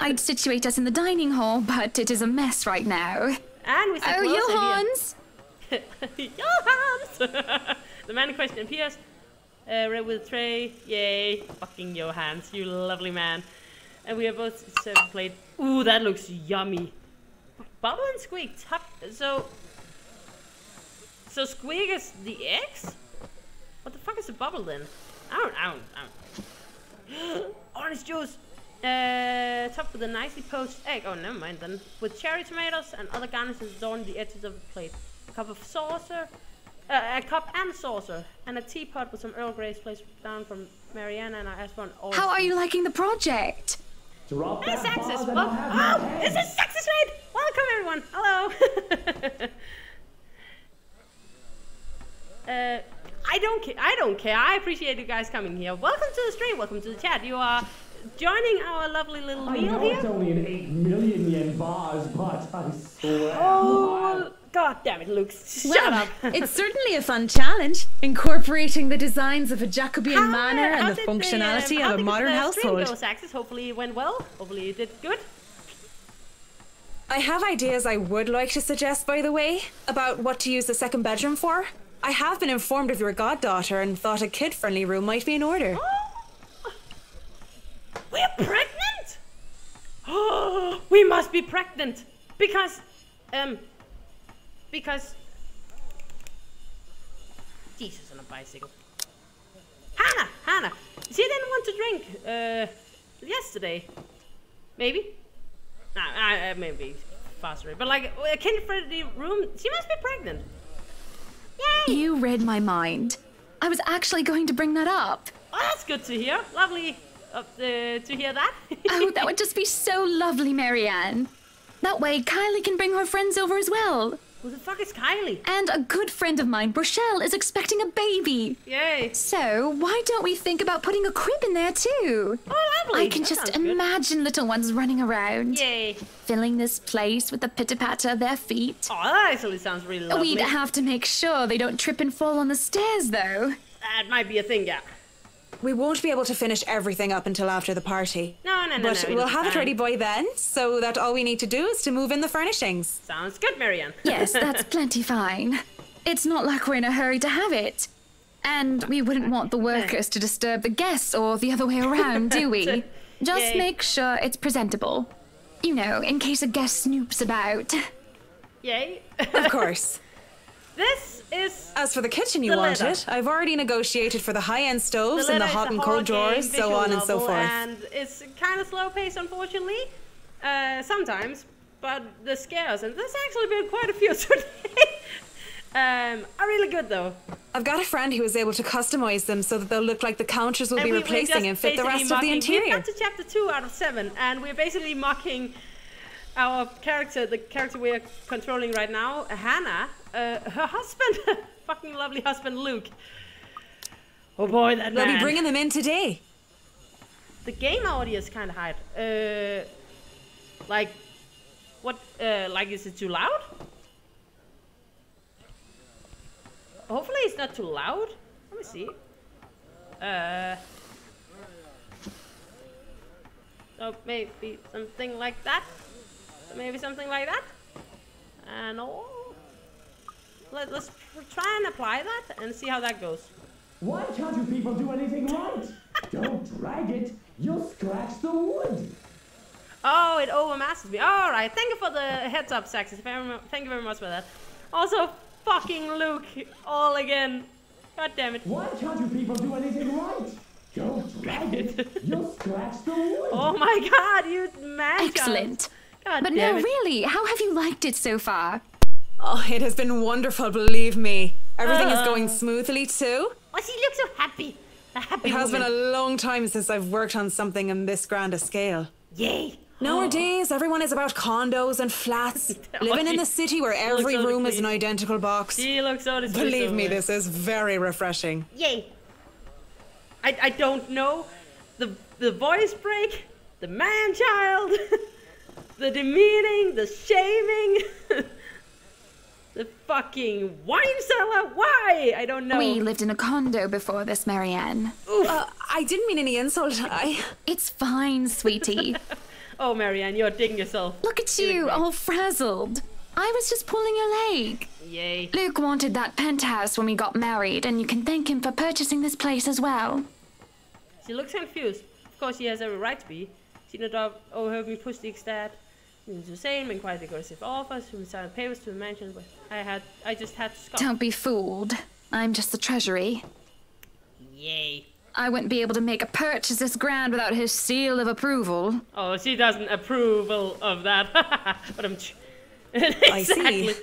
I'd situate us in the dining hall, but it is a mess right now. And we said Johans! Johans! The man in question appears, red with a tray. Yay, fucking Johans, you lovely man. And we are both served a plate. Ooh, that looks yummy. Bubble and squeak. So squeak is the eggs? What the fuck is a bubble then? I don't. Orange juice. Topped with a nicely poached egg. Oh, never mind then. With cherry tomatoes and other garnishes adorning the edges of the plate. A cup and saucer, and a teapot with some Earl Grey's placed down from Mariana, and I asked for an orange. How are you liking the project? Success! Oh, it's a success rate! Welcome everyone! Hello! I don't care. I appreciate you guys coming here. Welcome to the stream, welcome to the chat. You are joining our lovely little meal here. It's only an 8 million yen bars, but I swear. Oh, god damn it, Luke. Shut up. It's certainly a fun challenge, incorporating the designs of a Jacobean manor and the functionality of a modern household. Hopefully it went well. Hopefully you did good. I have ideas I would like to suggest, by the way, about what to use the second bedroom for. I have been informed of your goddaughter and thought a kid-friendly room might be in order. Oh, we're pregnant? Oh, we must be pregnant because Jesus on a bicycle. Hannah, she didn't want to drink yesterday. Maybe. Maybe faster. But like a kid-friendly room, she must be pregnant. Yay! You read my mind. I was actually going to bring that up. Oh, that's good to hear. Lovely to hear that. Oh, that would just be so lovely, Marianne. That way, Kylie can bring her friends over as well. Who the fuck is Kylie? And a good friend of mine, Rochelle, is expecting a baby. Yay. So, why don't we think about putting a crib in there too? Oh, lovely. I can just imagine little ones running around. Yay. Filling this place with the pitter-patter of their feet. Oh, that actually sounds really lovely. We'd have to make sure they don't trip and fall on the stairs, though. That might be a thing, yeah. We won't be able to finish everything up until after the party. No. But we'll have it ready by then, so that all we need to do is to move in the furnishings. Sounds good, Marianne. Yes, that's plenty fine. It's not like we're in a hurry to have it. And we wouldn't want the workers to disturb the guests or the other way around, do we? Just make sure it's presentable. You know, in case a guest snoops about. Yay. Of course. This is... As for the kitchen you wanted, I've already negotiated for the high-end stoves and the hot and cold drawers, so on and so forth. And it's kind of slow-paced, unfortunately, sometimes, but the scares, and there's actually been quite a few today, are really good, though. I've got a friend who was able to customize them so that they'll look like the counters we'll be replacing and fit the rest of the interior. We've got to chapter 2 out of 7, and we're basically mocking our character, the character we're controlling right now, Hannah, her husband, fucking lovely husband, Luke. Oh boy, that man. They'll be bringing them in today. The game audio is kind of high. Like, what, like, is it too loud? Hopefully it's not too loud. Let me see. So maybe something like that. Maybe something like that. And let's try and apply that and see how that goes. Why can't you people do anything right? Don't drag it. You'll scratch the wood. Oh, it overmasters me. All right. Thank you for the heads up, Saxes. Thank you very much for that. Also, fucking Luke, all again. God damn it. Why can't you people do anything right? Don't drag it. You'll scratch the wood. Oh my god, you man. Excellent. God but damn no, it. really, how have you liked it so far? Oh, it has been wonderful, believe me. Everything is going smoothly too. Oh, she looks so happy. A happy It has woman. been a long time since I've worked on something on this grand a scale. Yay. Nowadays, everyone is about condos and flats, living in the city where every room is an identical box. She looks so displeased. Believe me, this is very refreshing. Yay. I don't know. The voice break, the man-child, the demeaning, the shaming, the fucking wine cellar. Why? I don't know. We lived in a condo before this, Marianne. I didn't mean any insult. It's fine, sweetie. Oh, Marianne, you're digging yourself. Look at you, all frazzled. I was just pulling your leg. Yay. Luke wanted that penthouse when we got married, and you can thank him for purchasing this place as well. She looks confused. Of course, she has every right to be. She no doubt overheard me push the ecstatic into the same and quite aggressive offers who signed papers to the mansion, but I just had to scoff. Don't be fooled. I'm just the treasury. Yay. I wouldn't be able to make a purchase this grand without his seal of approval. Oh, she doesn't approval of that. But I'm... I see.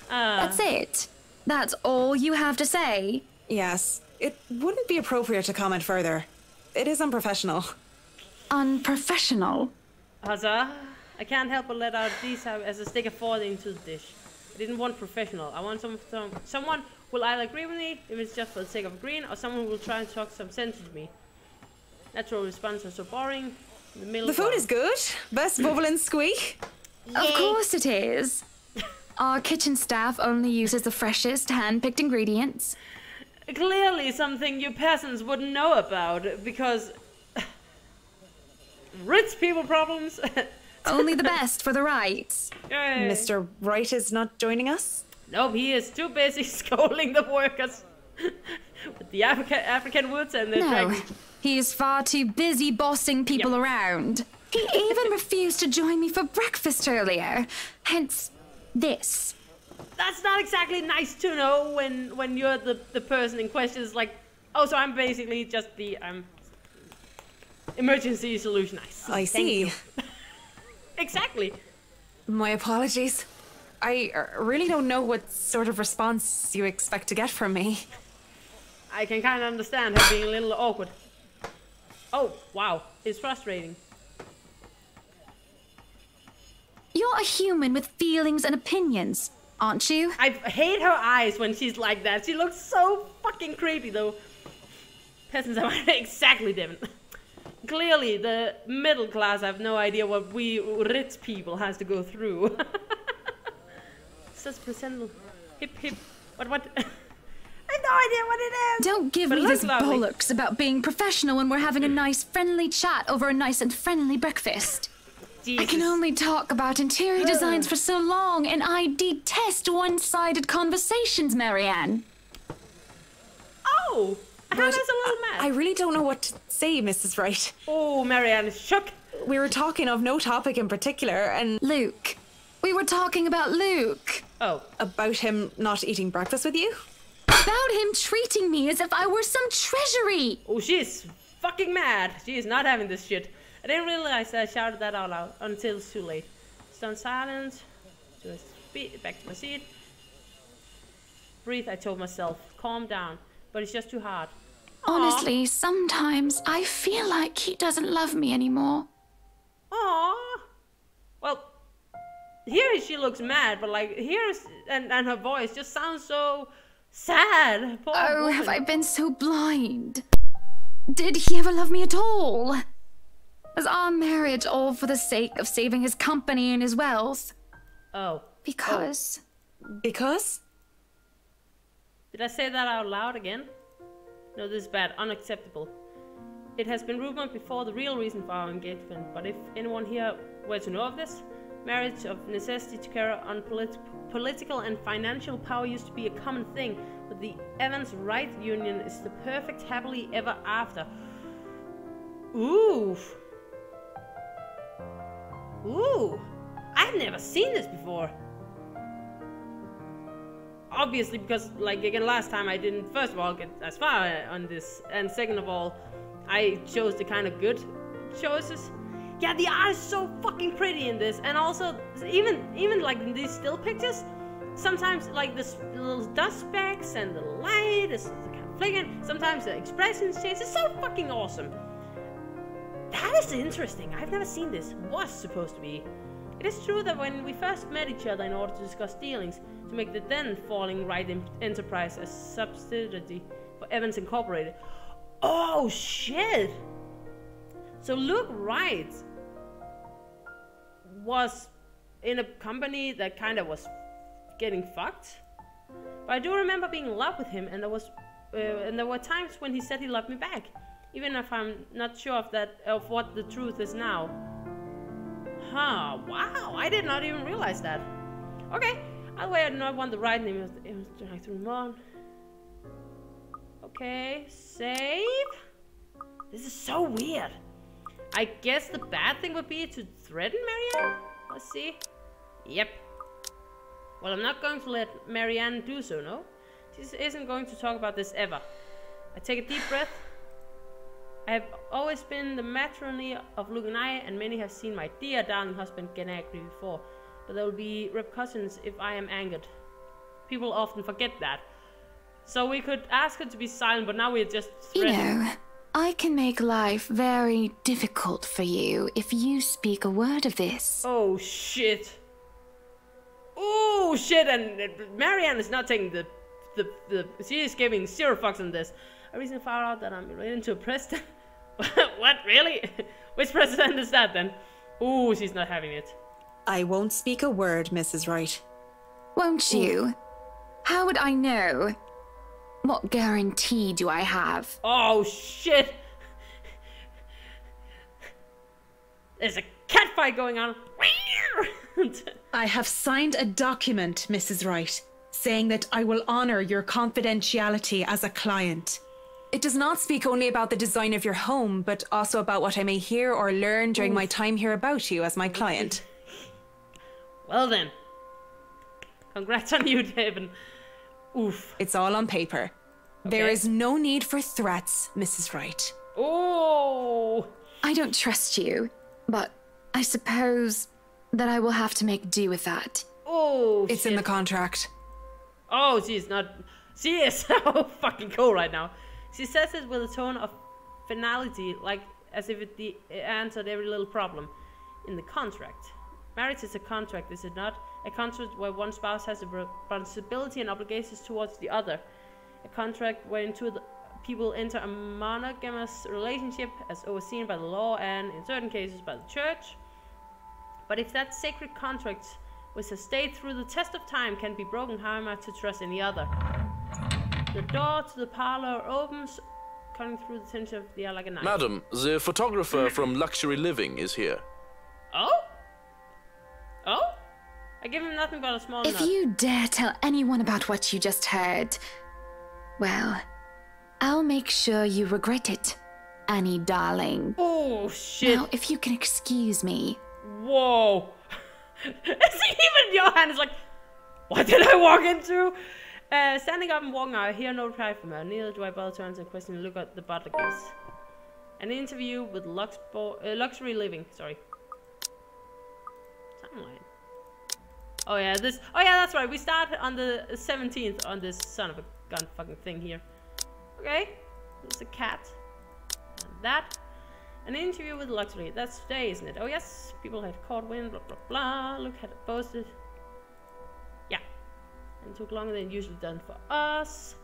That's it. That's all you have to say. Yes. It wouldn't be appropriate to comment further. It is unprofessional. Unprofessional? Huzzah. I can't help but let out these as a stick of thought into the dish. I didn't want professional. I want someone who will either agree with me, if it's just for the sake of agreeing, or someone who will try and talk some sense into me. Natural responses are so boring. The food is good. Best bubble and squeak. Of course it is. Our kitchen staff only uses the freshest hand-picked ingredients. Clearly something you peasants wouldn't know about, because... rich people problems. Only the best for the rights. Yay. Mr. Wright is not joining us? Nope, he is too busy scolding the workers with the African woods and the dragons. He is far too busy bossing people around. He even refused to join me for breakfast earlier. Hence, this. That's not exactly nice to know when you're the person in question. Is like, oh, so I'm basically just the emergency solution. I see. Exactly. My apologies. I really don't know what sort of response you expect to get from me. I can kind of understand her being a little awkward. Oh, wow. It's frustrating. You're a human with feelings and opinions, aren't you? I hate her eyes when she's like that. She looks so fucking creepy, though. Peasants are exactly different. Clearly, the middle class have no idea what we rich people has to go through. Such presentable. Hip hip. What? I have no idea what it is. Don't give me this bollocks about being professional when we're having a nice, friendly chat over a nice and friendly breakfast. Jesus. I can only talk about interior designs for so long, and I detest one-sided conversations, Marianne. Oh! Hannah's a little mad. I really don't know what to say, Mrs. Wright. Oh, Marianne is shook. We were talking of no topic in particular, and... Luke. We were talking about Luke. Oh. About him not eating breakfast with you? About him treating me as if I were some treasury. Oh, she's fucking mad. She is not having this shit. I didn't realize that I shouted that out loud until it's too late. Stone silence. Back to my seat. Breathe, I told myself. Calm down. But it's just too hard. Honestly, sometimes I feel like he doesn't love me anymore. Aww. Well, here she looks mad, but like here's and her voice just sounds so sad. Poor woman. Have I been so blind? Did he ever love me at all? Was our marriage all for the sake of saving his company and his wealth? Oh. Because... Because? Did I say that out loud again? No, this is bad. Unacceptable. It has been rumored before the real reason for our engagement, but if anyone here were to know of this, marriage of necessity to carry on political and financial power used to be a common thing, but the Evans-Wright union is the perfect happily ever after. Ooh. Ooh. I've never seen this before. Obviously, because, like, again, last time I didn't, first of all, get as far on this, and second of all, I chose the kind of good choices. Yeah, the art is so fucking pretty in this, and also, even like in these still pictures, sometimes, like, the little dust specks and the light is kind of flickering, sometimes the expressions change. It's so fucking awesome. That is interesting. I've never seen this. Was supposed to be. It is true that when we first met each other in order to discuss dealings, to make the then falling Wright enterprise a subsidiary for Evans Incorporated. Oh shit! So Luke Wright was in a company that kind of was getting fucked. But I do remember being in love with him, and there were times when he said he loved me back, even if I'm not sure of what the truth is now. Huh, wow, I did not even realize that. Okay, either way, I do not want the right name. It was trying to remove. Okay, save. This is so weird. I guess the bad thing would be to threaten Marianne? Let's see. Yep. Well, I'm not going to let Marianne do so, no? She isn't going to talk about this ever. I take a deep breath. I have always been the matrony of Luke and I, and many have seen my dear darling husband get angry before. But there will be repercussions if I am angered. People often forget that. So we could ask her to be silent, but now we're just threatening. You know, I can make life very difficult for you if you speak a word of this. Oh shit. Oh shit, and Marianne is not taking she is giving zero fucks on this. I recently found out that I'm related to a president. What, really? Which president is that then? Ooh, she's not having it. I won't speak a word, Mrs. Wright. Won't you? How would I know? What guarantee do I have? Oh shit! There's a catfight going on. I have signed a document, Mrs. Wright, saying that I will honor your confidentiality as a client. It does not speak only about the design of your home, but also about what I may hear or learn during my time here about you as my client. Well then. Congrats on you, Devin. Oof. It's all on paper. Okay. There is no need for threats, Mrs. Wright. Oh! I don't trust you, but I suppose that I will have to make do with that. Oh, it's in the contract. Oh, she is so fucking cool right now. She says it with a tone of finality, like as if it answered every little problem in the contract. Marriage is a contract, is it not? A contract where one spouse has a responsibility and obligations towards the other. A contract wherein two people enter a monogamous relationship as overseen by the law and, in certain cases, by the church. But if that sacred contract, which has stayed through the test of time, can be broken, how am I to trust any other? The door to the parlor opens, cutting through the tension of the air like a knife. Madam, the photographer from Luxury Living is here. Oh? Oh? I give him nothing but a small nod. If you dare tell anyone about what you just heard, well, I'll make sure you regret it, Annie darling. Oh, shit. Now, if you can excuse me. Whoa. Even Johan is like, what did I walk into? Standing up and walking out, I hear no reply from her. Neither do I bother to answer a question and look at the butler case. An interview with Luxury Living, sorry. Timeline. Oh yeah, that's right. We start on the 17th on this son of a gun fucking thing here. Okay, there's a cat. And that. An interview with Luxury. That's today, isn't it? Oh yes, people had caught wind, blah blah blah. Look, had it posted. Yeah. And it took longer than usually done for us.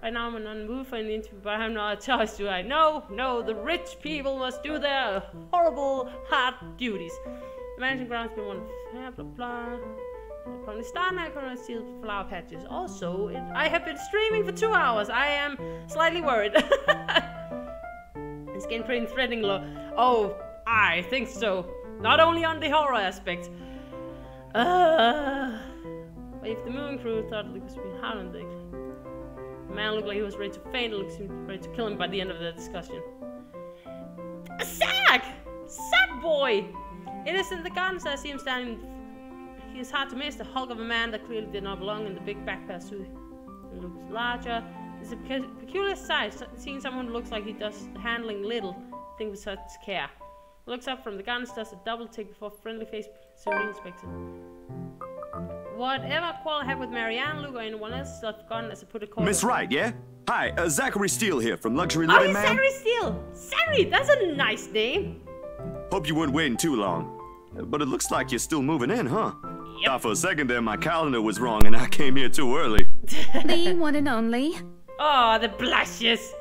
Right now I'm on the move for an interview, but I have no choice, do I? No, the rich people must do their horrible, hard duties. The managing grounds been one of blah blah. From the start, I couldn't see the flower patches. Also, I have been streaming for 2 hours. I am slightly worried. It's getting pretty threatening low. Oh, I think so. Not only on the horror aspect. But if the moving crew thought it was being hard on the man looked like he was ready to faint, looked ready to kill him by the end of the discussion. A sack! Sack boy! Innocent the guns, I see him standing. He is hard to miss, the hulk of a man that clearly did not belong in the big backpack suit. He looks larger. It's a peculiar sight, seeing someone who looks like he does handling little things with such care. He looks up from the guns, does a double take before friendly face Serene inspects him. Whatever quarrel I have with Marianne, Luke, or anyone else, I've forgotten as I put a call. Miss Wright, yeah? Hi, Zachary Steele here from Luxury Living, ma'am. Zachary Steele! Zachary, that's a nice name. Hope you weren't waiting too long. But it looks like you're still moving in, huh? Yep. Thought for a second there my calendar was wrong and I came here too early. The one and only. Oh, the blushes.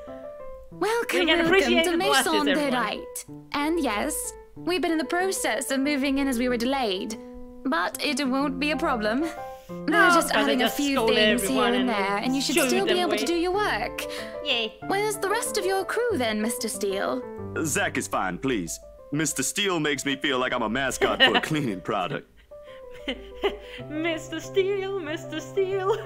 Welcome to Maison de Right. And yes, we've been in the process of moving in as we were delayed. But it won't be a problem. They're just adding a few things here and there, and you should still be able to do your work. Yay. Where's the rest of your crew then, Mr. Steele? Zach is fine, please. Mr. Steele makes me feel like I'm a mascot for a cleaning product. Mr. Steele, Mr. Steele.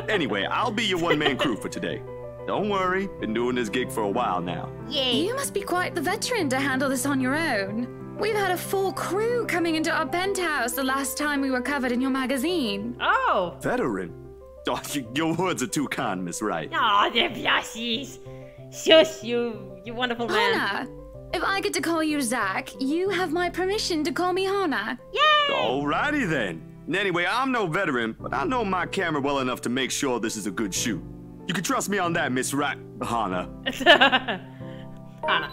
Anyway, I'll be your one-man crew for today. Don't worry, been doing this gig for a while now. Yay. You must be quite the veteran to handle this on your own. We've had a full crew coming into our penthouse the last time we were covered in your magazine. Oh. Veteran? Oh, your words are too kind, Miss Wright. Aw, the blushies. Shush, you wonderful man. Hannah, if I get to call you Zach, you have my permission to call me Hannah. Yay! Alrighty then. Anyway, I'm no veteran, but I know my camera well enough to make sure this is a good shoot. You can trust me on that, Miss Wright, Hannah. Hannah.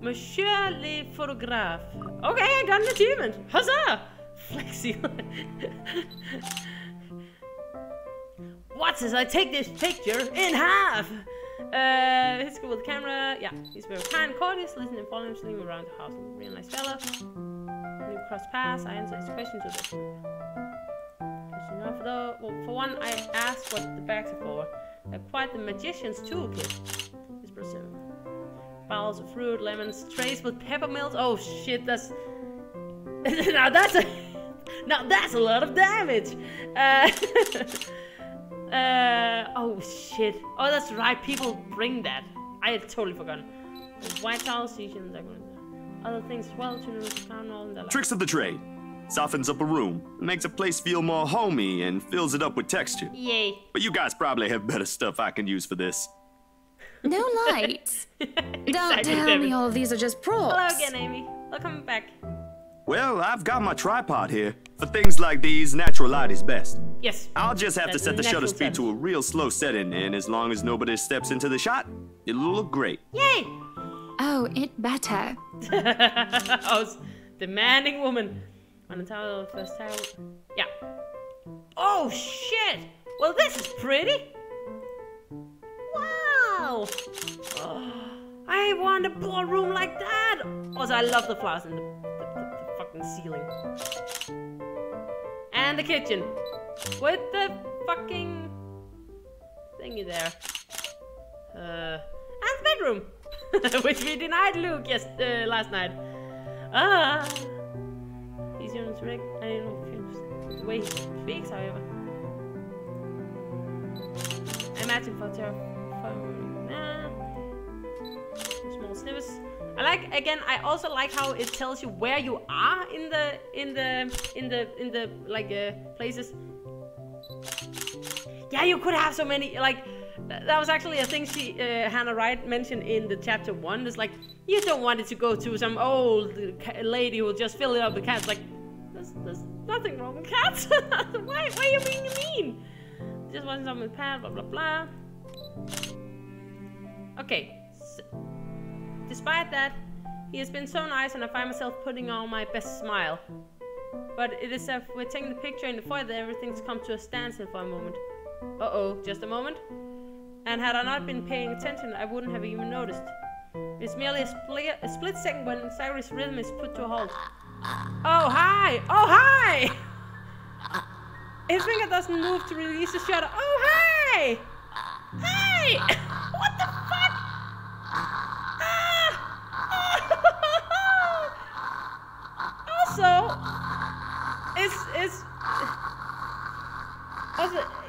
Monsieur le photographe. Okay, I got an achievement. Huzzah! Flexi. What says I take this picture in half? He's good with the camera. Yeah, he's very kind and courteous. Listen and follow him, sling him around the house. Real nice fella. We cross paths. I answer his questions with it. Well, for one, I asked what the bags are for. They're quite the magician's toolkit. This person. Bowls of fruit, lemons, trays with peppermills. Oh shit, that's now that's a lot of damage. Oh shit. Oh, that's right. People bring that. I had totally forgotten. There's white towels, seashells, other things as well. Tricks of the trade. Softens up a room, makes a place feel more homey, and fills it up with texture. Yay. But you guys probably have better stuff I can use for this. No lights. Don't tell me all of these are just props. Hello again, Amy. Welcome back. Well, I've got my tripod here. For things like these, natural light is best. Yes. I'll just have to set the shutter speed to a real slow setting, and as long as nobody steps into the shot, it'll look great. Yay! Oh, it better. Oh, demanding woman. On the tower of the first tower. Yeah. Oh shit! Well, this is pretty. Wow! Oh, I want a ballroom like that. Also, I love the flowers in the fucking ceiling. And the kitchen with the fucking thingy there. And the bedroom, which we denied Luke last night. He's on his rig. I don't know if the way he speaks, however. I imagine for small snippets. I also like how it tells you where you are in the like places. Yeah, you could have so many, like, that was actually a thing Hannah Wright mentioned in the chapter 1. It's like, you don't want it to go to some old lady who will just fill it up with cats. Like, there's nothing wrong with cats. Why are you being mean? Just wasn't something with Pat, blah blah blah. Okay. Despite that, he has been so nice, and I find myself putting on my best smile. But it is as we're taking the picture in the foyer that everything's come to a standstill for a moment. Uh-oh, just a moment. And had I not been paying attention, I wouldn't have even noticed. It's merely a split second when Cyrus' rhythm is put to a halt. Oh, hi! Oh, hi! His finger doesn't move to release the shutter. Oh, hi! Hi! What the fuck?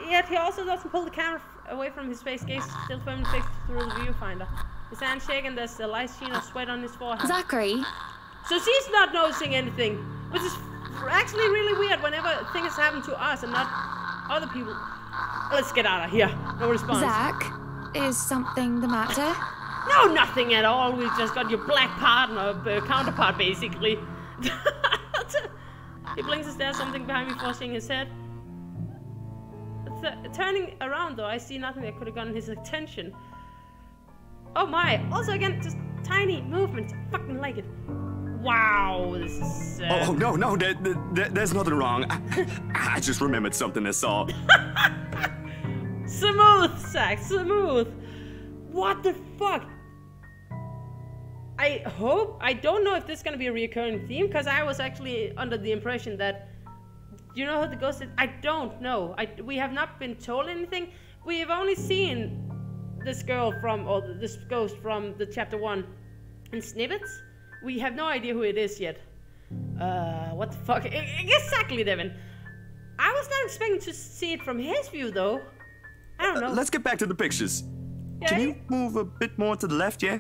Yet he also doesn't pull the camera away from his face, gaze still firmly fixed through the viewfinder. His hand shaking, there's a light sheen of sweat on his forehead. Zachary? So she's not noticing anything, which is actually really weird whenever things happen to us and not other people. Let's get out of here. No response. Zach, is something the matter? No, nothing at all. We just got your black partner, counterpart, basically. He blinks and stares something behind me, forcing his head. Turning around, though, I see nothing that could have gotten his attention. Oh my! Also, again, just tiny movements. I fucking like it. Wow, this is. Oh no, there's nothing wrong. I just remembered something I saw. Smooth, Zach, smooth. What the fuck? I don't know if this is gonna be a recurring theme, because I was actually under the impression that. You know who the ghost is? I don't know. We have not been told anything. We have only seen this girl this ghost from the chapter 1 in snippets. We have no idea who it is yet. What the fuck? Exactly, Devin. I was not expecting to see it from his view, though. I don't know. Let's get back to the pictures. Okay. Can you move a bit more to the left, yeah?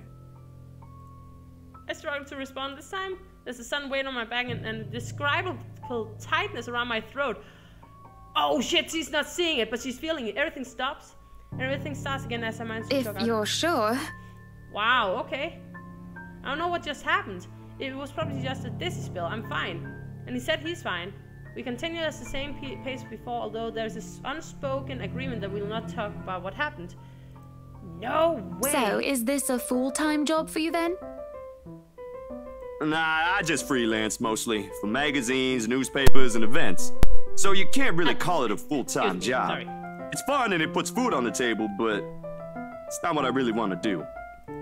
I struggled to respond this time. There's a sudden weight on my back and a describable tightness around my throat. Oh shit, she's not seeing it, but she's feeling it. Everything stops, and everything starts again as I manage to choke out. If you're sure. Wow, okay. I don't know what just happened. It was probably just a dizzy spell. I'm fine. And he said he's fine. We continue at the same pace before, although there's this unspoken agreement that we will not talk about what happened. No way! So, is this a full-time job for you then? Nah, I just freelance mostly, for magazines, newspapers, and events. So you can't really call it a full-time job. Sorry. It's fun and it puts food on the table, but it's not what I really want to do.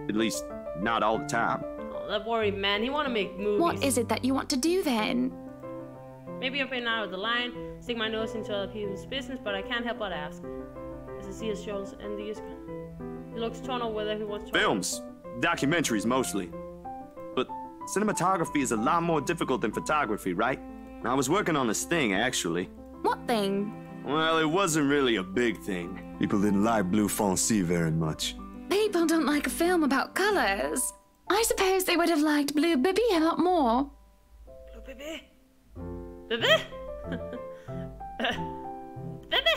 At least, not all the time. Oh, that worried man, he want to make movies. What is it that you want to do then? Maybe I've been out of the line, stick my nose into other people's business, but I can't help but ask. As I see his shoulders and he looks torn on whether he wants to... Films. Documentaries, mostly. But cinematography is a lot more difficult than photography, right? I was working on this thing, actually. What thing? Well, it wasn't really a big thing. People didn't like blue foncé very much. People don't like a film about colors. I suppose they would have liked Blue Baby a lot more. Blue Baby? Baby? Baby?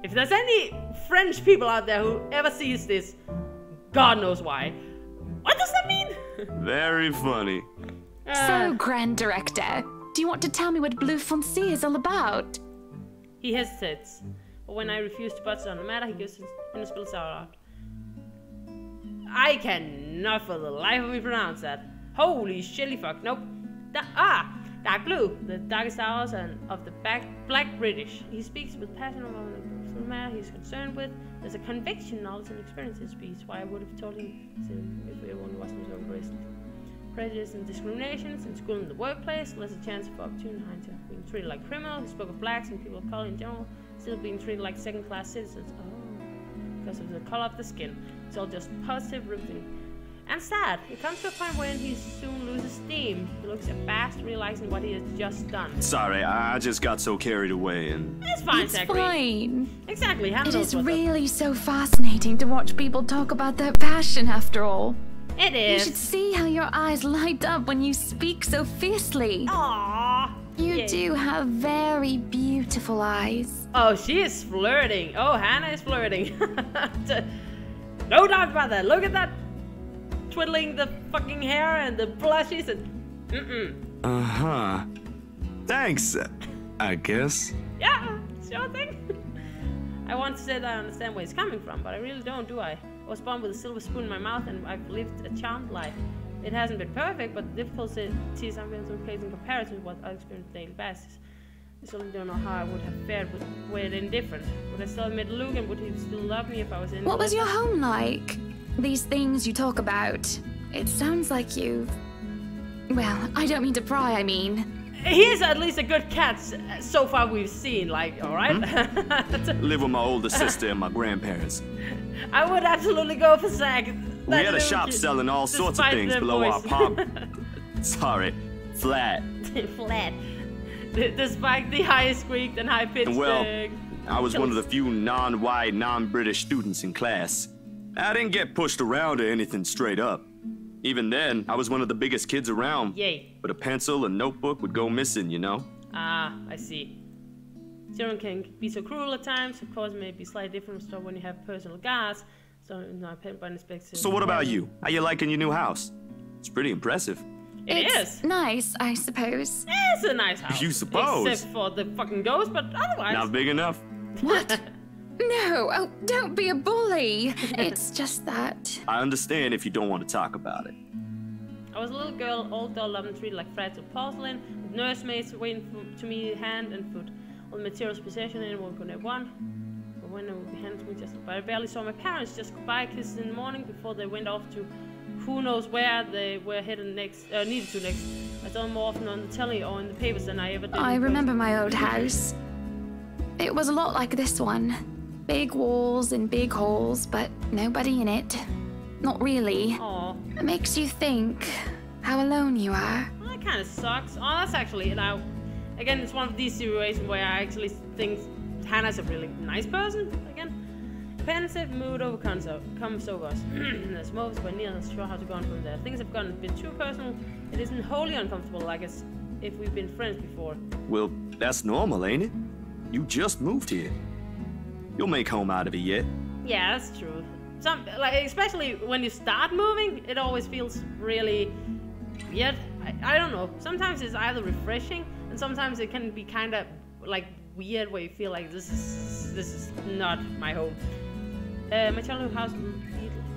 If there's any French people out there who ever sees this, God knows why. What does that mean? Very funny. So, Grand Director, do you want to tell me what Blue Foncé is all about? He hesitates, but when I refuse to budge on the matter, he gives his inner spills out. I cannot for the life of me pronounce that. Holy shitty fuck. Nope. Dark blue, the darkest hours of the black British. He speaks with passion about the matter he's concerned with. There's a conviction, knowledge, and experience in his speech. Why I would have told him if it only wasn't so embraced. Prejudice and discriminations in school and the workplace. Less a chance for opportunity being treated like criminal. He spoke of blacks and people of color in general still being treated like second-class citizens. Oh, because of the color of the skin. It's all just positive riveting. And sad. It comes to a point when he soon loses steam. He looks abashed, realizing what he has just done. Sorry, I just got so carried away and... It's fine, It's Zachary. fine. Exactly. It is really so fascinating to watch people talk about their passion after all. It is. You should see how your eyes light up when you speak so fiercely. Aww. You do have very beautiful eyes. Oh, she is flirting. Oh, Hannah is flirting. No doubt about that. Look at that. Twiddling the fucking hair and the blushes and Uh-huh. Thanks, I guess. Yeah, sure thing. I want to say that I understand where he's coming from, but I really don't, do I? I was born with a silver spoon in my mouth and I've lived a charmed life. It hasn't been perfect, but the difficulties I've been through place in comparison to what I experience on a daily basis. I certainly don't know how I would have fared were it indifferent. Would I still have met Luke and would he still love me if I was in? What was your home like? These things you talk about. It sounds like you've... Well, I don't mean to pry, I mean. He is at least a good cat so far we've seen, like, alright? Live with my older sister and my grandparents. I would absolutely go for Zach. We had a shop selling all sorts of things below our pub. Sorry, flat. Flat. Despite the high squeaked and high-pitched... Well, I was one of the few non-white, non-British students in class. I didn't get pushed around or anything straight up. Even then, I was one of the biggest kids around. Yay. But a pencil and notebook would go missing, you know? Ah, I see. Children can be so cruel at times. Of course, it may be slightly different stuff when you have personal guards. So, not paid by So what about you? How you liking your new house? It's pretty impressive. It's nice, I suppose. It's a nice house. You suppose? Except for the fucking ghost, but otherwise... Not big enough? What? No, oh, don't be a bully. It's just that. I understand if you don't want to talk about it. I was a little girl, all dolled up and treated like fragile porcelain, with nursemaids waiting to me hand and foot. All the materials possession anyone could have won. But when they would be handed to me but I barely saw my parents, just goodbye kisses in the morning before they went off to who knows where they were headed next, needed to next. I saw them more often on the telly or in the papers than I ever did. I remember my old house. It was a lot like this one. Big walls and big halls, but nobody in it. Not really. Aww. It makes you think how alone you are. Well, that kind of sucks. Oh, that's actually, now, again, it's one of these situations where I actually think Hannah's a really nice person. Again, pensive mood comes over us. There's moments where neither is sure how to go on from there. Things have gotten a bit too personal. It isn't wholly uncomfortable, like as if we've been friends before. Well, that's normal, ain't it? You just moved here. You'll make home out of it yet. Yeah, that's true. Especially when you start moving, it always feels really weird. I don't know. Sometimes it's either refreshing, and sometimes it can be kind of like weird, where you feel like this is not my home. My childhood house,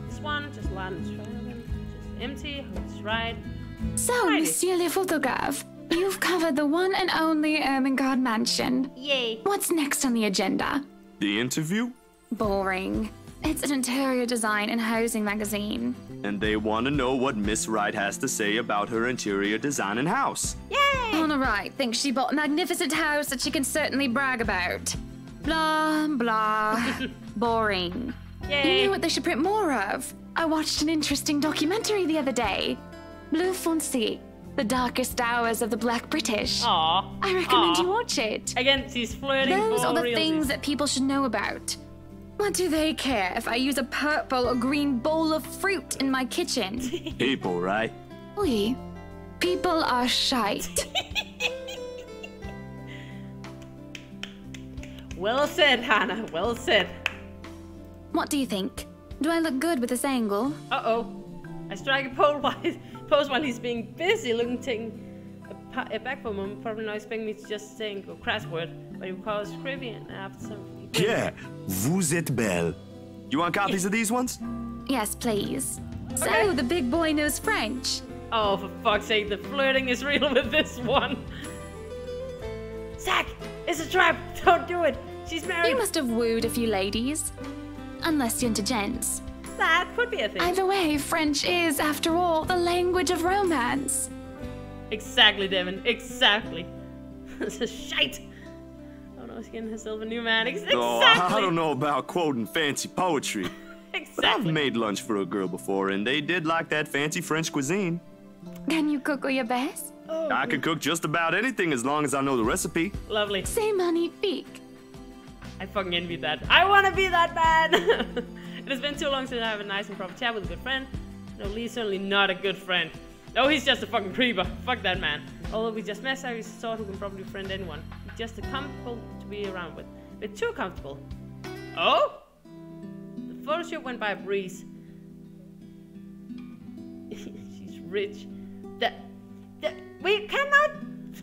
this one, just land and just empty. It's right. So, Monsieur Le Photographe, you've covered the one and only Ermengarde Mansion. Yay. What's next on the agenda? The interview? Boring. It's an interior design and housing magazine. And they want to know what Miss Wright has to say about her interior design and house. Yay! Honor Wright thinks she bought a magnificent house that she can certainly brag about. Blah, blah. Boring. Yay. You know what they should print more of? I watched an interesting documentary the other day. Bleu Foncé, the darkest hours of the Black British. Aww. I recommend you watch it. Again, she's flirting. Those are the things that people should know about. What do they care if I use a purple or green bowl of fruit in my kitchen? People, right? Oui. People are shite. Well said, Hannah. Well said. What do you think? Do I look good with this angle? Uh-oh. I strike a pose while he's being busy taking a back for a moment, probably not expecting me to just saying a crass word, but he calls creepy and after some... Yeah, vous êtes belle. You want copies of these ones? Yes, please. Okay. So, the big boy knows French. Oh, for fuck's sake, the flirting is real with this one. Zach, it's a trap. Don't do it. She's married. You must have wooed a few ladies. Unless you're into gents. That could be a thing. Either way, French is, after all, the language of romance. Exactly, Devin. Exactly. This is shite. Oh no, she's getting herself a new man. Exactly. Oh, I don't know about quoting fancy poetry. Exactly. But I've made lunch for a girl before, and they did like that fancy French cuisine. Can you cook your best? Oh, I can cook just about anything as long as I know the recipe. lovely. C'est magnifique. I fucking envy that. I want to be that man. It has been too long since I have a nice and proper chat with a good friend. No, Lee's certainly not a good friend. No, he's just a fucking creeper. Fuck that man. Although we just met, I thought he can probably friend anyone. He's just a comfortable to be around with. But too comfortable. Oh? The photo shoot went by a breeze. She's rich. We cannot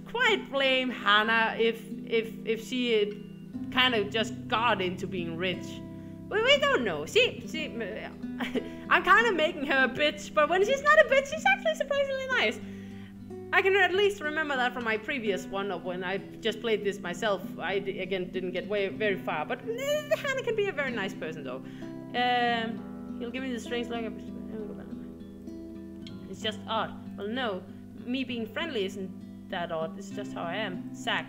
quite blame Hannah if she kind of just got into being rich. We don't know. See, I'm kind of making her a bitch, but when she's not a bitch, she's actually surprisingly nice. I can at least remember that from my previous one of when I just played this myself. I, again, didn't get very far, but Hannah can be a very nice person, though. He'll give me the strange look. It's just odd. Well, no, me being friendly isn't that odd. It's just how I am. Zach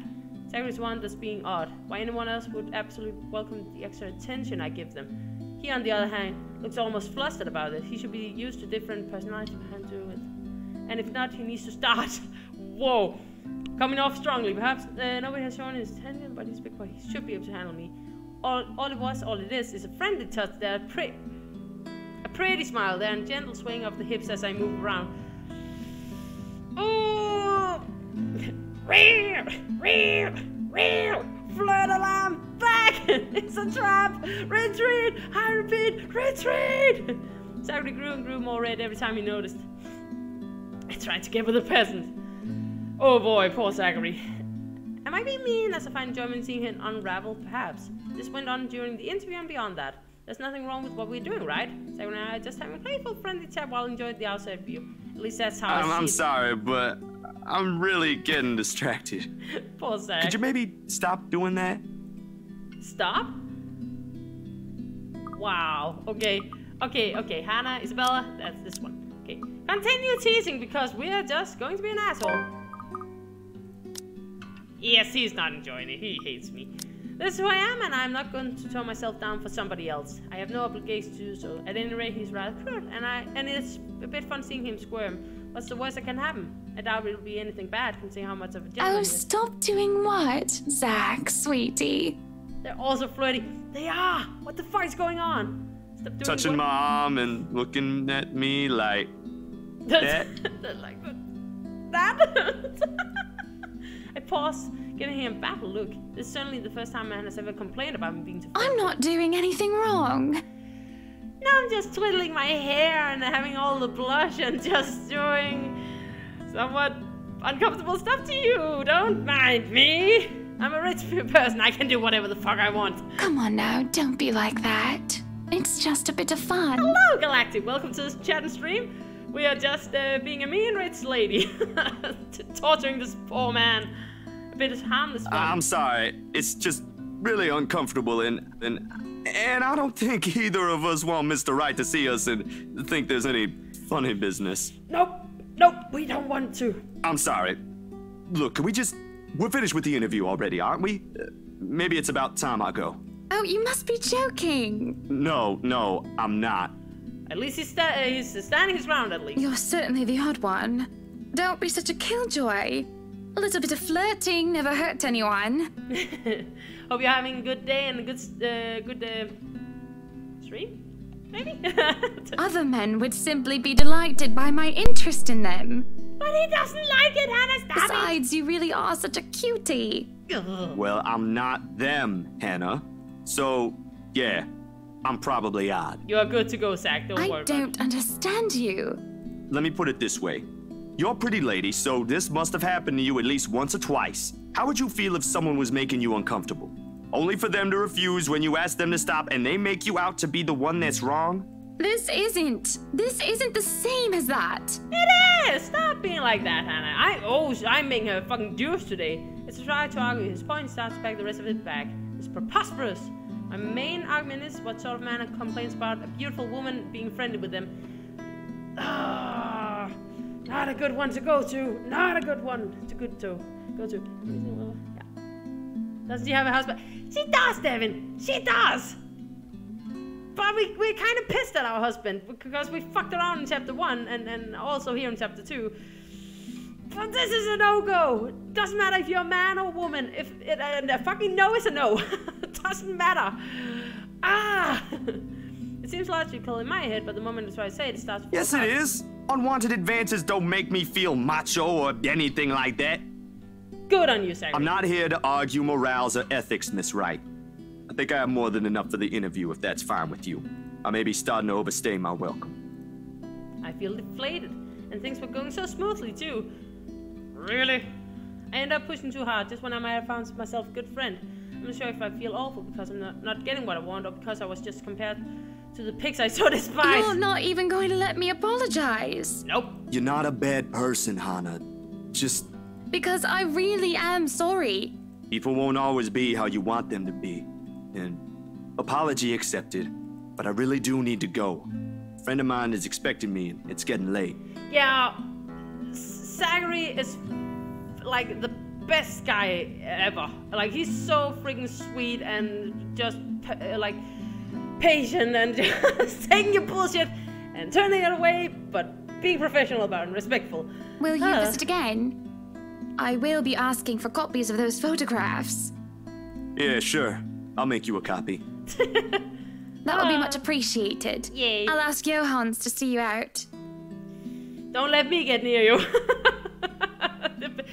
is one that's being odd. Why anyone else would absolutely welcome the extra attention I give them. He, on the other hand, looks almost flustered about it. He should be used to different personalities behind to it. And if not, he needs to start. Whoa. Coming off strongly. Perhaps nobody has shown his attention, but he's big boy. He should be able to handle me. All it is a friendly touch there. A pretty smile there and gentle swing of the hips as I move around. Ooh! Flirt alarm! Back! It's a trap! Retreat! I repeat, retreat! Zachary grew and grew more red every time he noticed. I tried to get with the peasant. Oh boy, poor Zachary. Am I being mean as I find enjoyment seeing him unravel? Perhaps. This went on during the interview and beyond that. There's nothing wrong with what we're doing, right? Zachary and I just having a playful, friendly chat while enjoying the outside view. At least that's how I see it. I'm sorry, but I'm really getting distracted. Poor Zach. Could you maybe stop doing that? Stop? Wow. Okay. Hannah, Isabella, that's this one. Okay. Continue teasing because we're just going to be an asshole. Yes, he's not enjoying it. He hates me. This is who I am, and I'm not going to turn myself down for somebody else. I have no obligation to do so. At any rate, he's rather crude, and it's a bit fun seeing him squirm. What's the worst that can happen? I doubt it'll be anything bad, considering how much of a gentleman he is. Stop doing what, Zach, sweetie? They're also flirty. They are. What the fuck is going on? Stop doing touching my arm and looking at me like that. Like that. I pause, giving him a baffled look. This is certainly the first time a man has ever complained about me being too friendly. I'm not doing anything wrong. No, I'm just twiddling my hair and having all the blush and just doing somewhat uncomfortable stuff to you. Don't mind me. I'm a rich person. I can do whatever the fuck I want. Come on now, don't be like that. It's just a bit of fun. Hello, Galactic. Welcome to this chat and stream. We are just being a mean rich lady. Torturing this poor man. A bit of harmless fun. I'm sorry. It's just really uncomfortable and I don't think either of us want Mr. Right to see us and think there's any funny business. Nope, we don't want to. I'm sorry. Look, can we just... We're finished with the interview already, aren't we? Maybe it's about time I go. Oh, you must be joking. No, I'm not. At least he's standing his ground, at least. You're certainly the odd one. Don't be such a killjoy. A little bit of flirting never hurt anyone. Hope you're having a good day and a good stream, maybe? Other men would simply be delighted by my interest in them. But he doesn't like it, Hannah, stop Besides, you really are such a cutie. Well, I'm not them, Hannah. So, yeah, I'm probably odd. You're good to go, Zach. Don't worry. I don't understand you. Let me put it this way. You're a pretty lady, so this must have happened to you at least once or twice. How would you feel if someone was making you uncomfortable? Only for them to refuse when you ask them to stop and they make you out to be the one that's wrong? This isn't the same as that. It is! Stop being like that, Hannah. I'm making her fucking juice today. It's to try to argue his point, starts to pack the rest of it back. It's preposterous. My main argument is what sort of man complains about a beautiful woman being friendly with them. Ah, not a good one to go to. Not a good one to go to. Yeah. Does she have a husband? She does, Devin. She does. But we're kind of pissed at our husband because we fucked around in chapter 1 and also here in chapter 2. But this is a no-go. Doesn't matter if you're a man or a woman. If a fucking no is a no. It doesn't matter. Ah! It seems logical in my head, but the moment I try to say it, it starts to fall Yes, apart. it is. Unwanted advances don't make me feel macho or anything like that. Good on you, Zachary. I'm not here to argue morals or ethics, Miss Wright. I think I have more than enough for the interview, if that's fine with you. I may be starting to overstay my welcome. I feel deflated, and things were going so smoothly, too. Really? I end up pushing too hard just when I might have found myself a good friend. I'm not sure if I feel awful because I'm not getting what I want or because I was just compared to the pigs I so despise. You're not even going to let me apologize. Nope. You're not a bad person, Hannah. Just... Because I really am sorry. people won't always be how you want them to be. And apology accepted, but I really do need to go. A friend of mine is expecting me and it's getting late. Yeah, Zachary is like the best guy ever. Like, he's so freaking sweet and just like patient and just taking your bullshit and turning it away, but being professional about it and respectful. Will you visit again? I will be asking for copies of those photographs. Yeah, sure. I'll make you a copy. That will be much appreciated. Yay. I'll ask Johans to see you out. Don't let me get near you.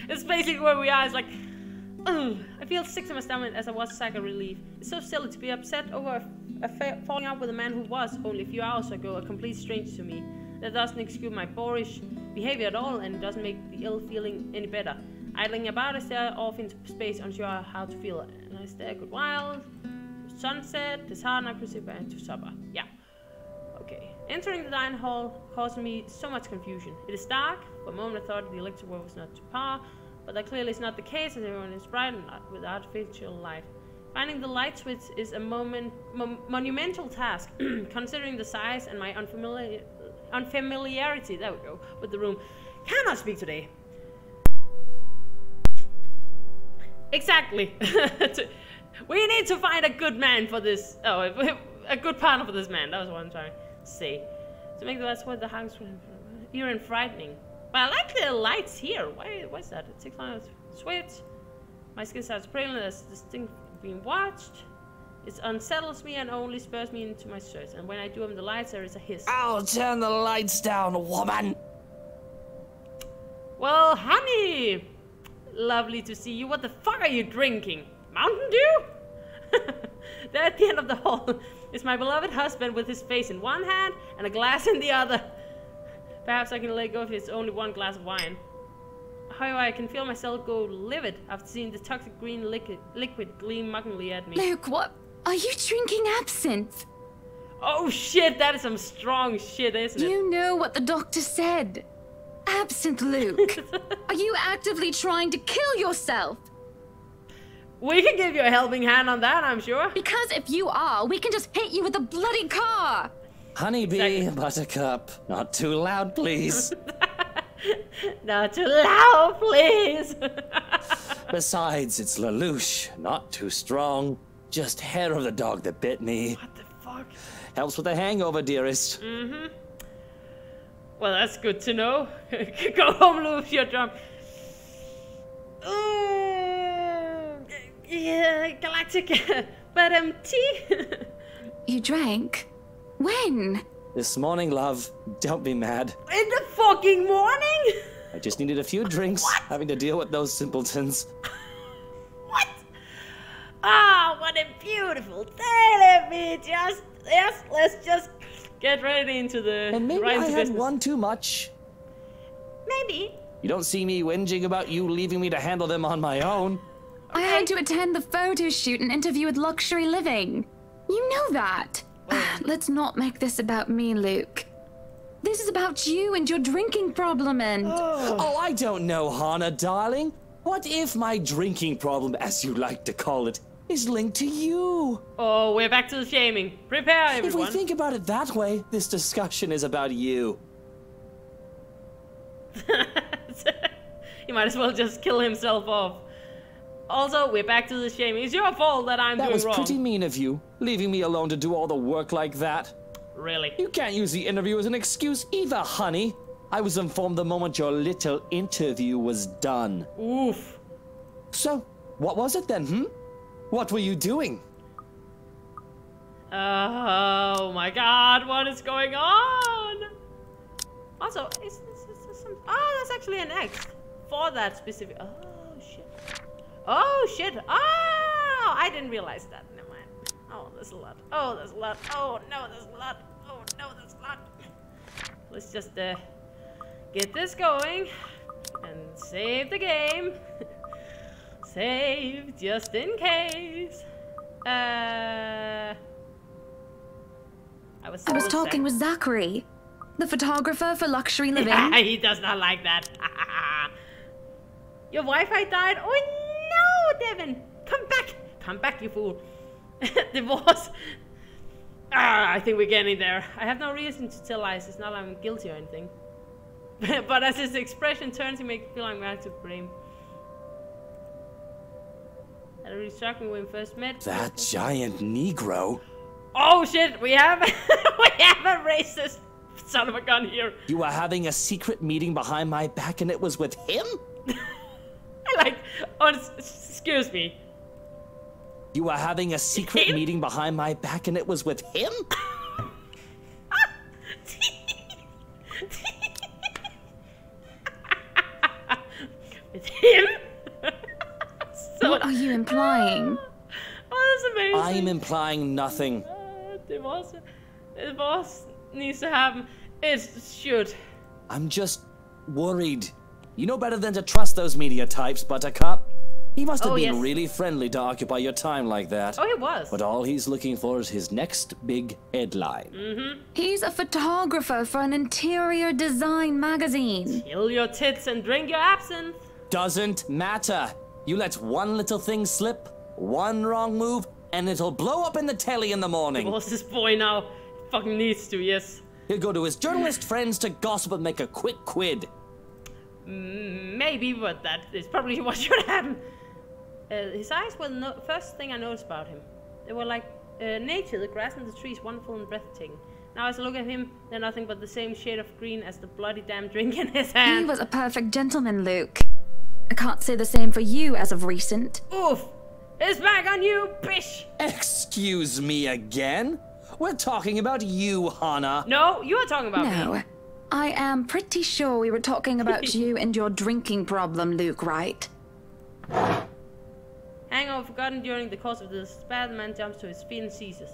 It's basically where we are. It's like, ugh. I feel sick to my stomach as I watch Saga relief. It's so silly to be upset over falling out with a man who was, only a few hours ago, a complete stranger to me. That doesn't excuse my boorish behavior at all, and it doesn't make the ill feeling any better. Idling about, I stare off into space, unsure how to feel it. And I stare a good while. Sunset, disheartened, and I proceed back to supper. Yeah. Okay. Entering the dining hall caused me so much confusion. It is dark. For a moment I thought the electric world was not to par, but that clearly is not the case, as everyone is bright and not with artificial light. Finding the light switch is a monumental task, considering the size and my unfamiliarity, there we go, with the room. Cannot speak today. Exactly. We need to find a good man for this. Oh, a good partner for this man. That was what I'm trying to say. To make the last word, the house eerie and frightening. But I like the lights here. What's that? It takes on a switch. My skin starts prailing as distinct being watched. It unsettles me and only spurs me into my search. And when I do the lights, there is a hiss. I'll turn the lights down, woman. Well, honey, lovely to see you. What the fuck are you drinking? Mountain Dew? There at the end of the hall is my beloved husband with his face in one hand and a glass in the other. Perhaps I can let go if it's only one glass of wine. However, I can feel myself go livid after seeing the toxic green liquid gleam mockingly at me. Luke, what? Are you drinking absinthe? Oh shit, that is some strong shit, isn't it? You know what the doctor said. Absinthe, Luke. Are you actively trying to kill yourself? We can give you a helping hand on that, I'm sure. Because if you are, we can just hit you with a bloody car. Honeybee, Buttercup, not too loud, please. Not too loud, please. Besides, it's Lelouch, not too strong. Just hair of the dog that bit me. What the fuck? Helps with the hangover, dearest. Mm-hmm. Well, that's good to know. Go home, Lou, if you're drunk. Yeah, galactic. But tea. You drank? When? This morning, love. Don't be mad. In the fucking morning? I just needed a few drinks, having to deal with those simpletons. What? Ah, what a beautiful day. Let's just get ready into the And maybe I had one too much. Maybe. You don't see me whinging about you leaving me to handle them on my own. I had to attend the photo shoot and interview with Luxury Living. You know that. Let's not make this about me, Luke. This is about you and your drinking problem and... Oh, I don't know, Hannah, darling. What if my drinking problem, as you like to call it, is linked to you? Oh, we're back to the shaming. Prepare, everyone. If we think about it that way, this discussion is about you. He might as well just kill himself off. Also, we're back to the shaming. It's your fault that I'm doing wrong. That was pretty mean of you, leaving me alone to do all the work like that. Really? You can't use the interview as an excuse either, honey. I was informed the moment your little interview was done. Oof. So, what was it then, What were you doing? Oh my god, what is going on? Also, is some... Oh, that's actually an X for that specific... Oh, shit. Oh, shit. Oh, I didn't realize that. Never mind. Oh, there's a lot. Oh, there's a lot. Oh, no, there's a lot. Oh, no, there's a lot. Let's just get this going and save the game. Save just in case. I was talking with Zachary, the photographer for luxury living. Yeah, he does not like that. Your Wi-Fi died? Oh no, Devin! Come back! Come back, you fool. Divorce. I think we're getting there. I have no reason to tell lies. It's not like I'm guilty or anything. But as his expression turns, he makes me feel like I'm going to blame. That really struck me when we first met. That giant Negro. Oh shit, we have we have a racist son of a gun here. You were having a secret meeting behind my back and it was with him? I like, oh, excuse me. You were having a secret meeting behind my back and it was with him? With him? So, what are you implying? Oh, that's amazing. I'm implying nothing. Divorce needs to happen. It should. I'm just worried. You know better than to trust those media types, Buttercup. He must have been really friendly to occupy your time like that. Oh, he was. But all he's looking for is his next big headline. He's a photographer for an interior design magazine. Kill your tits and drink your absinthe. Doesn't matter. You let one little thing slip, one wrong move, and it'll blow up in the telly in the morning. What's this boy now? Fucking needs to, yes. He'll go to his journalist friends to gossip and make a quick quid. Maybe, but that is probably what should happen. His eyes were the first thing I noticed about him. They were like nature, the grass and the trees, wonderful and breathtaking. Now as I look at him, they're nothing but the same shade of green as the bloody damn drink in his hand. He was a perfect gentleman, Luke. I can't say the same for you as of recent. Oof! It's back on you, bish! Excuse me again? We're talking about you, Hannah. No, you are talking about me. No, I am pretty sure we were talking about you and your drinking problem, Luke, right? Hangover forgotten during the course of the spell, the man jumps to his feet and seizes.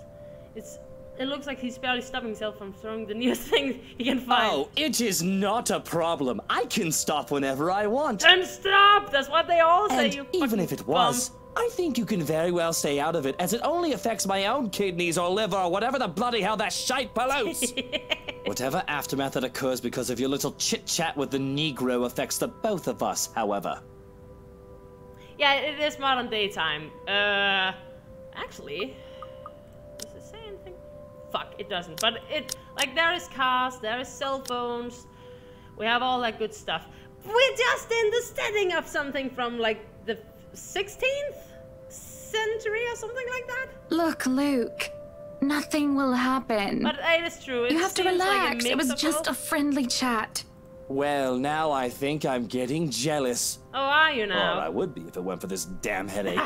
It looks like he's barely stopping himself from throwing the nearest thing he can find. Oh, it is not a problem. I can stop whenever I want. Then stop! That's what they all say, And you even if it was, I think you can very well stay out of it, as it only affects my own kidneys or liver or whatever the bloody hell that shite pollutes. Whatever aftermath that occurs because of your little chit-chat with the Negro affects the both of us, however. Yeah, it is modern day time. Actually, does it say anything? Fuck, it doesn't. But like, there is cars, there is cell phones, we have all that good stuff. We're just in the setting of something from like the 16th century or something like that. Look, Luke, nothing will happen. But it is true. You have to relax. It was just a friendly chat. Well, now I think I'm getting jealous. Oh, are you now? Or I would be if it weren't for this damn headache.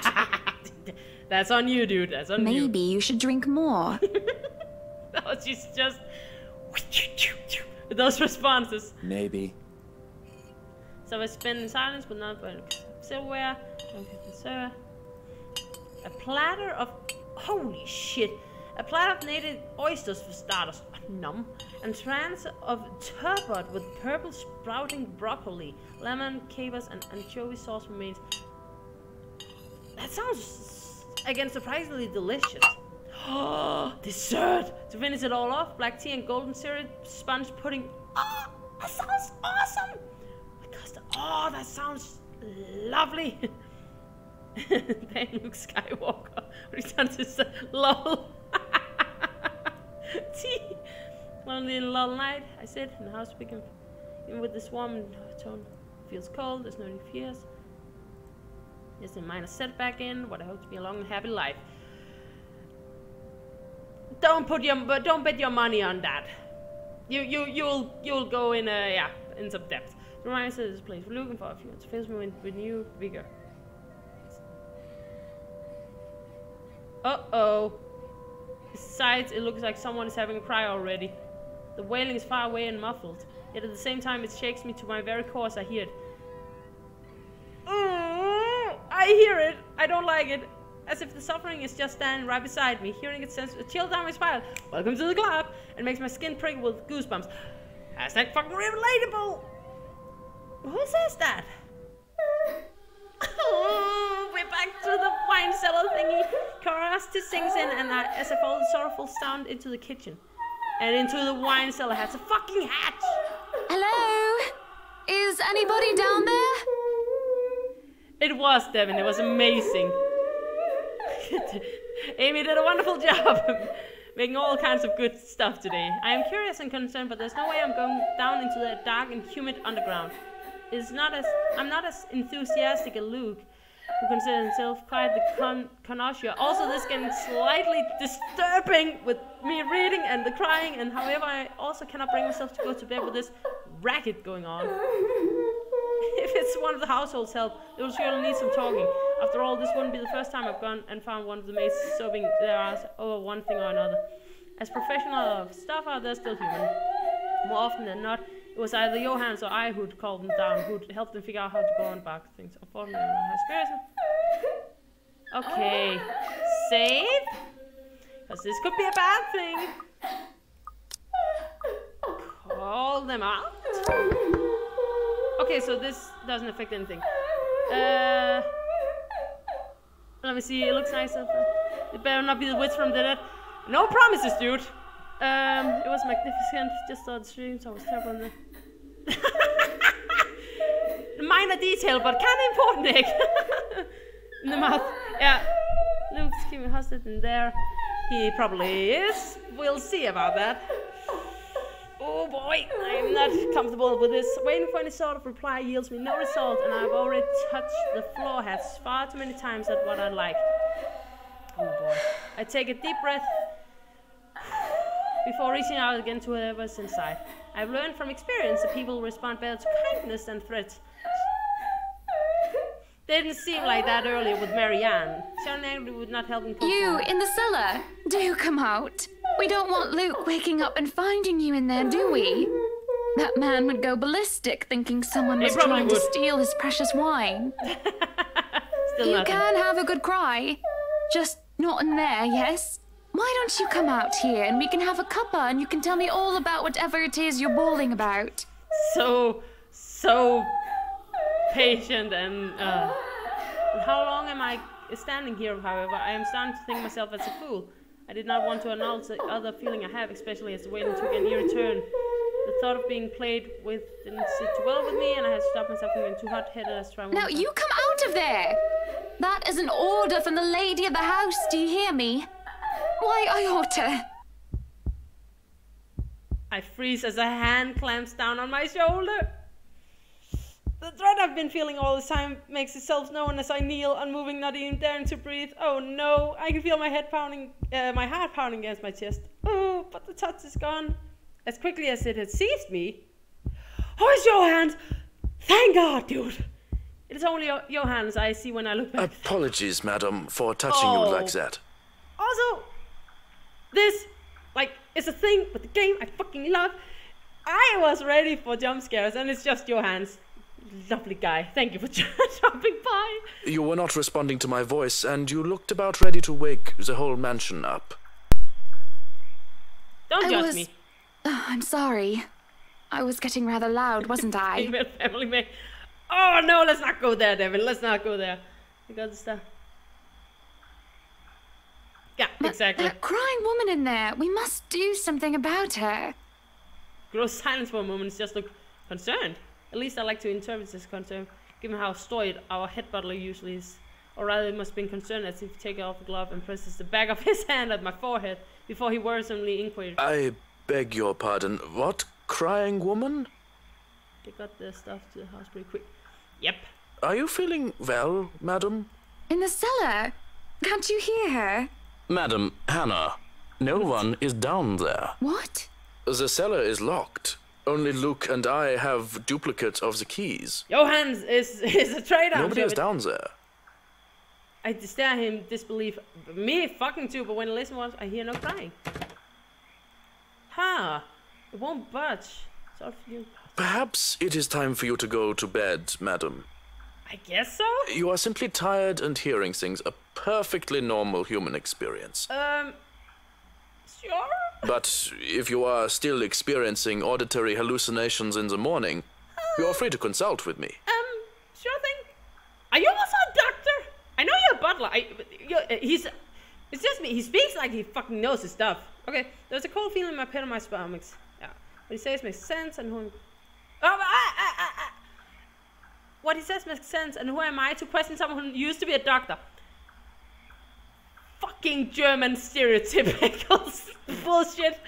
That's on you, dude. That's on you. Maybe you should drink more. No, she's just with those responses. Maybe. So I spend in silence, but not for silverware. A platter of holy shit. A platter of native oysters for starters. Numb. And trans of turbot with purple sprouting broccoli, lemon, capers, and anchovy sauce for mains. That sounds again surprisingly delicious. Oh, dessert! To finish it all off, black tea and golden syrup sponge pudding. Oh, that sounds awesome! Oh, that sounds lovely! Then Luke Skywalker returns to lol. Tea! One little lull night, I sit in the house speaking with this warm tone. Feels cold, there's no new fears. There's a minor setback in what I hope to be a long and happy life. Don't bet your money on that. You'll go in in some depth. It reminds me of this place. We're looking for a few. It fills me with new vigor. Uh-oh. Besides, it looks like someone is having a cry already. The wailing is far away and muffled. Yet at the same time, it shakes me to my very core as I hear it. I hear it. I don't like it. As if the suffering is just standing right beside me. Hearing it sends a chill down my spine. Welcome to the club. And makes my skin prickle with goosebumps. Hashtag fucking relatable. Who says that? Oh, we're back to the wine cellar thingy. Curiosity sinks in, and as I follow the sorrowful sound into the kitchen. And into the wine cellar hatch a fucking hatch. Hello? Is anybody down there? It was Devin. It was amazing. Amy did a wonderful job making all kinds of good stuff today. I am curious and concerned, but there's no way I'm going down into the dark and humid underground. I'm not as enthusiastic as Luke, who considers himself quite the connoisseur. Also, this getting slightly disturbing with me reading and the crying, and however, I also cannot bring myself to go to bed with this racket going on. If it's one of the household's help, they will surely need some talking. After all, this wouldn't be the first time I've gone and found one of the maids sobbing their ass over one thing or another. As professional stuff out there, still human. More often than not, it was either Johannes or I who'd called them down, who'd helped them figure out how to go on back things. Unfortunately, I don't have spirits. Okay, save, because this could be a bad thing. Call them out. Okay, so this doesn't affect anything. Let me see. It looks nice. It better not be the witch from the dead. No promises, dude. It was magnificent. Just saw the streams. I was terrible in the minor detail, but kind of important, Nick. In the mouth. Yeah. Luke's keeping hostage in there. He probably is. We'll see about that. Oh boy, I'm not comfortable with this. Waiting for any sort of reply yields me no result, and I've already touched the floor hats far too many times at what I like. Oh boy. I take a deep breath before reaching out again to whoever's inside. I've learned from experience that people respond better to kindness than threats. They didn't seem like that earlier with Marianne. Sharon would not help him. You in the cellar? Do come out. We don't want Luke waking up and finding you in there, do we? That man would go ballistic thinking someone was trying to steal his precious wine. You can have a good cry. Just not in there, yes? Why don't you come out here and we can have a cuppa and you can tell me all about whatever it is you're bawling about. So patient and how long am I standing here, however? I am starting to think myself as a fool. I did not want to acknowledge the other feeling I have, especially as the wailing took an eerie turn. The thought of being played with didn't sit too well with me, and I had to stop myself from being too hot-headed as trying. Now you come out of there! That is an order from the lady of the house, do you hear me? Why, I ought to. I freeze as a hand clamps down on my shoulder. The dread I've been feeling all this time makes itself known as I kneel, unmoving, not even daring to breathe. Oh no, I can feel my heart pounding against my chest. Oh, but the touch is gone. As quickly as it had seized me. Oh, it's Johannes! Thank God, dude! It is only Johannes I see when I look back. Apologies, madam, for touching you like that. Also, this, it's a thing with the game I fucking love. I was ready for jump scares, and it's just Johannes. Lovely guy. Thank you for dropping by. You were not responding to my voice, and you looked about ready to wake the whole mansion up. Don't judge me. I'm sorry. I was getting rather loud, wasn't I? Female family man. Oh no, let's not go there, Devin. Let's not go there. You got the stuff. Yeah, but Exactly. That crying woman in there. We must do something about her. Gross silence for a moment. Just look concerned. At least I like to interpret this concern, given how stoic our head butler usually is. Or rather, it must have been concerned as if he takes off the glove and presses the back of his hand at my forehead before he worrisomely inquired. I beg your pardon. What crying woman? They got their stuff to the house pretty quick. Yep. Are you feeling well, madam? In the cellar. Can't you hear her? Madam, Hannah, no one is down there. What? The cellar is locked. Only Luke and I have duplicates of the keys. Johans is a traitor. Nobody is down there. I stare at him, disbelief. Me fucking too, but when I listen once, I hear no crying. Ha! It won't budge. Sorry for you. Perhaps it is time for you to go to bed, madam. I guess so? You are simply tired and hearing things, a perfectly normal human experience. Sure? But if you are still experiencing auditory hallucinations in the morning, you are free to consult with me. Sure thing. Are you also a doctor? I know you're a butler. It's just me. He speaks like he fucking knows his stuff. Okay, there's a cold feeling in my pit of my stomach. Yeah. What he says makes sense, and who... What he says makes sense, and who am I to question someone who used to be a doctor? Fucking German stereotypical bullshit.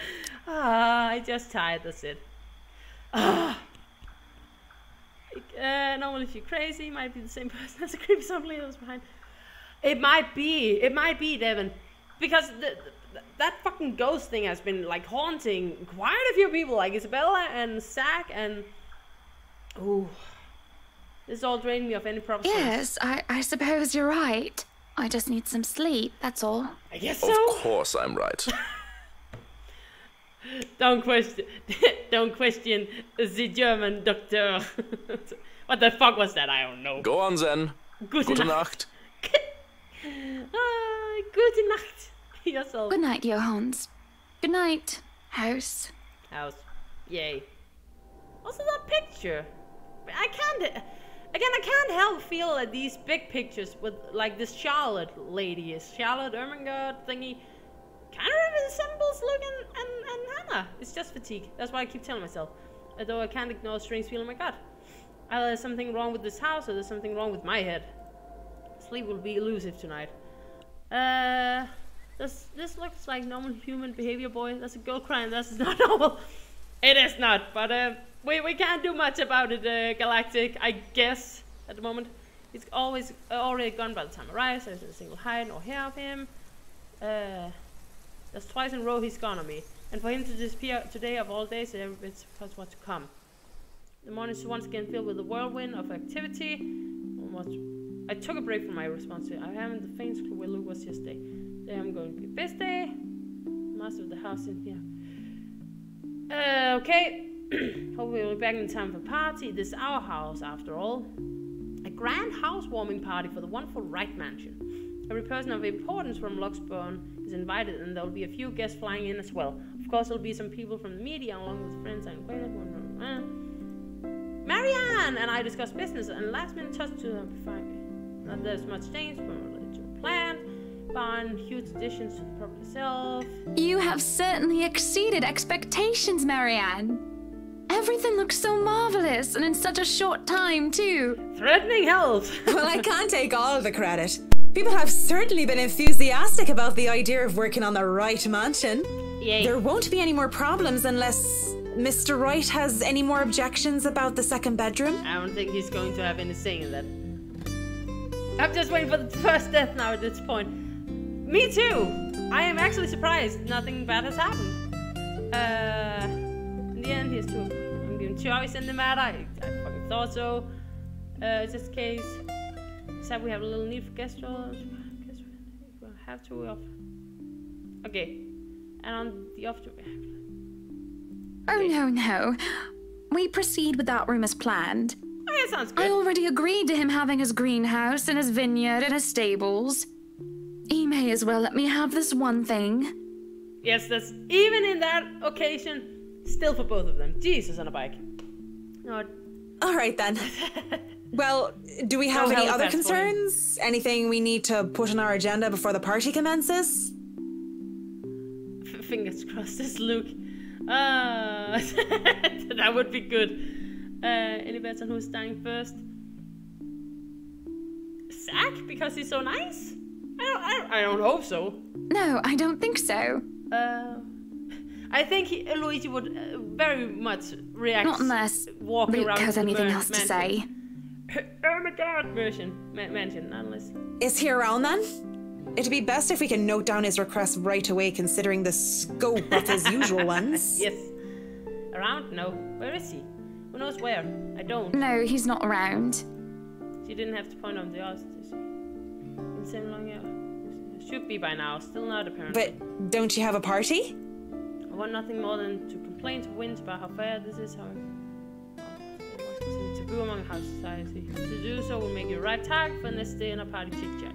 I just tired, that's it. Normally if you're crazy, might be the same person as a creepy something else behind. It might be, Devin. Because that fucking ghost thing has been like haunting quite a few people, like Isabella and Zach and... Ooh. This all drained me of any proper sense. Yes, I suppose you're right. I just need some sleep, that's all. I guess so. Of course I'm right. Don't question the German doctor. What the fuck was that? I don't know. Go on then. Gute Nacht. Gute Nacht. Yourself. Good night, Johans. Good night, house. House. Yay. Also that picture. I can't help feel that these big pictures with like this Charlotte lady is Charlotte Ermengarde thingy kind of resembles Luke and Hannah. It's just fatigue. That's why I keep telling myself. Although I can't ignore a strange feeling in my gut. Either there's something wrong with this house or there's something wrong with my head. Sleep will be elusive tonight. This looks like normal human behavior, boy. That's a girl crying. That's not normal. It is not, but we can't do much about it, Galactic, I guess, at the moment. He's already gone by the time I rise. There's a single hide or hair of him. That's twice in a row he's gone on me. And for him to disappear today of all days, it's because what's to come. The morning is once again filled with a whirlwind of activity. I took a break from my responsibility. I haven't the faintest clue where Luke was yesterday. Today I'm going to be busy. Master of the house in here. Okay. Hopefully we'll be back in time for a party. This is our house, after all. A grand housewarming party for the wonderful Wright mansion. Every person of importance from Luxburn is invited, and there will be a few guests flying in as well. Of course, there will be some people from the media, along with friends and acquaintances. Marianne and I discussed business, and last minute touch to them. Not there's much change from the original plan. Barn, huge additions to the property itself. You have certainly exceeded expectations, Marianne. Everything looks so marvelous, and in such a short time, too. Threatening health. Well, I can't take all of the credit. People have certainly been enthusiastic about the idea of working on the Wright mansion. Yay. There won't be any more problems unless Mr. Wright has any more objections about the second bedroom. I don't think he's going to have any say in that. I'm just waiting for the first death now at this point. Me too. I am actually surprised nothing bad has happened. In the end, here's two. I'm giving choice in the matter. I fucking thought so. Just in case. Said we have a little need for guest roles. Guess we'll have to off. Okay. And on the off to. Oh no. We proceed with that room as planned. Oh yeah, sounds good. I already agreed to him having his greenhouse and his vineyard and his stables. He may as well let me have this one thing. Yes, that's even in that occasion, still for both of them. Jesus on a bike. No. All right then. Well, do we have any other concerns? Anything we need to put on our agenda before the party commences? Fingers crossed, it's Luke. That would be good. Any bets on who's dying first? Zach, because he's so nice? I don't hope so. No, I don't think so. I think Luigi would very much react. Not unless Luke has anything else to say. Oh my god, mention, not unless. Is he around then? It'd be best if we can note down his request right away, considering the scope of his usual ones. Yes. Around? No. Where is he? Who knows where? I don't. No, he's not around. She didn't have to point out the odds, did she? In the same long year. Should be by now. Still not apparently. But don't you have a party? I want nothing more than to complain to Wind about how fair this is. How it's taboo among house society. To do so will make you a right target for next day in a party chit-chat.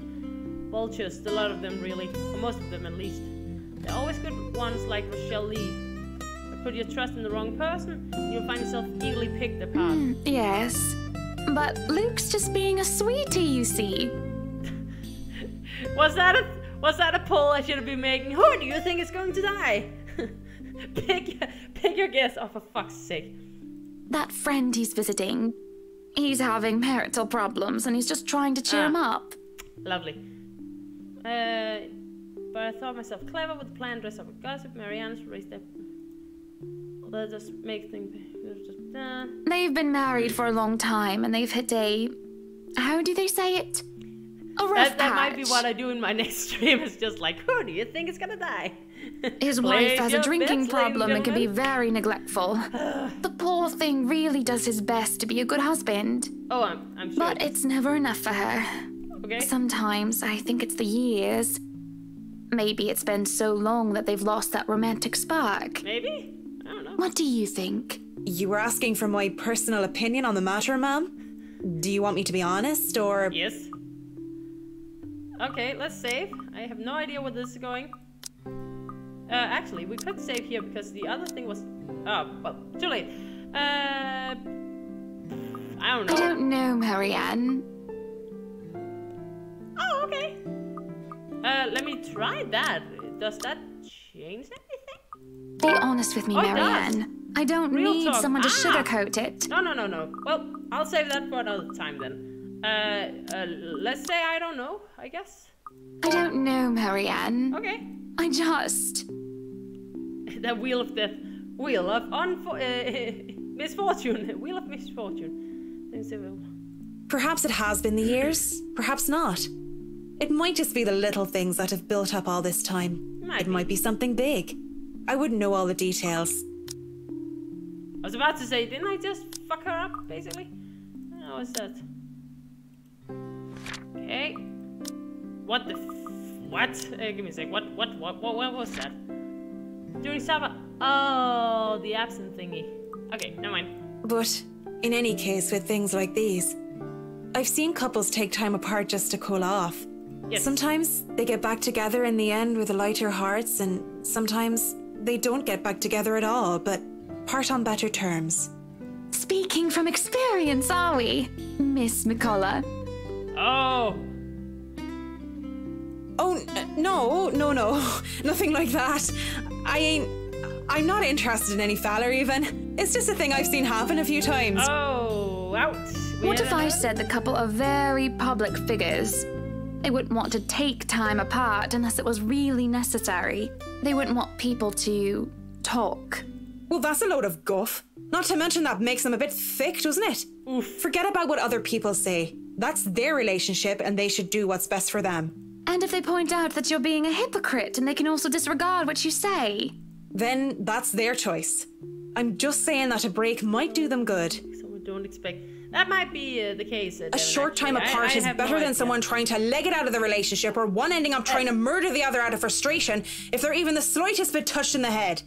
Vultures, a lot of them really, or most of them at least. They're always good ones like Rochelle Lee. But put your trust in the wrong person, and you'll find yourself eagerly picked apart. Yes, but Luke's just being a sweetie, you see. Was that a poll I should have been making? Who do you think is going to die? pick your guess. Oh, for fuck's sake. That friend he's visiting. He's having marital problems, and he's just trying to cheer him up. Lovely. But I thought myself clever with the plan, dress up with gossip, Marianne's raised up. That just makes things. They've been married for a long time, and they've hit a. How do they say it? A rough that might patch. be what I do in my next stream. It's just like, who do you think is gonna die? His wife has a drinking problem and can be very neglectful. The poor thing really does his best to be a good husband. Oh, I'm sure. But it's never enough for her. Okay. Sometimes I think it's the years. Maybe it's been so long that they've lost that romantic spark. Maybe? I don't know. What do you think? You were asking for my personal opinion on the matter, ma'am? Do you want me to be honest, or...? Yes. Okay, let's save. I have no idea where this is going. Actually, we could save here because the other thing was... Oh, well, too late. I don't know. I don't know, Marianne. Oh, okay. Let me try that. Does that change anything? Be honest with me, Marianne. I don't need someone to sugarcoat it. No. Well, I'll save that for another time then. Let's say I don't know, I guess. I don't know, Marianne. Okay. I just... The wheel of death. Wheel of misfortune. Wheel of misfortune. Perhaps it has been the years. Perhaps not. It might just be the little things that have built up all this time. It might be something big. I wouldn't know all the details. I was about to say, didn't I just fuck her up, basically? How was that? Okay. What the what? Give me a sec. What was that? During supper. Oh, the absent thingy. Okay, never mind. But in any case, with things like these, I've seen couples take time apart just to cool off. Yes. Sometimes they get back together in the end with lighter hearts, and sometimes they don't get back together at all, but part on better terms. Speaking from experience, are we, Miss McCullough? Oh. Oh, no. Nothing like that. I'm not interested in any fella even. It's just a thing I've seen happen a few times. Oh, ouch. What if I said the couple are very public figures? They wouldn't want to take time apart unless it was really necessary. They wouldn't want people to talk. Well, that's a load of guff. Not to mention that makes them a bit thick, doesn't it? Oof. Forget about what other people say. That's their relationship and they should do what's best for them. And if they point out that you're being a hypocrite and they can also disregard what you say? Then that's their choice. I'm just saying that a break might do them good. So we don't expect... That might be the case. A short time apart is better than someone trying to leg it out of the relationship or one ending up trying to murder the other out of frustration if they're even the slightest bit touched in the head.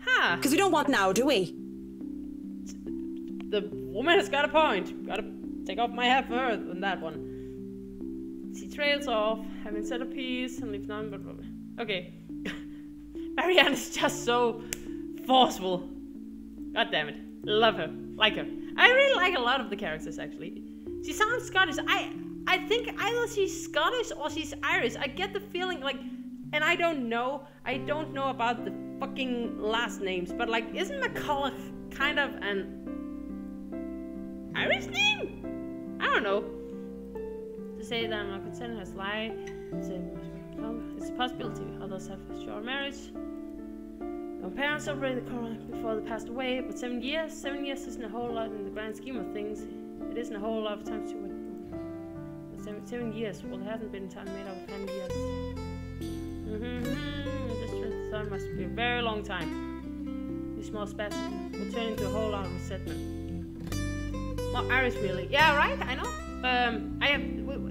Huh. Because we don't want now, do we? The woman has got a point. Gotta take off my hat for her on that one. She trails off, having said a piece, and leaves none but... Okay. Marianne is just so forceful. God damn it. Love her. Like her. I really like a lot of the characters, actually. She sounds Scottish. I think either she's Scottish or she's Irish. I get the feeling, like, And I don't know about the fucking last names, but like, isn't McCulloch kind of an Irish name? I don't know. To say that I'm not consenting has lied. It's a possibility. Others have a short marriage. My parents separated before they passed away, but 7 years isn't a whole lot in the grand scheme of things. It isn't a whole lot of time to wait. 7 years. Well, it hasn't been time made up of 10 years. This thought must be a very long time. These small spasms will turn into a whole lot of resentment. Well, Irish really. Yeah, right. I know.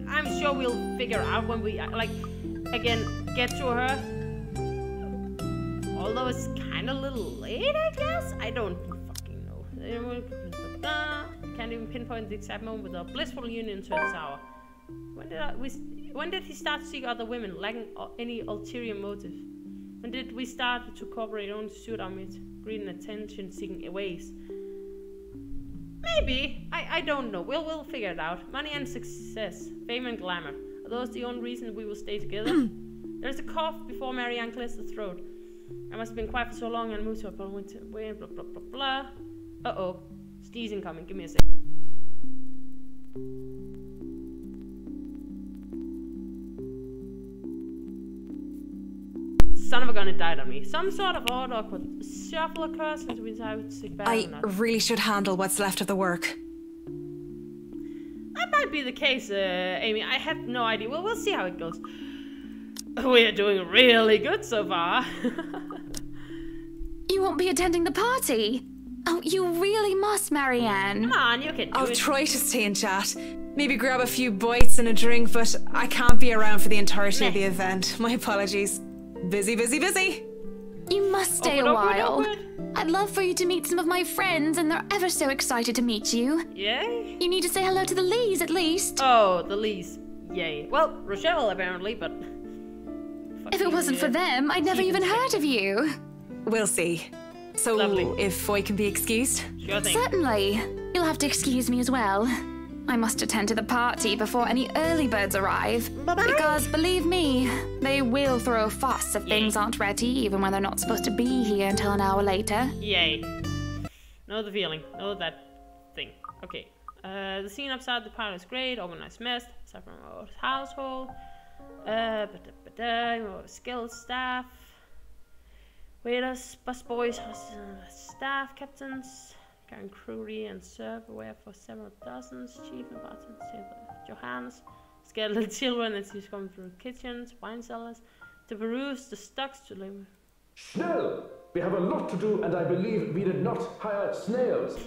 I'm sure we'll figure out when we get to her. Although it's kind of a little late, I guess. I don't fucking know. Can't even pinpoint the exact moment with a blissful union to its hour. When did he start to seek other women, lacking any ulterior motive? When did we start to cooperate only to suit our greed and attention-seeking ways? Maybe. I don't know. We'll figure it out. Money and success, fame and glamour. Are those the only reasons we will stay together? There's a cough before Marianne clears the throat. I must have been quiet for so long and moved to a winter way, blah blah blah blah. Uh-oh. Steve's incoming. Give me a sec. Son of a gun, it died on me. Some sort of odd, awkward shuffle occurs since we decided to stick back. I really should handle what's left of the work. That might be the case, Amy. I have no idea. Well, we'll see how it goes. We're doing really good so far. You won't be attending the party? Oh, you really must, Marianne. Come on, you can do I'll it. try to stay and chat. Maybe grab a few bites and a drink, but I can't be around for the entirety of the event. My apologies. Busy, busy, busy. You must stay a while. I'd love for you to meet some of my friends, and they're ever so excited to meet you. Yay? You need to say hello to the Lees, at least. Oh, the Lees. Yay. Well, Rochelle, apparently, but... If it wasn't for them, I'd never even heard of you. We'll see. So, if I can be excused? Sure thing. Certainly. You'll have to excuse me as well. I must attend to the party before any early birds arrive. Bye-bye. Because, believe me, they will throw a fuss if things aren't ready, even when they're not supposed to be here until an hour later. Yay. Know the feeling. Know that thing. Okay. The scene outside the party is great. Organized mess. Aside from our household. Skilled staff. Waiters, busboys, staff captains. Carrying crew and serveware for several dozens. Chief and bartender Johannes. Scared little children as he's coming through kitchens, wine cellars, to peruse the stocks to live. Schnell! We have a lot to do, and I believe we did not hire snails.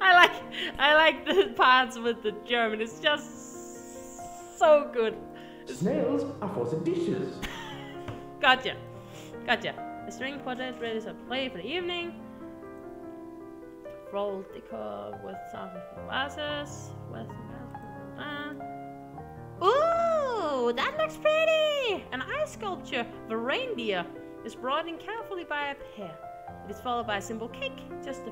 I like the parts with the German. It's just so good. Snails are for the dishes. Gotcha. A string quartet ready to play for the evening. Roll decor with some vases. Ooh, that looks pretty! An ice sculpture of a reindeer is brought in carefully by a pair. It is followed by a simple cake, just a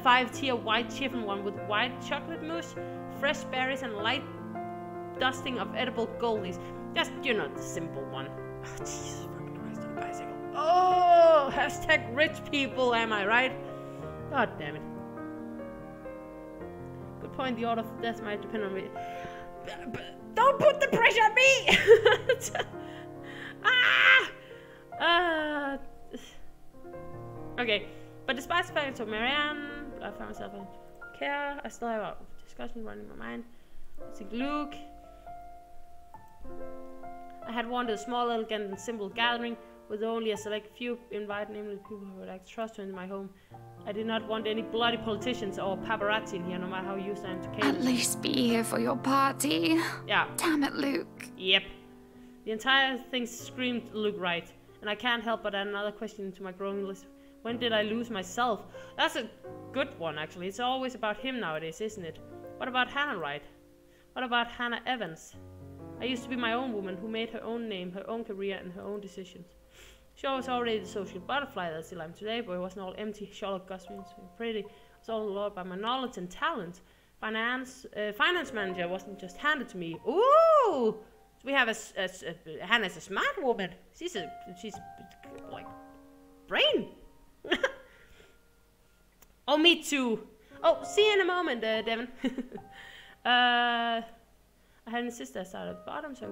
5-tier white chiffon one with white chocolate mousse, fresh berries, and light dusting of edible goldies. Just, the simple one. Oh, Jesus fucking Christ, on a bicycle. Oh, hashtag rich people, am I right? God damn it. Good point, the order of death might depend on me. Don't put the pressure on me! Okay, but despite the fact I told Marianne, I found myself in care, I still have a discussion running in my mind. I think Luke. I had wanted a small, elegant, and simple gathering with only a select few invited, namely people who would like to trust into my home. I did not want any bloody politicians or paparazzi in here, no matter how used I am to cater. At least be here for your party. Yeah. Damn it, Luke. Yep. The entire thing screamed Luke right, and I can't help but add another question to my growing list. When did I lose myself? That's a good one, actually. It's always about him nowadays, isn't it? What about Hannah Wright? What about Hannah Evans? I used to be my own woman who made her own name, her own career, and her own decisions. Sure, I was already the social butterfly that I still am today, but it wasn't all empty Charlotte Gosling, so pretty. It was all allowed by my knowledge and talent. finance manager wasn't just handed to me. Ooh! So we have Hannah's a smart woman. She's like brain. Oh, me too. Oh, see you in a moment, Devin. I had a sister that started at the bottom, so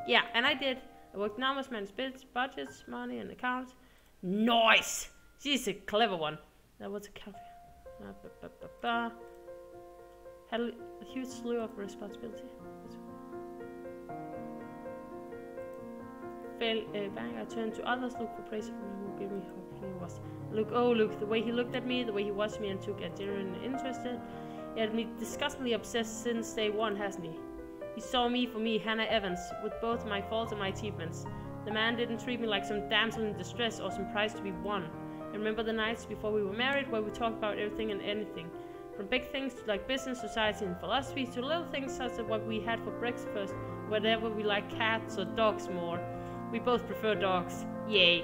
yeah, and I did. I worked numbers, managed budgets, money, and accounts. Nice. She's a clever one. That was a calculator. Had a huge slew of responsibility. Bang, I turned to others, look for praise from him who gave me how he was. Look, the way he looked at me, the way he watched me and took a genuine interest. He had me disgustingly obsessed since day one, hasn't he? He saw me for me, Hannah Evans, with both my faults and my achievements. The man didn't treat me like some damsel in distress or some prize to be won. I remember the nights before we were married where we talked about everything and anything. From big things to like business, society and philosophy to little things such as what we had for breakfast, whatever we like cats or dogs more. We both prefer dogs. Yay.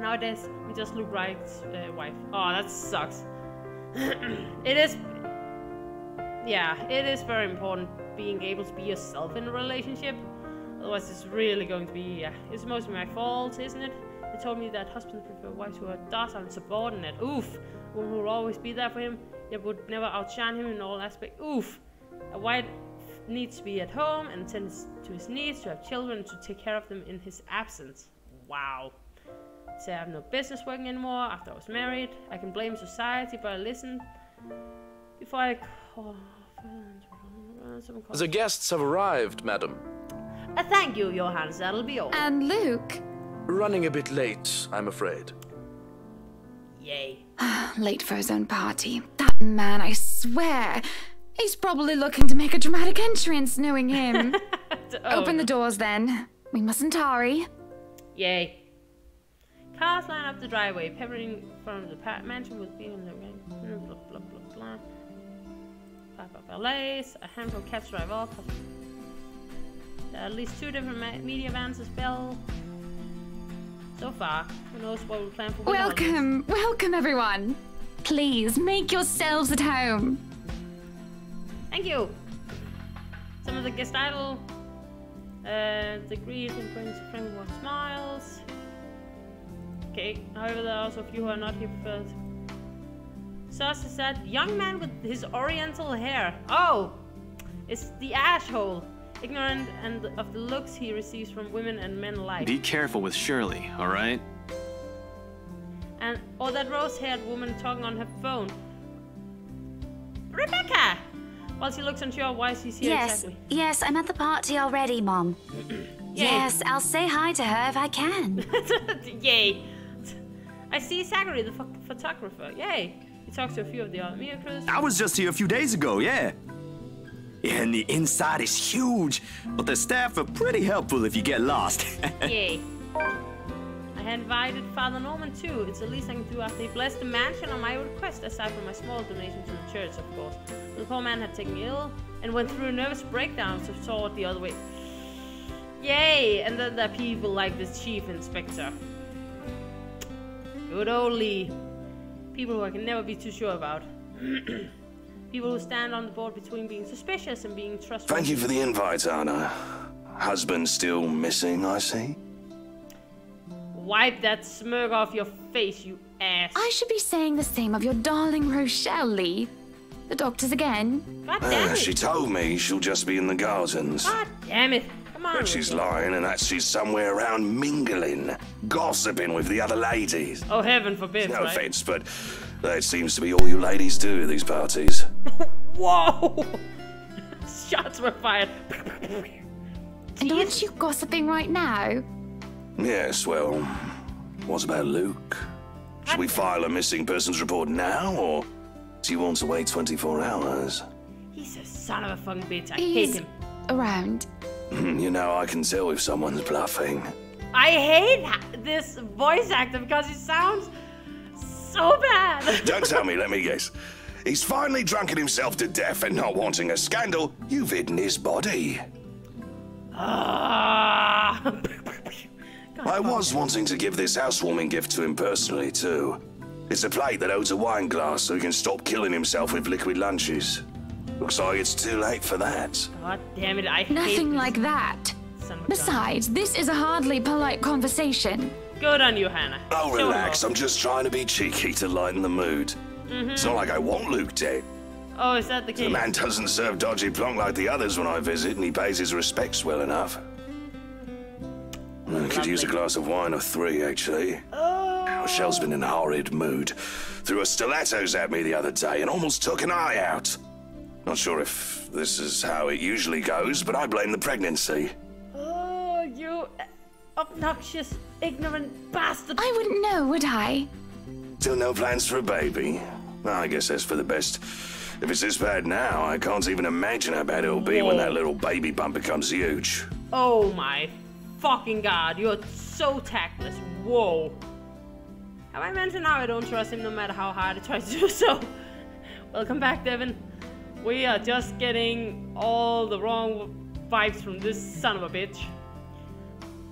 Nowadays, I'm just Luke Wright's wife. Oh, that sucks. It is very important being able to be yourself in a relationship. Otherwise, it's really going to be, it's mostly my fault, isn't it? They told me that husbands prefer wives who are docile and subordinate. Oof. One who will always be there for him, yet would never outshine him in all aspects. Oof. A wife needs to be at home and tend to his needs, to have children, to take care of them in his absence. Wow. Say I have no business working anymore after I was married. I can blame society, but I listened before I call. The guests have arrived, madam. Thank you, Johannes. That'll be all. And Luke? Running a bit late, I'm afraid. Yay. Late for his own party. That man, I swear. He's probably looking to make a dramatic entrance, knowing him. Open the doors, then. We mustn't tarry. Yay. Cars line up the driveway, peppering from the mansion with being blah blah blah blah. Pop-up ballets, a handful of cabs drive off. There are at least 2 different media vans as well. So far, who knows what we plan for. Welcome everyone. Please make yourselves at home. Thank you. Some of the guest idol, the greet and brings friendly warm smiles. Okay, however, there are also a few who are not here first. Sauce is that young man with his oriental hair. Oh, it's the asshole. Ignorant and of the looks he receives from women and men alike. Be careful with Shirley, all right? And that rose-haired woman talking on her phone. Rebecca! While she looks unsure why she's here exactly. Yes, I'm at the party already, Mom. Yes, I'll say hi to her if I can. Yay! I see Zachary, the photographer. Yay! He talks to a few of the other media crews. I was just here a few days ago, yeah. And the inside is huge, but the staff are pretty helpful if you get lost. Yay. I had invited Father Norman too. It's the least I can do after he blessed the mansion on my request, aside from my small donation to the church, of course. The poor man had taken ill and went through a nervous breakdown, so saw it the other way. Yay! And then there are people like this chief inspector. Good old Lee. People who I can never be too sure about. People who stand on the board between being suspicious and being trustworthy. Thank you for the invite, Anna. Husband still missing, I see. Wipe that smirk off your face, you ass. I should be saying the same of your darling Rochelle, Lee. The doctors again. God damn it. She told me she'll just be in the gardens. God damn it. Come on. But she's lying, and that she's somewhere around mingling, gossiping with the other ladies. Oh, heaven forbid, No right? offense, but that seems to be all you ladies do at these parties. Whoa! Shots were fired. And aren't you gossiping right now? Yes, well, what about Luke? Should we file a missing persons report now, or do you want to wait 24 hours? He's a son of a fucking bitch. I hate him. Around. You know, I can tell if someone's bluffing. I hate this voice actor because he sounds so bad. Don't tell me, let me guess. He's finally drunken himself to death and not wanting a scandal. You've hidden his body. I was wanting to give this housewarming gift to him personally, too. It's a plate that holds a wine glass so he can stop killing himself with liquid lunches. Looks like it's too late for that. God damn it, I hate Nothing this like that. son of a gun. Besides, this is a hardly polite conversation. Good on you, Hannah. Oh, Show relax. him I'm just trying to be cheeky to lighten the mood. It's not like I want Luke dead. off. Oh, is that the The case? man doesn't serve dodgy plonk like the others when I visit, and he pays his respects well enough. I could use a glass of wine or 3, actually. Michelle's been in a horrid mood. Threw her stilettos at me the other day and almost took an eye out. Not sure if this is how it usually goes, but I blame the pregnancy. Oh, you obnoxious, ignorant bastard. I wouldn't know, would I? Still no plans for a baby? Well, I guess that's for the best. If it's this bad now, I can't even imagine how bad it'll be when that little baby bump becomes huge. Oh my fucking god, you're so tactless. Whoa. Have I mentioned how I don't trust him no matter how hard I try to do so? Welcome back, Devin. We are just getting all the wrong vibes from this son of a bitch.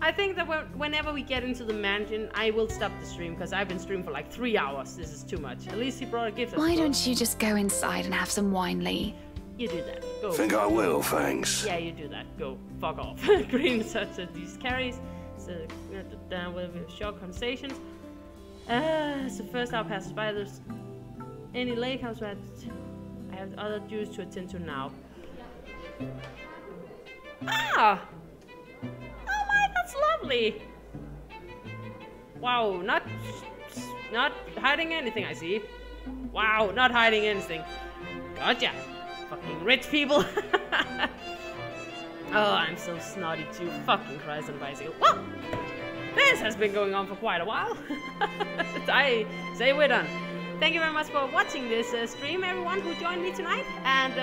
I think that whenever we get into the mansion, I will stop the stream because I've been streaming for like 3 hours. This is too much. At least he brought a gift. Why don't you just go inside and have some wine, Lee? You do that. Go. Think I will, thanks. Yeah, you do that. Go. Fuck off. Green such as these carries. So down with short conversations. So first I'll pass by. There's any lake house where I have other duties to attend to now. Ah! Oh my, that's lovely. Wow, not hiding anything, I see. Wow, not hiding anything. Gotcha. Fucking rich people. Oh, I'm so snotty too. Fucking Christ on bicycle. Well, this has been going on for quite a while. I say we're done. Thank you very much for watching this stream, everyone who joined me tonight. And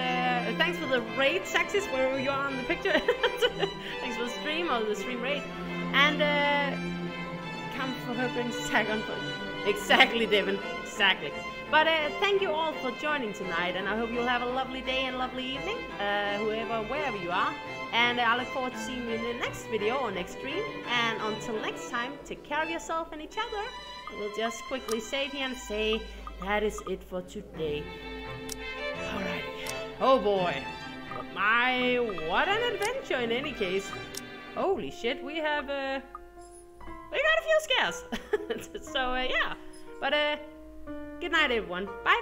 thanks for the raid, Saxis, wherever you are on the picture. Thanks for the stream, or the stream raid. And come for her brings tag on for exactly, Devin. Exactly. But thank you all for joining tonight, and I hope you'll have a lovely day and lovely evening, wherever you are. And I look forward to seeing you in the next video or next stream. And until next time, take care of yourself and each other. We'll just quickly save here and say that is it for today. Alrighty. Oh boy. What an adventure in any case. Holy shit, we got a few scares. So yeah. But good night everyone. Bye.